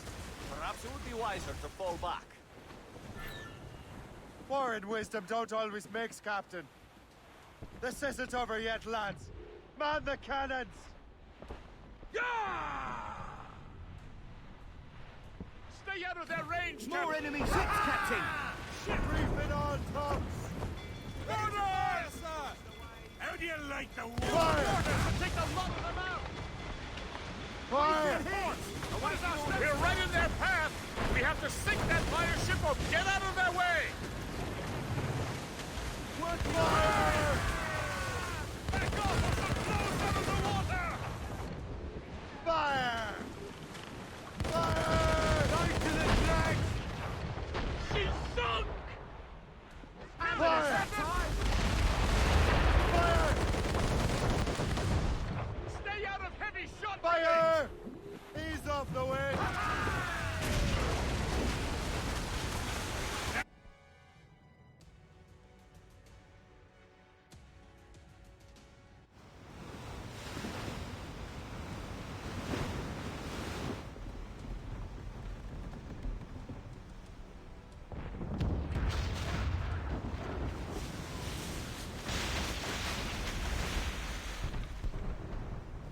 Perhaps it would be wiser to fall back. War and wisdom don't always mix, Captain. This isn't over yet, lads. Man the cannons! Stay out of their range, More Captain! enemy ships, Captain! Briefing on tops! Orders! Fight the war! Take a lot of them out! Fire! We're right in their path! We have to sink that fire ship or get out of their way! Fire! Back off or some blows out of the water! Fire! Fire! Right to the flag! She's sunk! Fire! Fire! Stay out of heavy shot! Fire! Ease off the wind!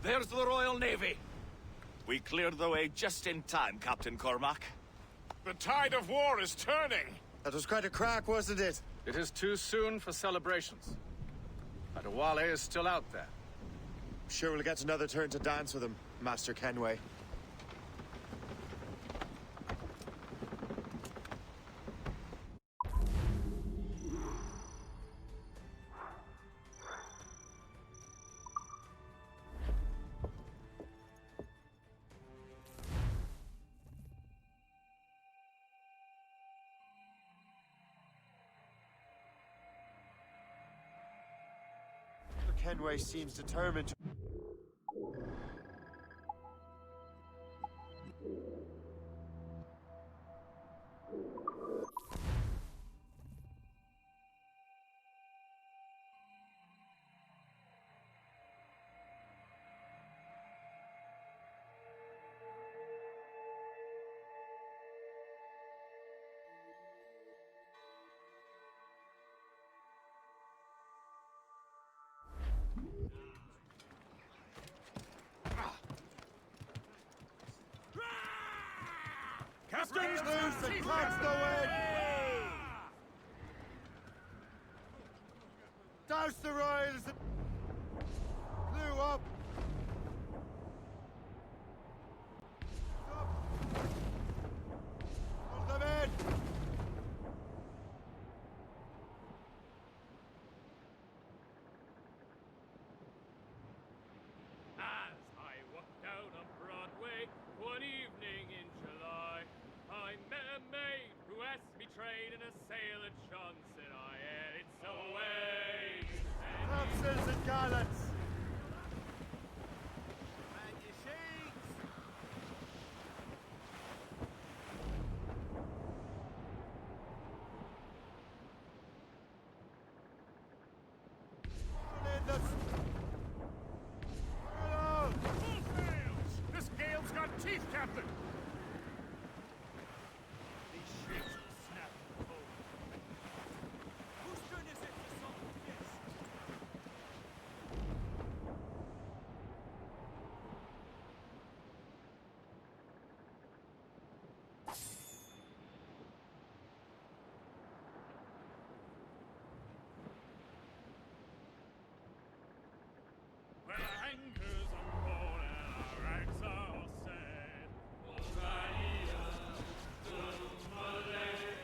There's the Royal Navy. We cleared the way just in time, Captain Cormac. The tide of war is turning! That was quite a crack, wasn't it? It is too soon for celebrations. Adewale is still out there. Sure we'll get another turn to dance with him, Master Kenway. Kenway seems determined to... Captain's loose and catch the wind! Douse the royals! Blew up! Pull them in! As I walked down on Broadway one evening in July, I met a maid who asked me trade in a sail at Johnson. I had it so way. Capsules and gallants! And your sheets! In the... Furlough! Full sails! This gale's got teeth, Captain! These ships will snap and fold. Whose turn is it to solve this? Well, our anchors are born and our rags are all set.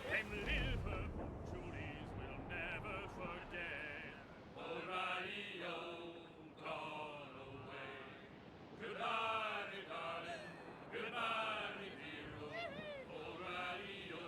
Them Liverpool Judies will never forget. Gone away. Goodbye, me darling. Goodbye, me dear. Old radio.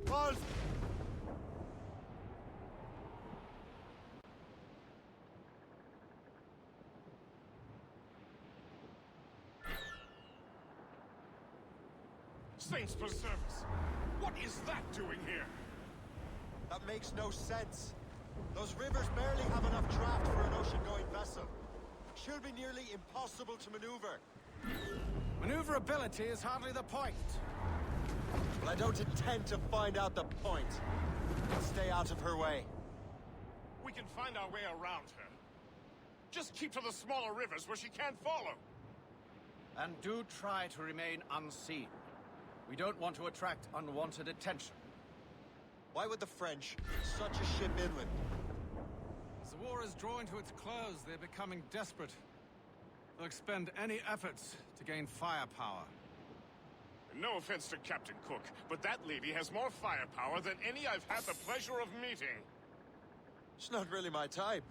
Balls! Saints preserve us! What is that doing here? That makes no sense. Those rivers barely have enough draft for an ocean-going vessel. Should be nearly impossible to maneuver. Maneuverability is hardly the point. Well, I don't intend to find out the point. I'll stay out of her way. We can find our way around her. Just keep to the smaller rivers where she can't follow. And do try to remain unseen. We don't want to attract unwanted attention. Why would the French such a ship inland? As the war is drawing to its close, they're becoming desperate. They'll expend any efforts to gain firepower. No offense to Captain Cook, but that lady has more firepower than any I've had the pleasure of meeting. She's not really my type.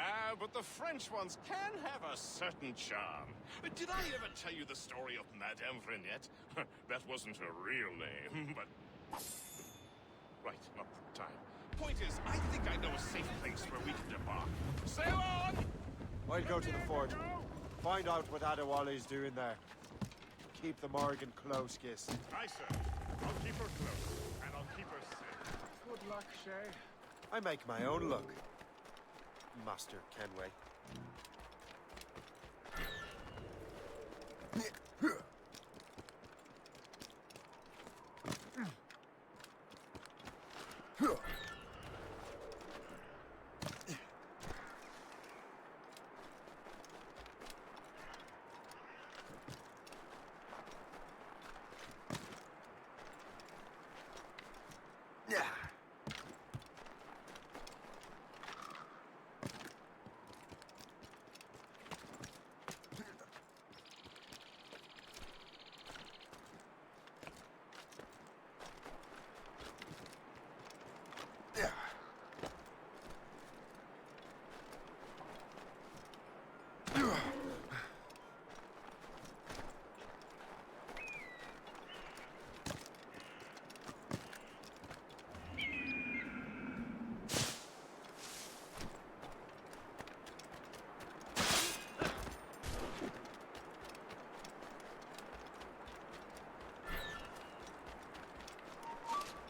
Ah, but the French ones can have a certain charm. Did I ever tell you the story of Madame Renette? That wasn't her real name, but... Right, not the time. Point is, I think I know a safe place where we can debark. Sail on! I'll go to the fort. Find out what Adewale's doing there. Keep the Morgan close, Gis. Aye, sir. I'll keep her close, and I'll keep her safe. Good luck, Shay. I make my own luck, Master Kenway.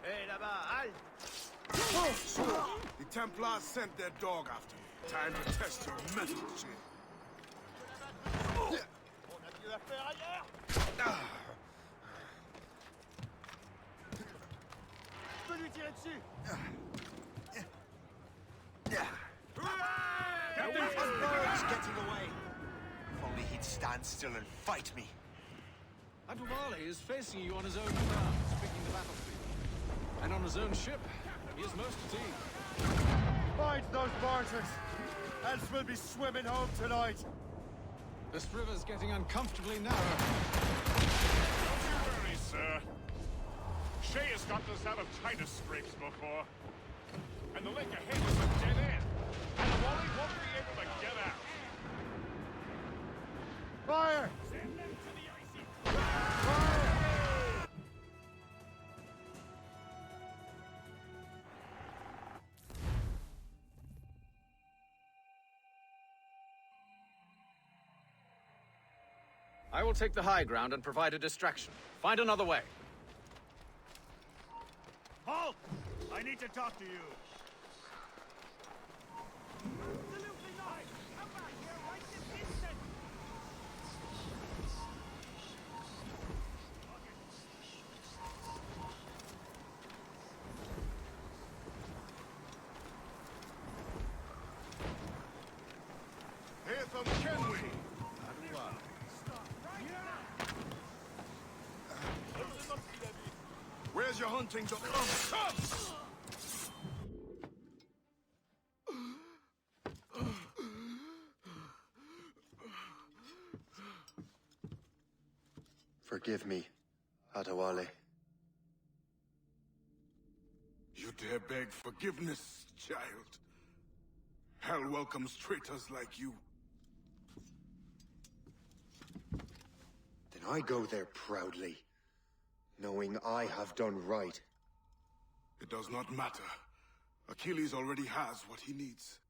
Hey, là-bas, halte! Oh, so the Templars sent their dog after me. Time to test your metal, Jin. On a mieux à faire ailleurs! Je peux lui tirer dessus! He's getting away. If only he'd stand still and fight me. Adewale is facing you on his own ground, speaking the battlefield. And on his own ship, he is most at ease. Find those martyrs, else we'll be swimming home tonight. This river's getting uncomfortably narrow. Don't you worry, sir. Shay has gotten us out of Titus scrapes before. And the lake ahead is a dead end. And Wally won't be able to get out. Fire! Send them to the icy! I will take the high ground and provide a distraction. Find another way. Halt! I need to talk to you. Absolutely not! Come back here right this instant! Here from Kenway. Where's your hunting dog? Forgive me, Adewale. You dare beg forgiveness, child? Hell welcomes traitors like you. Then I go there proudly, knowing I have done right. It does not matter. Achilles already has what he needs.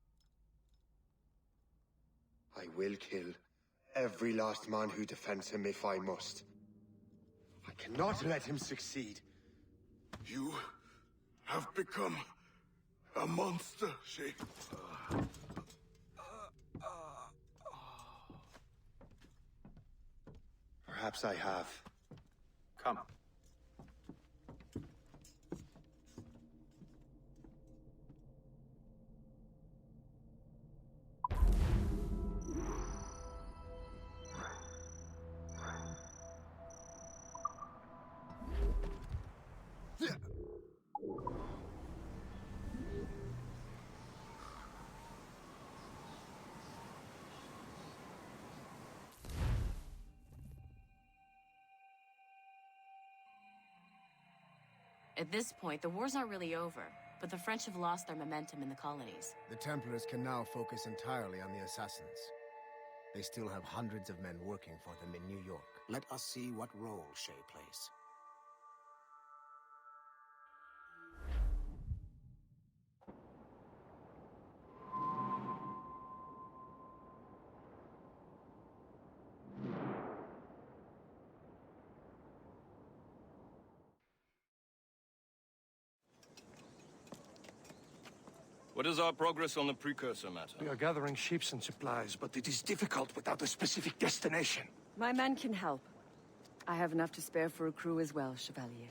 I will kill every last man who defends him if I must. I Cannot let him succeed. You have become a monster, Shay. Perhaps I have. Come. At this point, the war's not really over, but the French have lost their momentum in the colonies. The Templars can now focus entirely on the assassins. They still have hundreds of men working for them in New York. Let us see what role Shay plays. What is our progress on the precursor matter? We are gathering ships and supplies, but it is difficult without a specific destination. My men can help. I have enough to spare for a crew as well, Chevalier.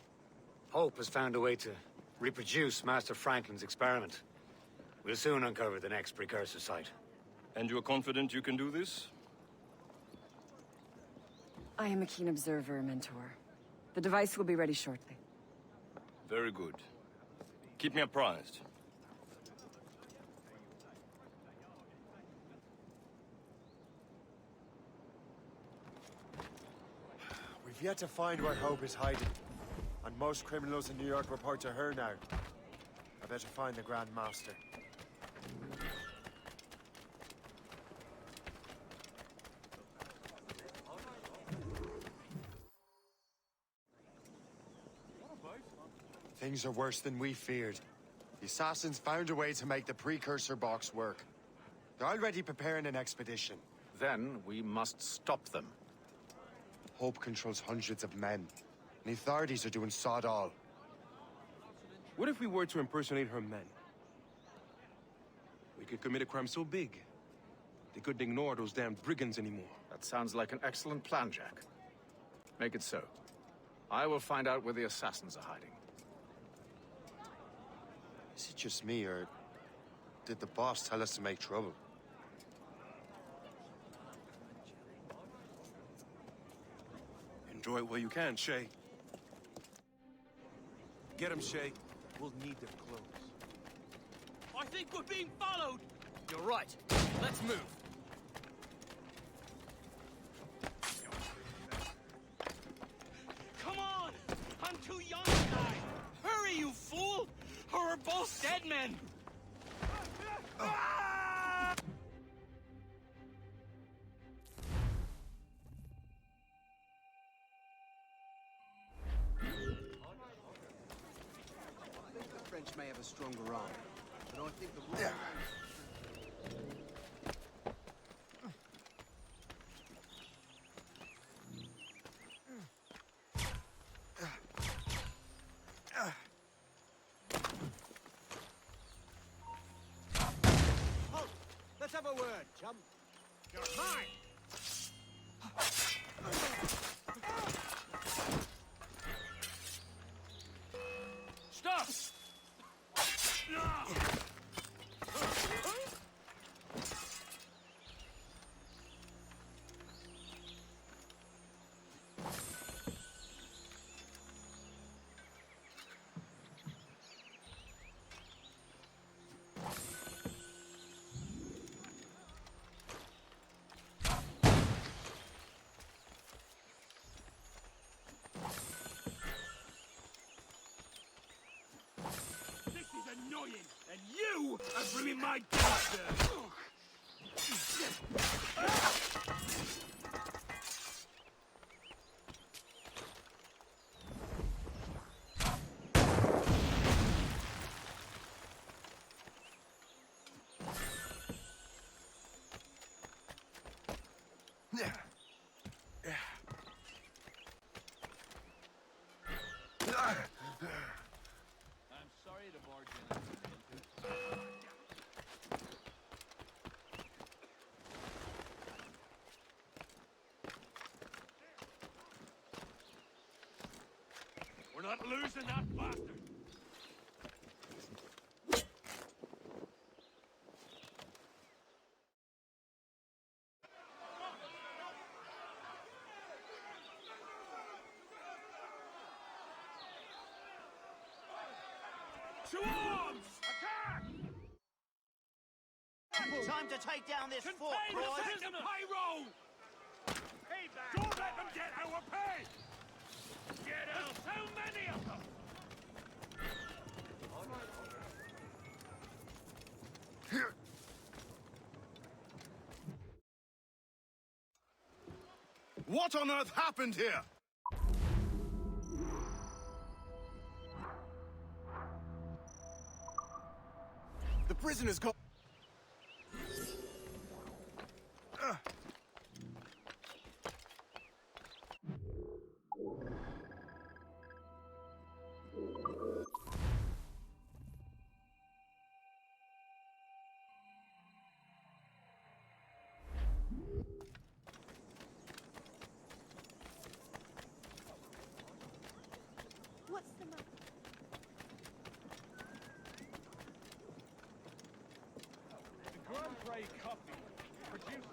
Hope has found a way to reproduce Master Franklin's experiment. We'll soon uncover the next precursor site. And you're confident you can do this? I am a keen observer, Mentor. The device will be ready shortly. Very good. Keep me apprised. We've yet to find where Hope is hiding. And most criminals in New York report to her now. I better find the Grand Master. Things are worse than we feared. The assassins found a way to make the precursor box work. They're already preparing an expedition. Then we must stop them. Hope controls hundreds of men. And the authorities are doing sod all. What if we were to impersonate her men? We could commit a crime so big, they couldn't ignore those damned brigands anymore. That sounds like an excellent plan, Jack. Make it so. I will find out where the assassins are hiding. Is it just me, or did the boss tell us to make trouble? Enjoy it while you can, Shay. Get him, Shay. We'll need their clothes. I think we're being followed! You're right. Let's move. Come on! I'm too young to die! Hurry, you fool! Or we're both dead men! The French may have a stronger arm, but I think the Let's have a word, chum. You're mine! Stop! This is annoying, and you are ruining my character! We're not losing that bastard! To arms! Attack! Time to take down this fort, Contain boys! the system! Pyro! Payback! Don't let them get our pay! Get out! So many of them! What on earth happened here? The prisoners got... What's the matter? The Grand Prix coffee produced...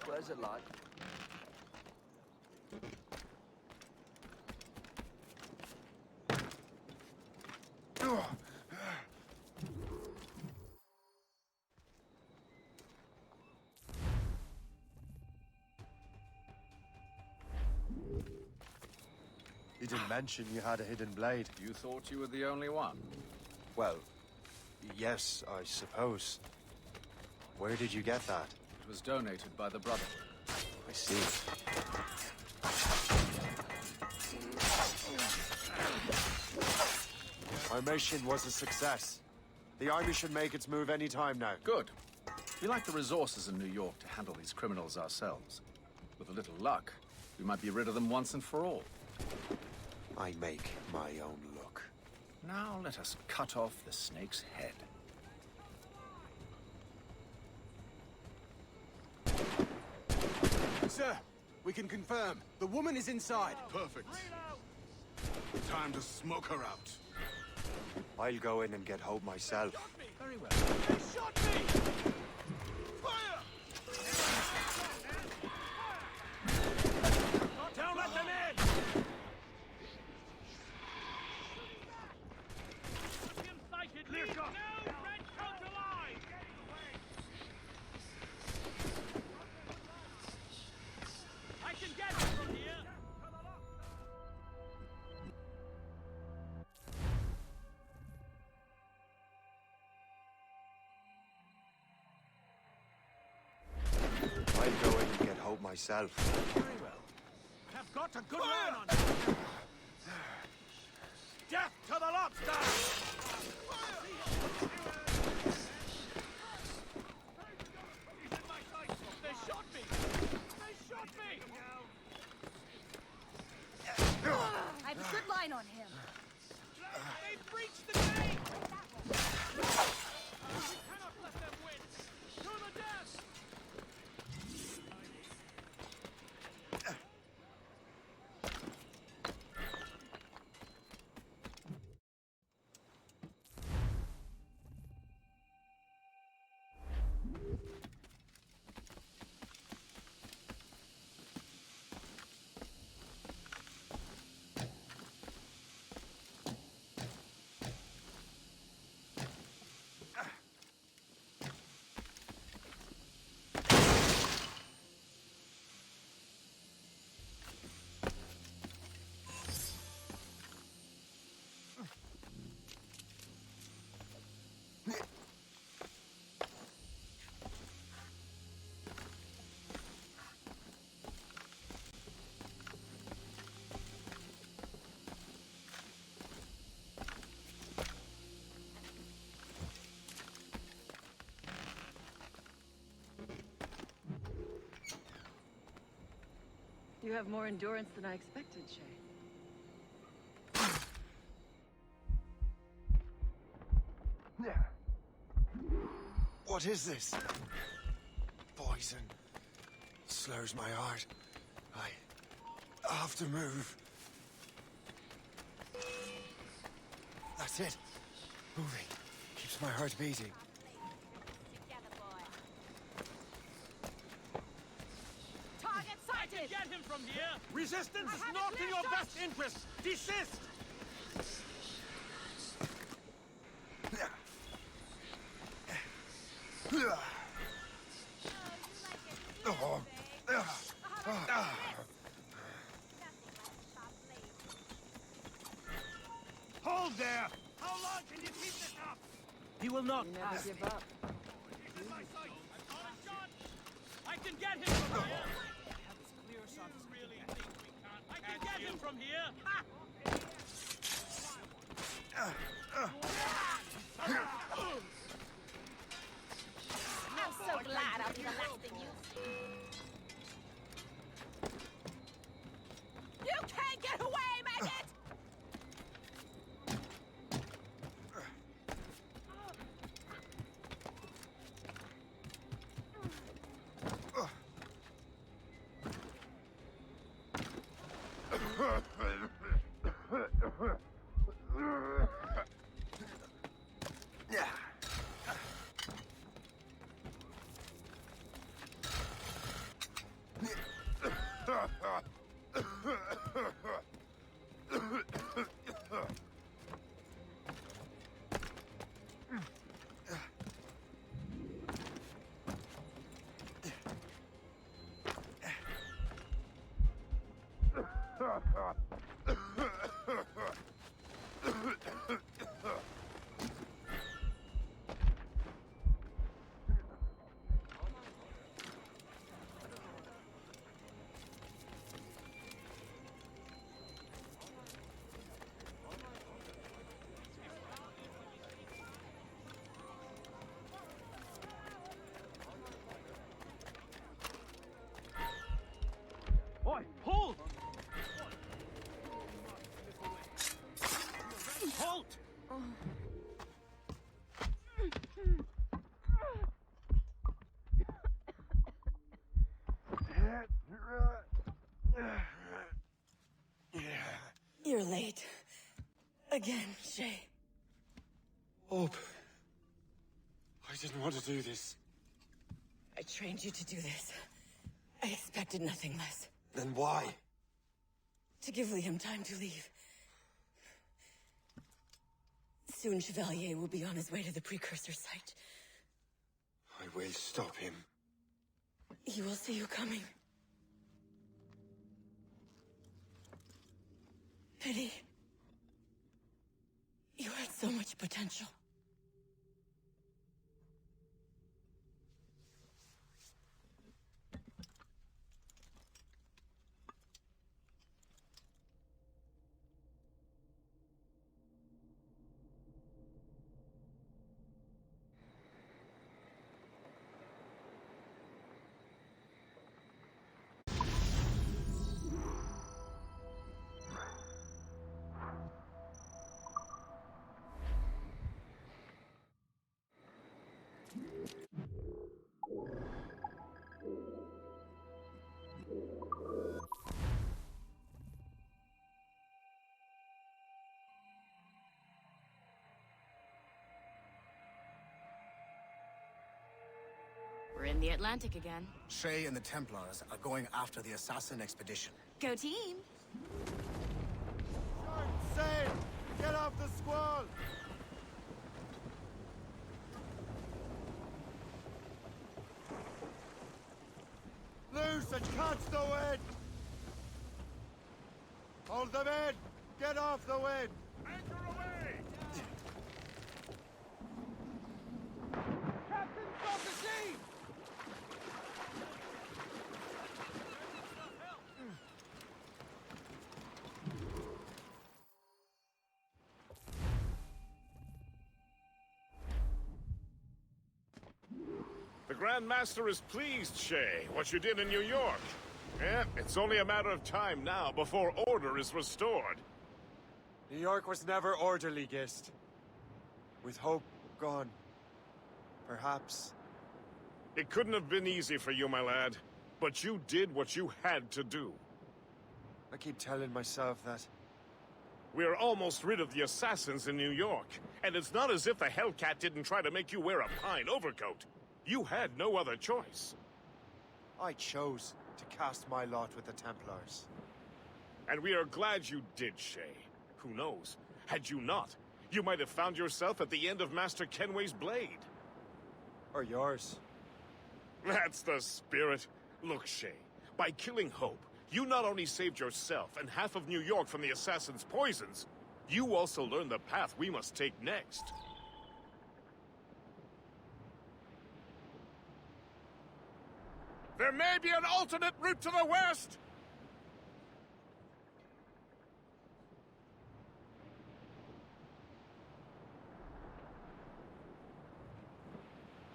Where's it like? You didn't mention you had a hidden blade. You thought you were the only one? Well, yes, I suppose. Where did you get that? It was donated by the brother. I see. Our mission was a success. The army should make its move any time now. Good. We lack the resources in New York to handle these criminals ourselves. With a little luck, we might be rid of them once and for all. I make my own luck. Now let us cut off the snake's head. Sir, we can confirm. The woman is inside. Perfect. Time to smoke her out. I'll go in and get Hope myself. Very well. They shot me! Fire! Don't let them in! Clear shot! No red coat alive! I can get it from here! I'll go in and get Hope myself. Very well. I have got a good man on you! Death to the lobster! They shot me! They shot me! I have a good line on him. They breached the gate! We cannot let them win! To the death! You have more endurance than I expected, Shay. What is this? poison slurs my heart. I have to move. That's it. Moving keeps my heart beating. Target sighted! Get him from here! Resistance is not in your best interest! Desist! Hold there! How long can you keep this up? He will not Never pass give me. up. In my sight! I've got a shot! I can get him from here! I have as clear a shot as really think we can't. I can get him from here! Ha! I'm so glad I'll be the last thing you see. You can't get away, maggot! Oi, hold! Halt! You're late. Again, Shay. Hope. I didn't want to do this. I trained you to do this. I expected nothing less. Then why? To give Liam time to leave. Soon Chevalier will be on his way to the precursor site. I will stop him. He will see you coming. Pity. You had so much potential. We're in the Atlantic again. Shay and the Templars are going after the assassin expedition. Go team! Sail! Get off the squall! Loose and catch the wind! Hold them in! Get off the wind! Anchor away! Captain, stop the sea! The Grand Master is pleased, Shay, what you did in New York. Yeah, it's only a matter of time now before order is restored. New York was never orderly, Gist. With hope gone, perhaps It couldn't have been easy for you, my lad. But you did what you had to do. I keep telling myself that. We're almost rid of the assassins in New York. And it's not as if the Hellcat didn't try to make you wear a pine overcoat. You had no other choice. I chose to cast my lot with the Templars. And we are glad you did, Shay. Who knows? Had you not, you might have found yourself at the end of Master Kenway's blade. Or yours. That's the spirit. Look, Shay, by killing Hope, you not only saved yourself and half of New York from the assassin's poisons, you also learned the path we must take next. There may be an alternate route to the west!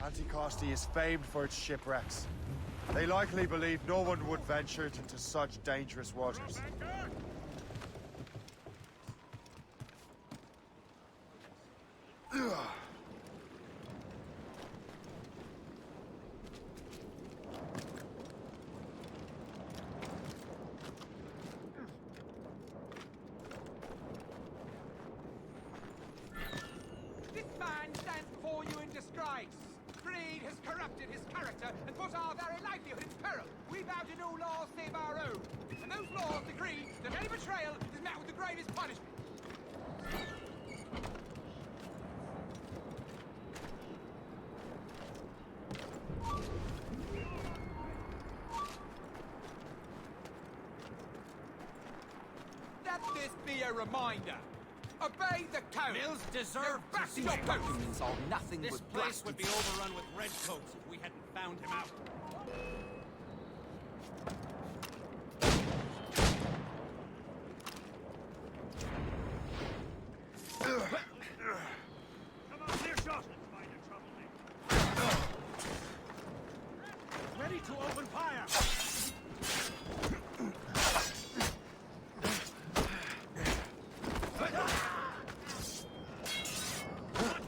Anticosti is famed for its shipwrecks. They likely believe no one would venture into such dangerous waters. This man stands before you in disgrace. Greed has corrupted his character and put our very livelihood in peril. We vow to no laws save our own. And those laws decree that any betrayal is met with the gravest punishment. Let this be a reminder. Obey the code. Mills deserve Back to to see your what post. means all nothing This but place blasted would be overrun with redcoats if we hadn't found him out. Come on, clear shot. Ready to open fire.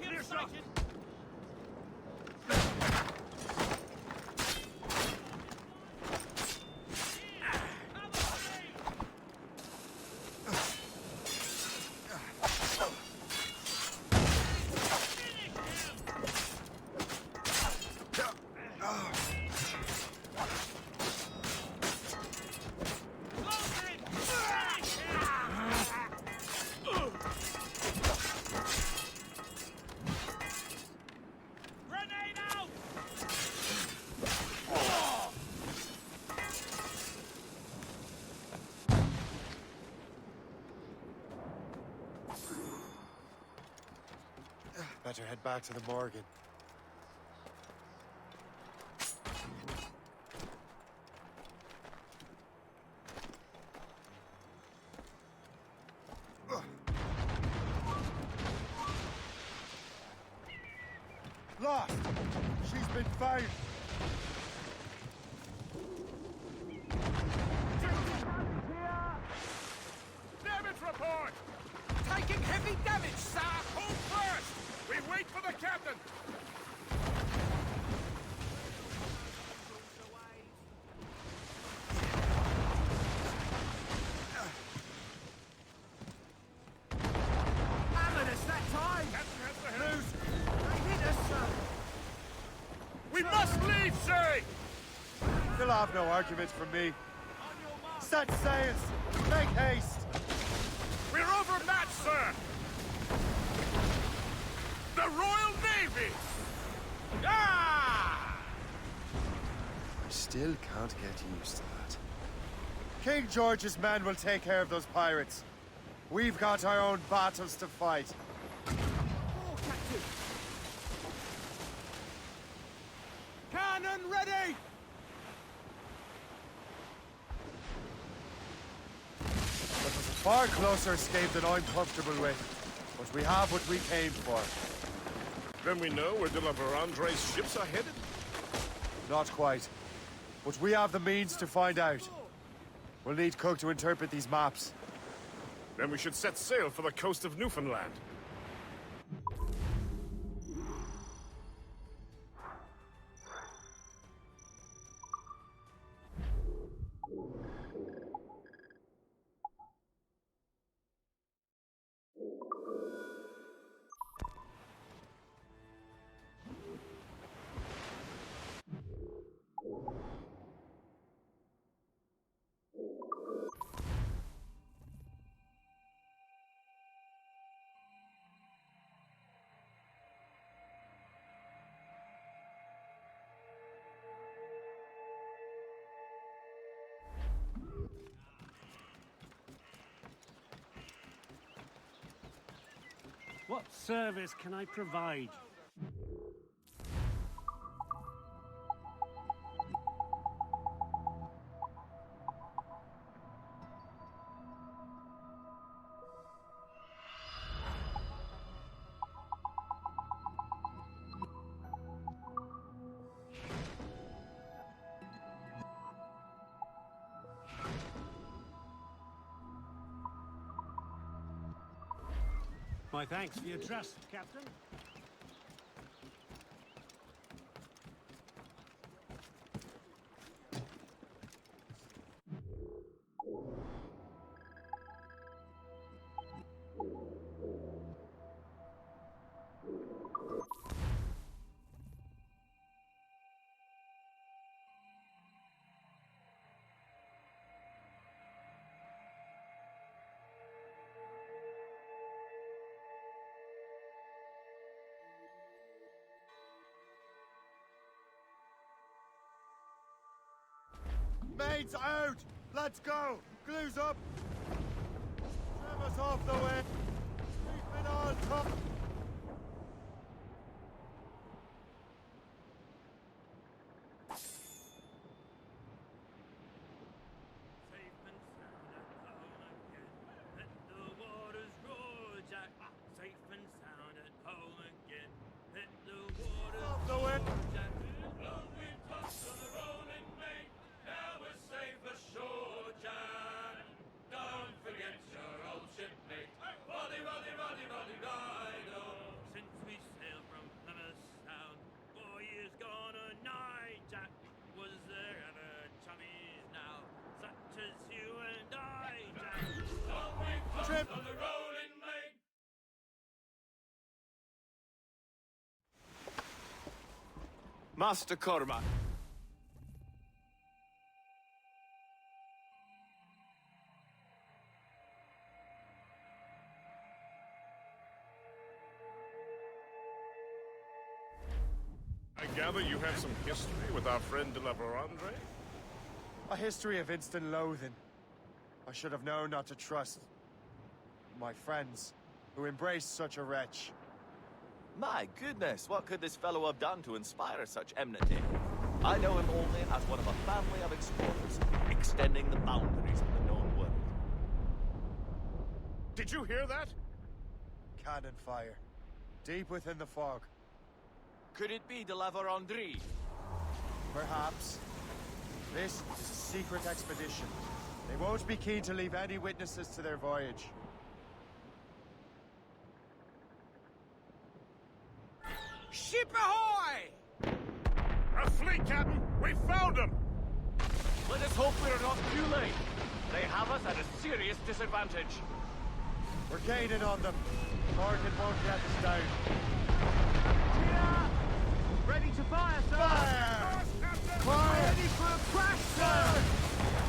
Clear shot. Better head back to the Morgan. Lost! She's been found! Damage report! Taking heavy damage, sir! Hold first! We wait for the captain! Hammered us that time! Captain has the helm! They hit us, sir! We must leave, Shay! You'll have no argument from me. Set sails! Make haste! We're overmatched, sir! The Royal Navy! Ah! I still can't get used to that. King George's men will take care of those pirates. We've got our own battles to fight. Oh, Captain! Cannon ready! That was a far closer escape than I'm comfortable with. But we have what we came for. Then we know where De La Vérendrye's ships are headed? Not quite. But we have the means to find out. We'll need Cook to interpret these maps. Then we should set sail for the coast of Newfoundland. What service can I provide? My thanks for your trust, Captain. Mates out! Let's go! Glue's up! Trim us off the way! Keep it on top! Safe and sound at home again. Let the waters roar, Jack. Safe and sound at home again. Let the waters Off the way! roar, Jack. Long we tossed on the rolling main. Now we're safe ashore, Jack. Don't forget your old shipmate. Roddy, Roddy, Roddy, Roddy, Rido. Since we sailed from Plymouth Sound, 4 years gone a night, Jack. Was there ever chummies now, such as you and I, Jack? Long we tossed on the rolling main. Master Cormac. I gather you have some history with our friend de la Vérandre? A history of instant loathing. I should have known not to trust my friends who embraced such a wretch. My goodness, what could this fellow have done to inspire such enmity? I know him only as one of a family of explorers, extending the boundaries of the known world. Did you hear that? Cannon fire. Deep within the fog. Could it be de la Vérandre? Perhaps. This is a secret expedition. They won't be keen to leave any witnesses to their voyage. Ship ahoy! A fleet, Captain! We found them! Let us hope we're not too late. They have us at a serious disadvantage. We're gaining on them. Morgan won't get us down. Ready to fire, sir! Fire! Fire! Ready for a crash, sir!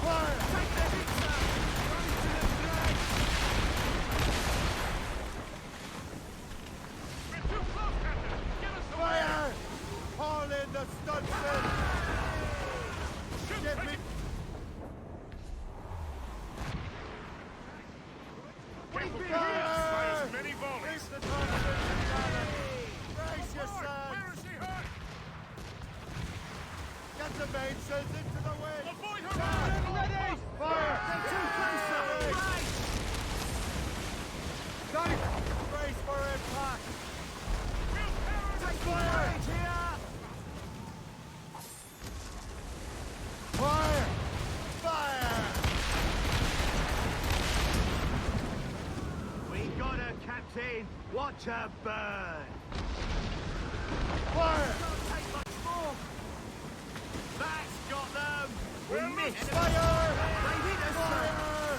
Fire! Take the hit, sir! Running to the drag! We're too close, Captain! Get us away! Fire! Haul in the stuntsman! Give me... We've been hit by as many volleys! Reach the topsails and cannon! Brace yourselves! Where is he hurt? Get the mainsails into the wind! Avoid her! Ready! Fire! They're too close, sir! Right! Got it! Brace for impact! Take Fire! range here! Fire! Fire! We got her, Captain! Watch her burn! Fire! Don't take much more! That's got them! We missed! Fire! They hit us, sir! Fire!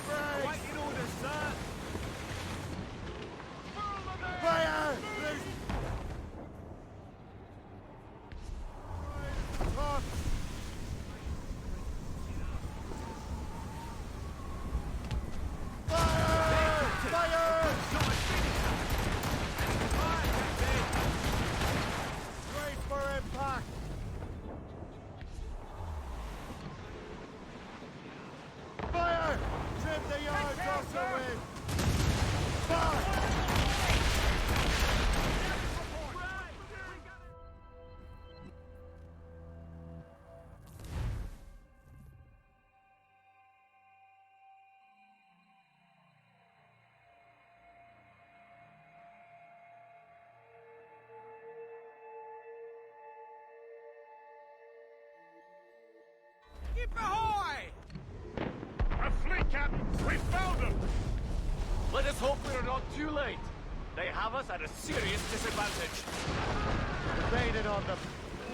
Brace! Waiting orders, sir! Fire! Top! Fire! Fire! Brace for impact! Ship ahoy! A fleet, Captain! We found them! Let us hope we are not too late. They have us at a serious disadvantage. We're baited on them.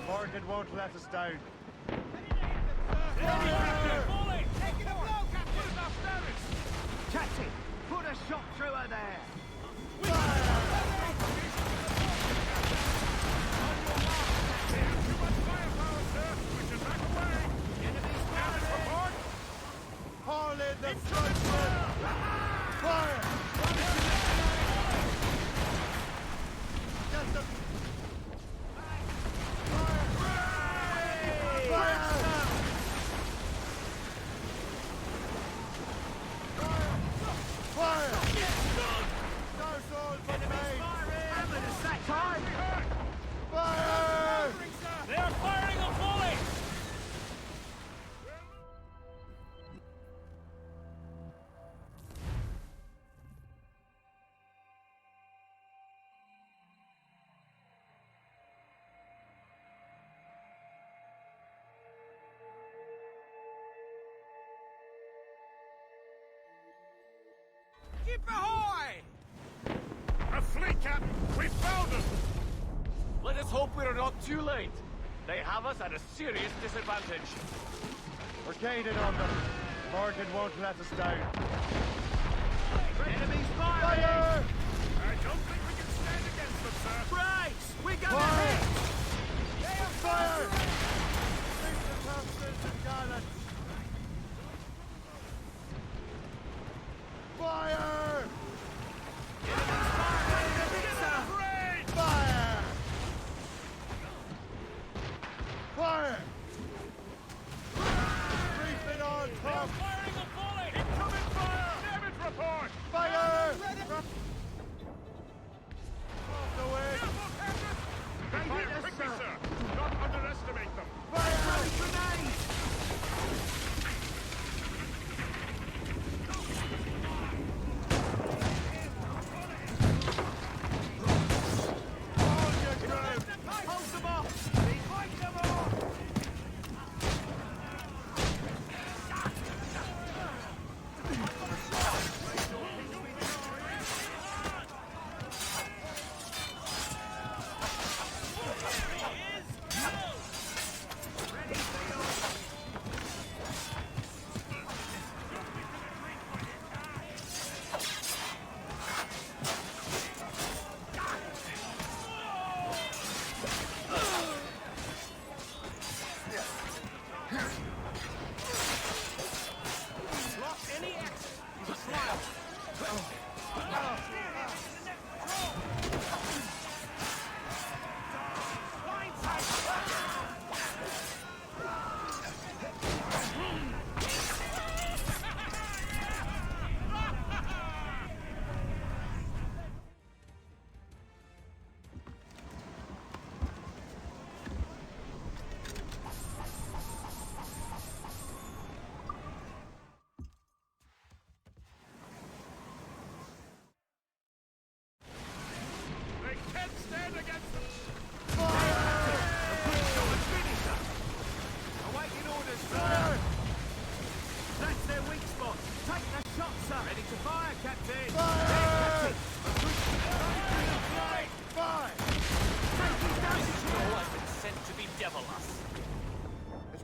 Morgan won't let us down. Taking a blow, Captain! Captain, put a shot through her there. Haul in the front foot! Fire! Get them! Fire! No sword for the main! Time! Fire! They are firing a volley! Ship ahoy! A fleet, Captain! We found them! Let us hope we are not too late. They have us at a serious disadvantage. We're gated on them. Morgan won't let us down. Enemies firing! Fire! I don't think we can stand against them, sir. Brakes! We're gonna Fire! hit! Fire! Think the Thompsons and Garland. Fire! Fire! Fire! Brief it on top! Firing a volley! Incoming fire! Damage report! Fire! Off the way! They fire quickly, sir! Do not underestimate them!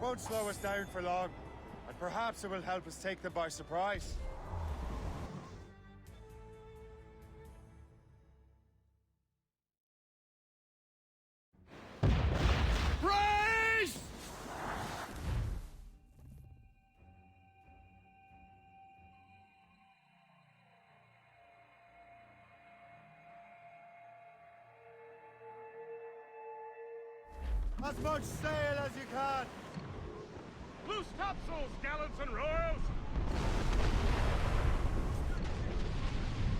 Won't slow us down for long, and perhaps it will help us take them by surprise. Brace! As much sail as you can! Loose topsails, gallants and royals!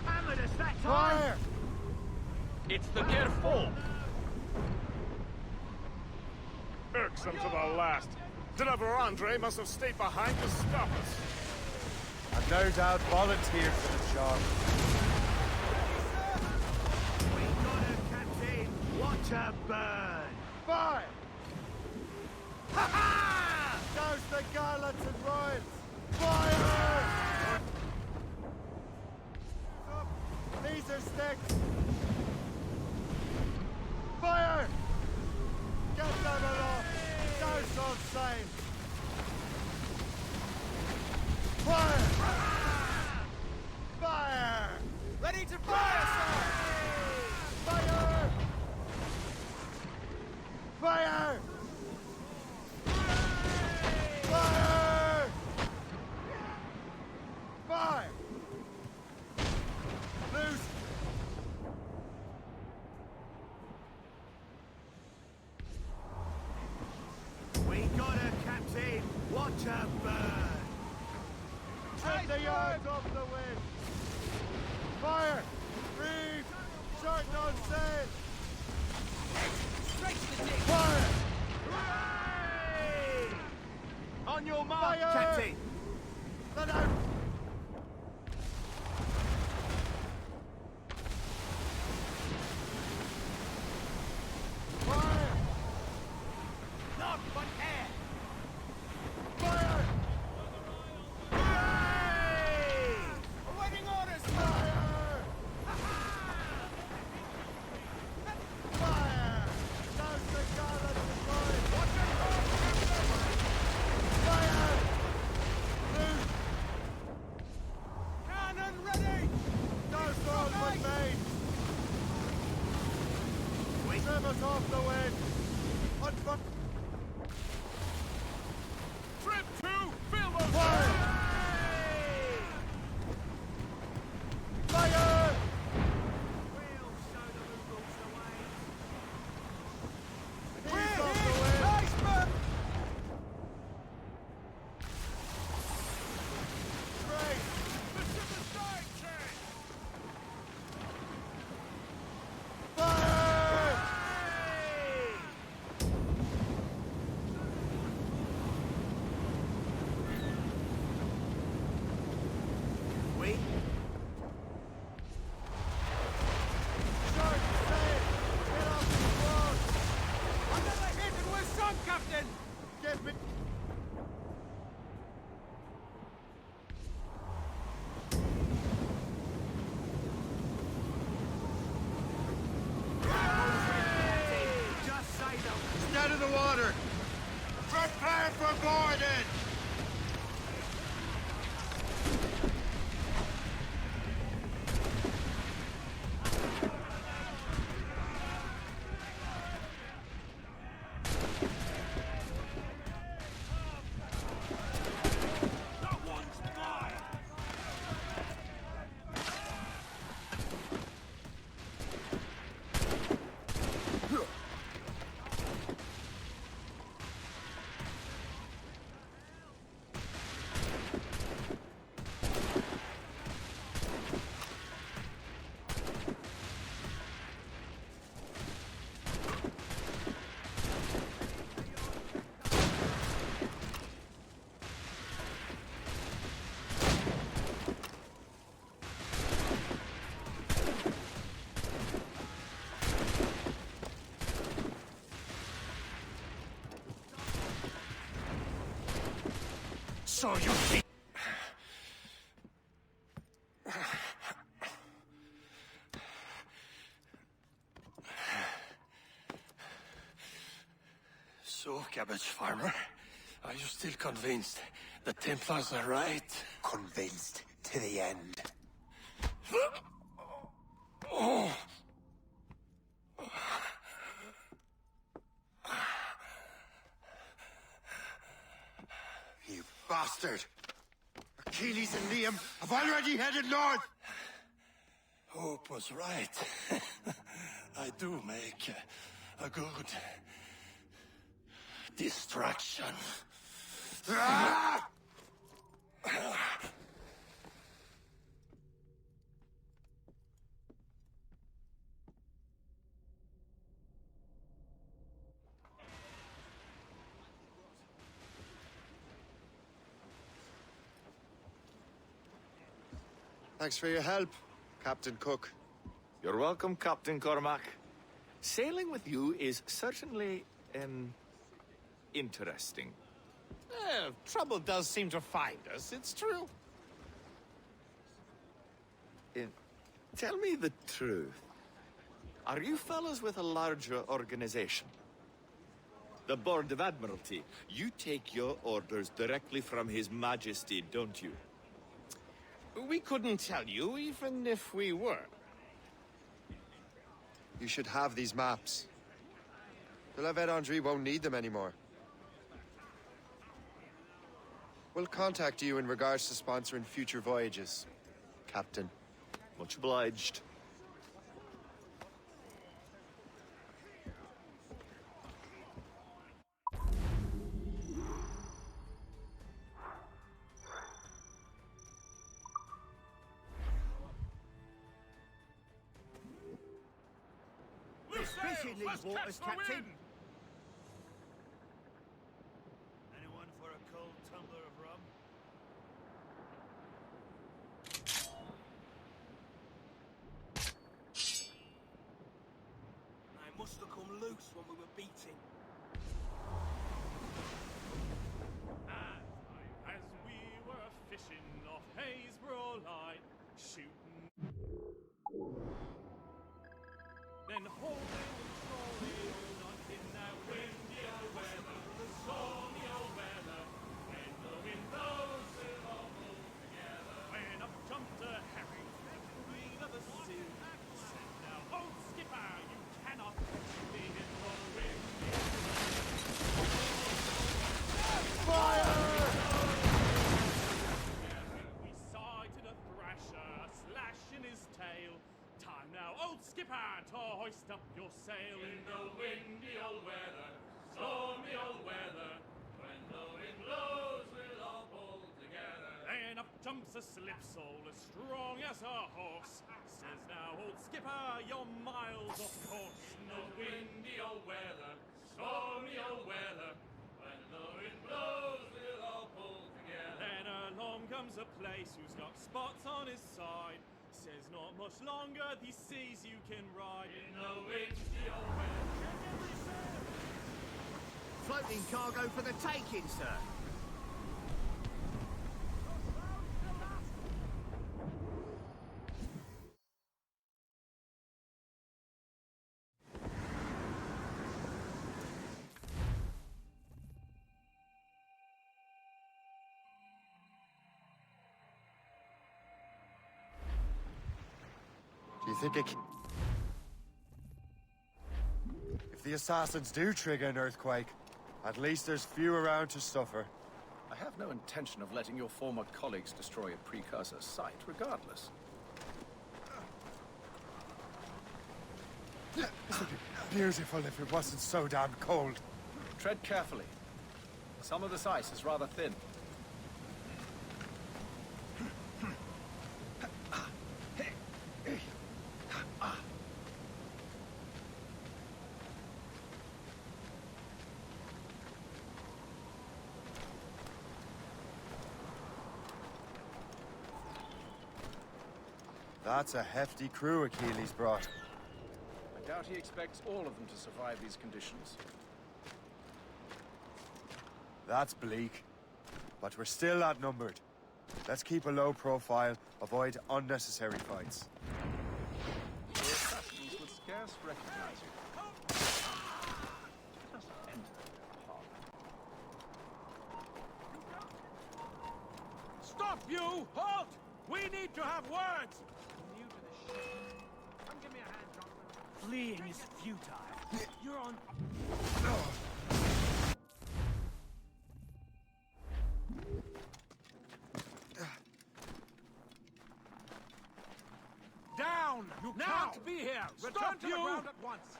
Hammered us that time! Fire! It's the Gerfault! Irksome to the last. Deliver Andre must have stayed behind to stop us. And no doubt volunteered for the job. We got him, Captain! What a burn! Fire! Ha ha! Douse the gauntlets and royals! Fire! These are sticks! Fire! Get them aloft! Douse all sail! Fire! Fire! Ready to fire, sir! Fire! Fire! Fire! Fire! Loose! We got her, Captain. Watch her burn. Trim the yards off the wind! Fire! Reef! Short on sail! Straight to the dig! Fire! Hooray! On your mark, Fire! Captain. Let out! Fire! Knock on air! Fire! Hooray! Awaiting orders, sir! Fire! Fire! Douse the gauntlets and royals! Watch your course, Fire! Loose! Cannon ready! Douse all but main! Trim us off the wind! Unfoot! Trip 2, fill those Fire! Fire! We'll show them who rules the way. Ease off the wind! Iceberg! Straight! The ship is dying, Chang! Fire! We Short sail! Get off the board! Another hit and we're sunk, Captain! Give me... just say them. Stand in the water! Prepare for boarding! That one's mine. So you think... So, cabbage farmer, are you still convinced the Templars are right? Convinced to the end. Oh. You bastard! Achilles and Liam have already headed north! Hope was right. I do make a good distraction. Ah! Thanks for your help, Captain Cook. You're welcome, Captain Cormac. Sailing with you is certainly, interesting. Trouble does seem to find us, it's true. Tell me the truth. Are you fellas with a larger organization? The Board of Admiralty. You take your orders directly from His Majesty, don't you? We couldn't tell you, even if we were. You should have these maps. The La Vedendrie won't need them anymore. We'll contact you in regards to sponsoring future voyages, Captain. Much obliged. There's fish in these waters, Captain. Anyone for a cold tumbler of rum? They must have come loose when we were beating. As we were fishing off Haysborough Light, shooting, then holding and trolling on in that windy old weather, the stormy old weather, when the wind blows it all together. When up jumped a herring, the queen of the sea, said, "Now, old skipper, you cannot catch me in the wind." Fire! We sighted a thrasher, a slash in his tail. Time now, old skipper, to hoist up your sail in the windy old weather, stormy old weather. When the wind blows, we'll all pull together. Then up jumps a slipsole as strong as a horse. Says now, old skipper, you're miles off course. In the windy old weather, stormy old weather. When the wind blows, we'll all pull together. Then along comes a place who's got spots on his side. Says not much longer these seas you can ride in the windy old weather. Floating cargo for the taking, sir. Do you think it... If the assassins do trigger an earthquake, at least there's few around to suffer. I have no intention of letting your former colleagues destroy a precursor site, regardless. This would be beautiful if it wasn't so damn cold. Tread carefully. Some of this ice is rather thin. That's a hefty crew Achilles brought. I doubt he expects all of them to survive these conditions. That's bleak. But we're still outnumbered. Let's keep a low profile, avoid unnecessary fights. Your assassins would scarce recognize you. Just enter the park. Stop, you! Halt! We need to have words! New to the ship. Come give me a hand, Jonathan. Fleeing is futile. You're on... Down! You can't be here! Return to the ground at once!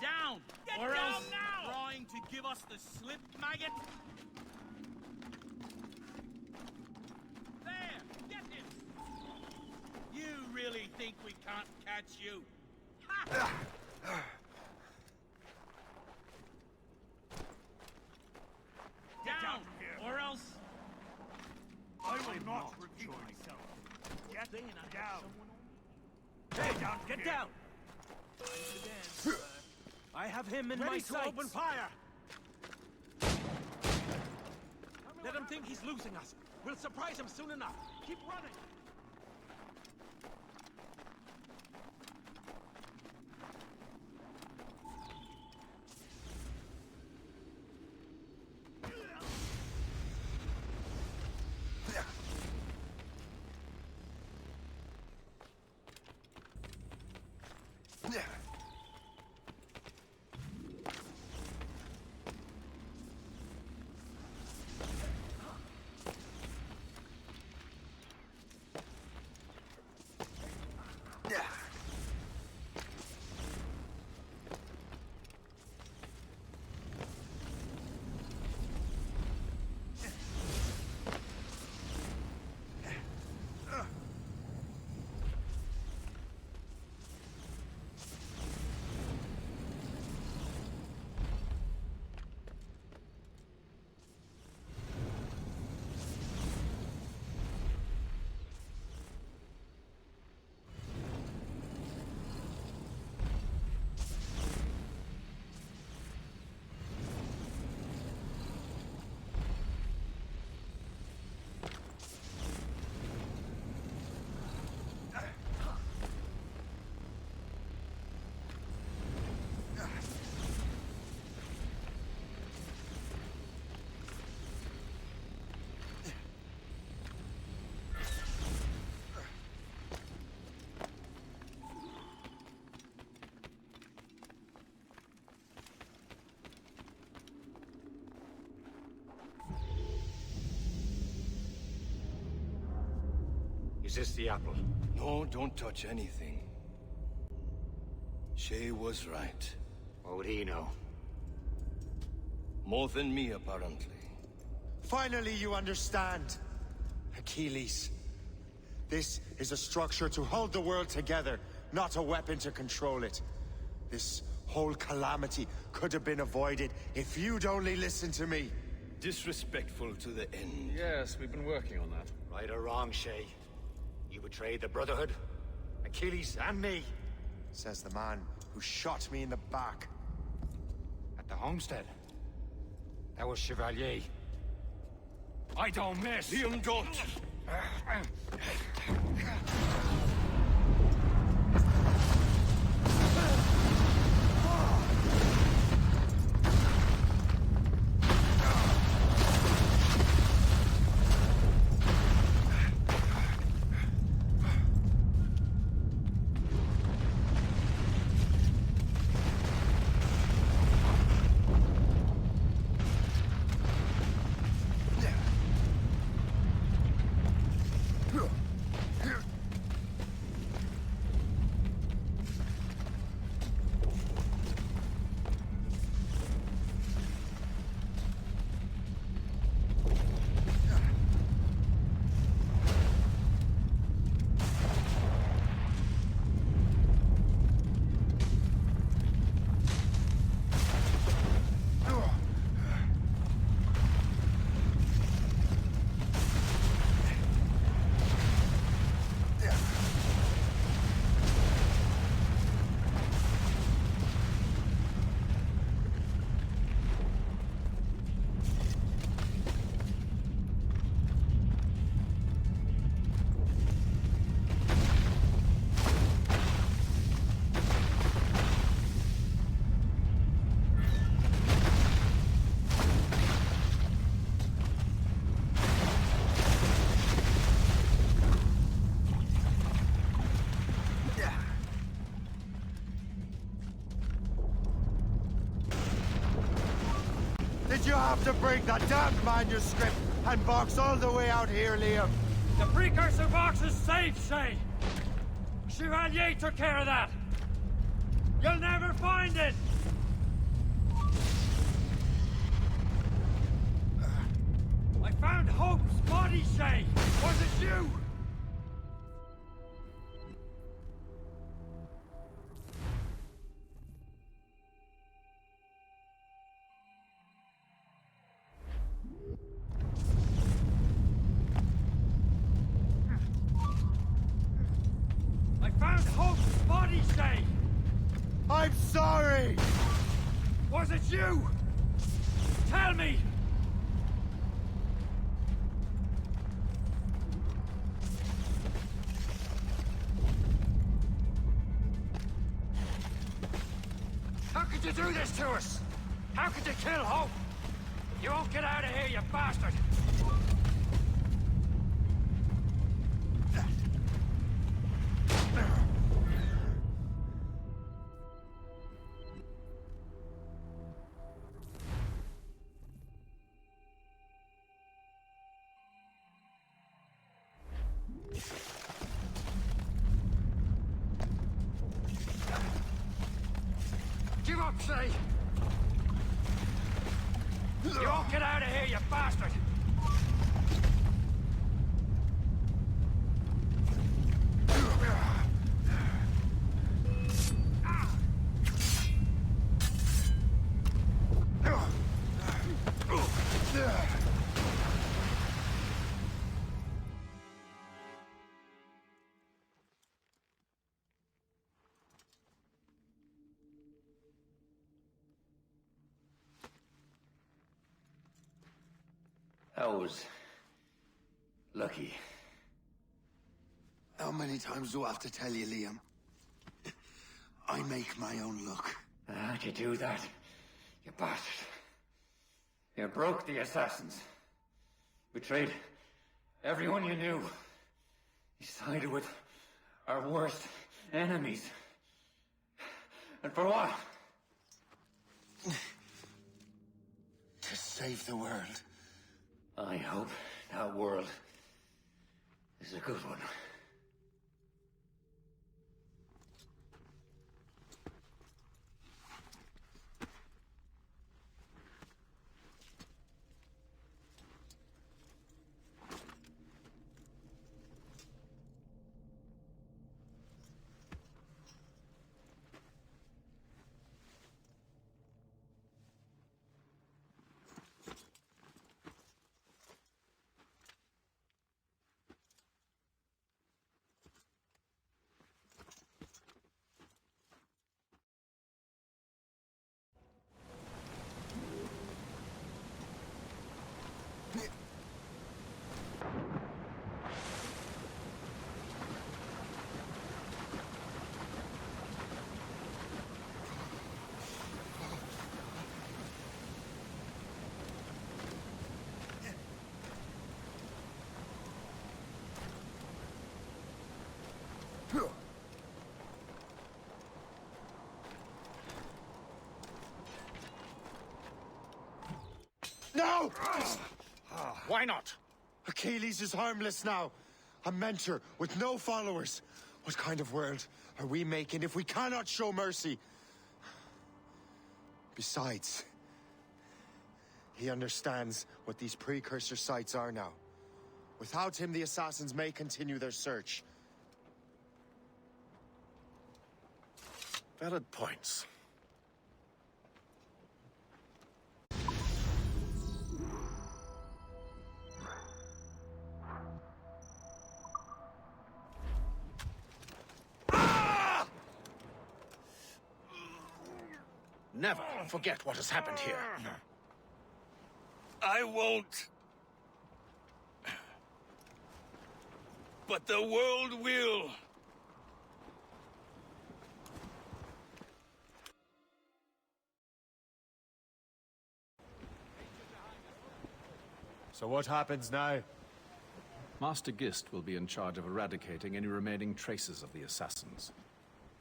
Down! Get or down else now! Trying to give us the slip, maggot? There! Get him! You really think we can't catch you? Ha! Down! Or else... I will not repeat myself. Get down! Hey, down! Get down! I have him in my sights. Ready to open fire! Let him think he's losing us. We'll surprise him soon enough. Keep running. Is this the apple? No, don't touch anything. Shay was right. What would he know? More than me, apparently. Finally, you understand. Achilles. This is a structure to hold the world together, not a weapon to control it. This whole calamity could have been avoided if you'd only listened to me. Disrespectful to the end. Yes, we've been working on that. Right or wrong, Shay? You betrayed the Brotherhood, Achilles, and me. Says the man who shot me in the back. At the homestead. That was Chevalier. I don't miss. Liam, don't. Did you have to bring that damned manuscript and box all the way out here, Liam? The precursor box is safe, Shay. Chevalier took care of that. You'll never find it. I found Hope's body, Shay. Was it you? I found Hope's body, Shay. I'm sorry. Was it you? Tell me. this to us? How could you kill Hope? You won't get out of here, you bastard! Give up, Shay! You won't get out of here, you bastard! That was lucky. How many times do I have to tell you, Liam? I make my own luck. How'd you do that, you bastard? You broke the assassins. Betrayed everyone you knew. You sided with our worst enemies. And for what? To save the world. I hope that world is a good one. No! Why not? Achilles is harmless now. A mentor with no followers. What kind of world are we making if we cannot show mercy? Besides, he understands what these precursor sites are now. Without him, the assassins may continue their search. Valid points. Never forget what has happened here. I won't. But the world will. So what happens now? Master Gist will be in charge of eradicating any remaining traces of the assassins.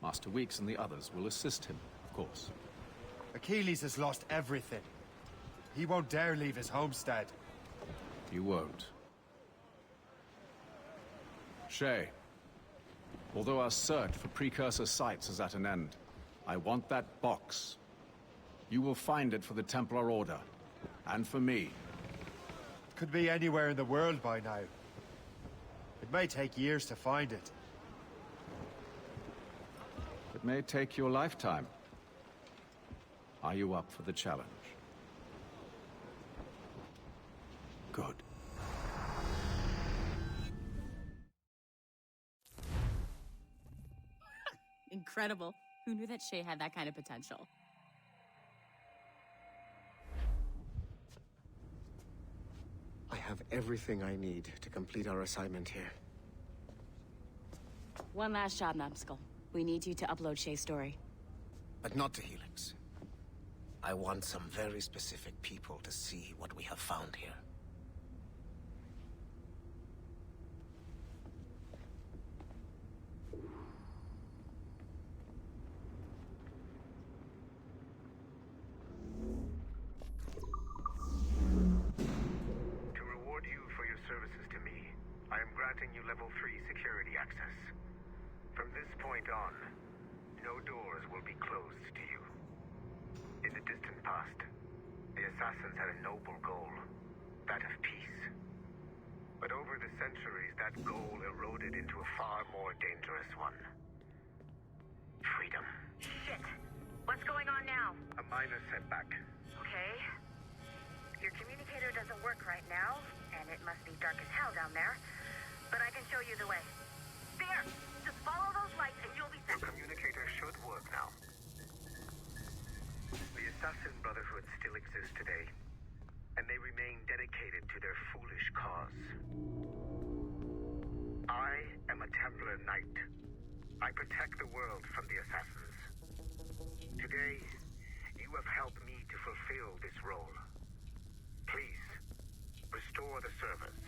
Master Weeks and the others will assist him, of course. Achilles has lost everything. He won't dare leave his homestead. You won't. Shay, although our search for precursor sites is at an end, I want that box. You will find it for the Templar Order, and for me. Could be anywhere in the world by now. It may take years to find it. It may take your lifetime. Are you up for the challenge? Good. Incredible. Who knew that Shay had that kind of potential? I have everything I need to complete our assignment here. One last job, Numbskull. We need you to upload Shay's story. But not to Helix. I want some very specific people to see what we have found here. To reward you for your services to me, I am granting you level 3 security access. From this point on, no doors will be closed to you. In the distant past, the Assassins had a noble goal, that of peace. But over the centuries, that goal eroded into a far more dangerous one. Freedom. Shit. What's going on now? A minor setback. Okay. Your communicator doesn't work right now, and it must be dark as hell down there. But I can show you the way. There! Just follow those lights and you'll be set. Your communicator should work now. The Assassin Brotherhood still exists today, and they remain dedicated to their foolish cause. I am a Templar Knight. I protect the world from the Assassins. Today, you have helped me to fulfill this role. Please, restore the servers.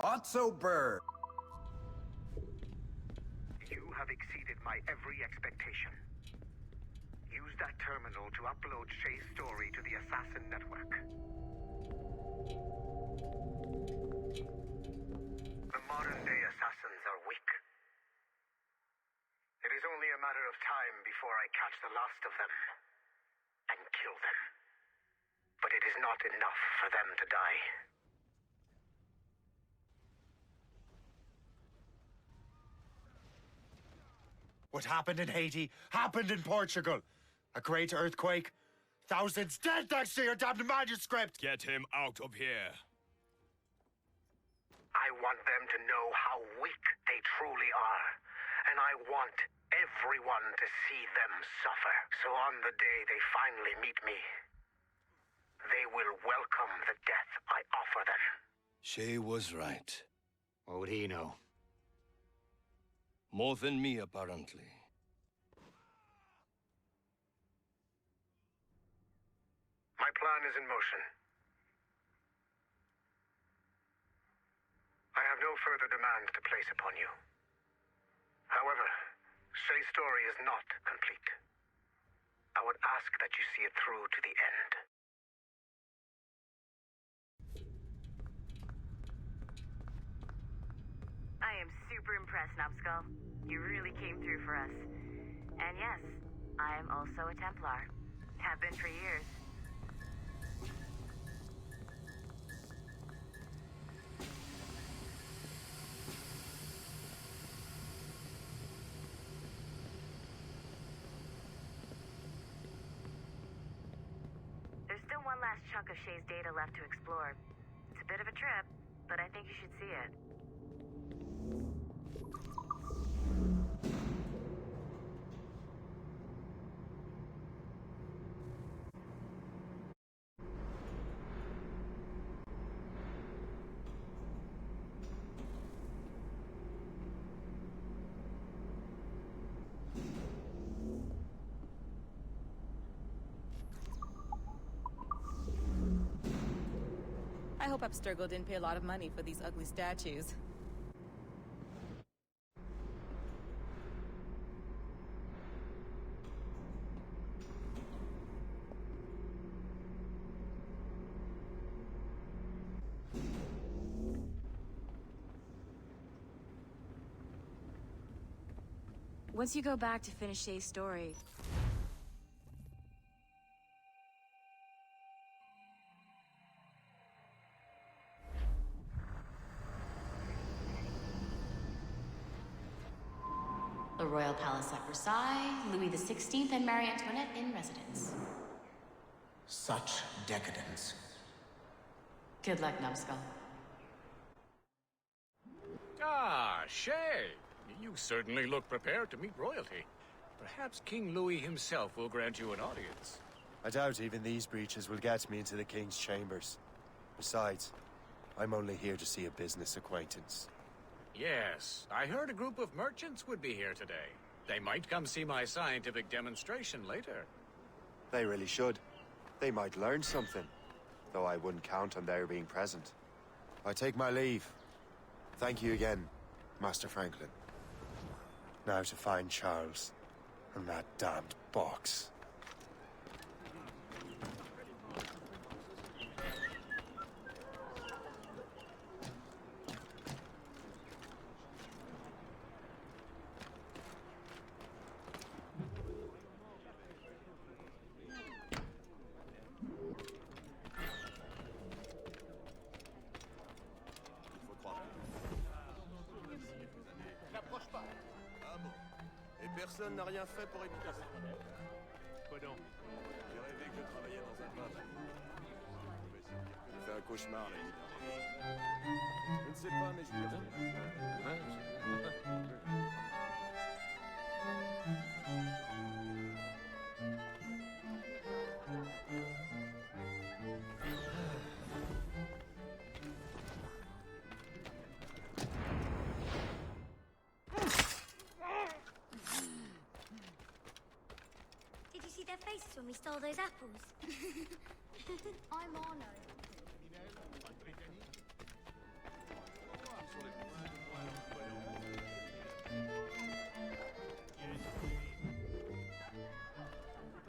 Otso Burr. You have exceeded my every expectation. Use that terminal to upload Shay's story to the Assassin Network. The modern-day Assassins are weak. It is only a matter of time before I catch the last of them and kill them. But it is not enough for them to die. What happened in Haiti happened in Portugal. A great earthquake. Thousands dead thanks to your damned manuscript. Get him out of here. I want them to know how weak they truly are. And I want everyone to see them suffer. So on the day they finally meet me, they will welcome the death I offer them. Shay was right. What would he know? More than me, apparently. My plan is in motion. I have no further demands to place upon you. However, Shay's story is not complete. I would ask that you see it through to the end. I am super impressed, Numbskull. You really came through for us. And yes, I am also a Templar. Have been for years. There's still one last chunk of Shay's data left to explore. It's a bit of a trip, but I think you should see it. I hope Abstergo didn't pay a lot of money for these ugly statues. Once you go back to finish Shay's story, The Royal Palace at Versailles, Louis XVI and Marie Antoinette in residence. Such decadence. Good luck, Numbskull. Ah, Shay! You certainly look prepared to meet royalty. Perhaps King Louis himself will grant you an audience. I doubt even these breaches will get me into the King's chambers. Besides, I'm only here to see a business acquaintance. Yes, I heard a group of merchants would be here today. They might come see my scientific demonstration later. They really should. They might learn something, though I wouldn't count on their being present. I take my leave. Thank you again, Master Franklin. Now to find Charles and that damned box. Personne n'a rien fait pour éviter ça. Quoi donc? J'ai rêvé que je travaillais dans un pub. J'ai fait un cauchemar la nuit dernière. Je ne sais pas, mais je Did you see their faces when we stole those apples? I'm Arno.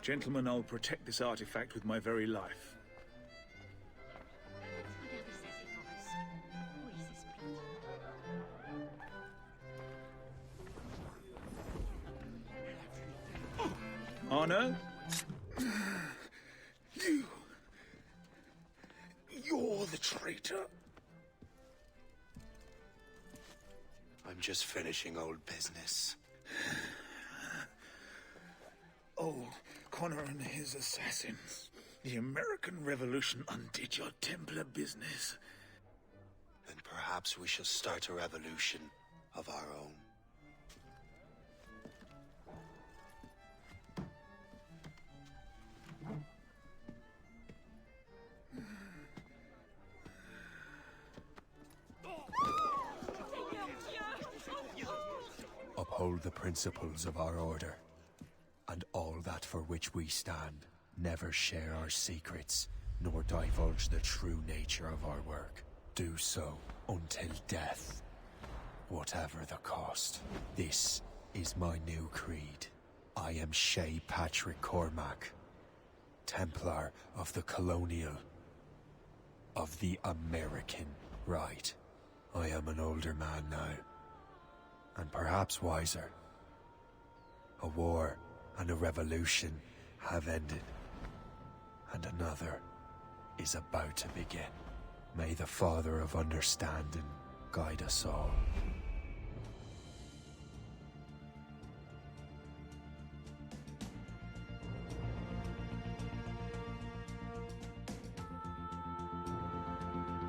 Gentlemen, I'll protect this artifact with my very life. Arno? You're the traitor. I'm just finishing old business. Old Connor and his assassins. The American Revolution undid your Templar business. Then perhaps we shall start a revolution of our own. Uphold the principles of our order, and all that for which we stand. Never share our secrets, nor divulge the true nature of our work. Do so until death, whatever the cost. This is my new creed. I am Shay Patrick Cormac, Templar of the Colonial, of the American right. I am an older man now, and perhaps wiser. A war and a revolution have ended, and another is about to begin. May the Father of Understanding guide us all.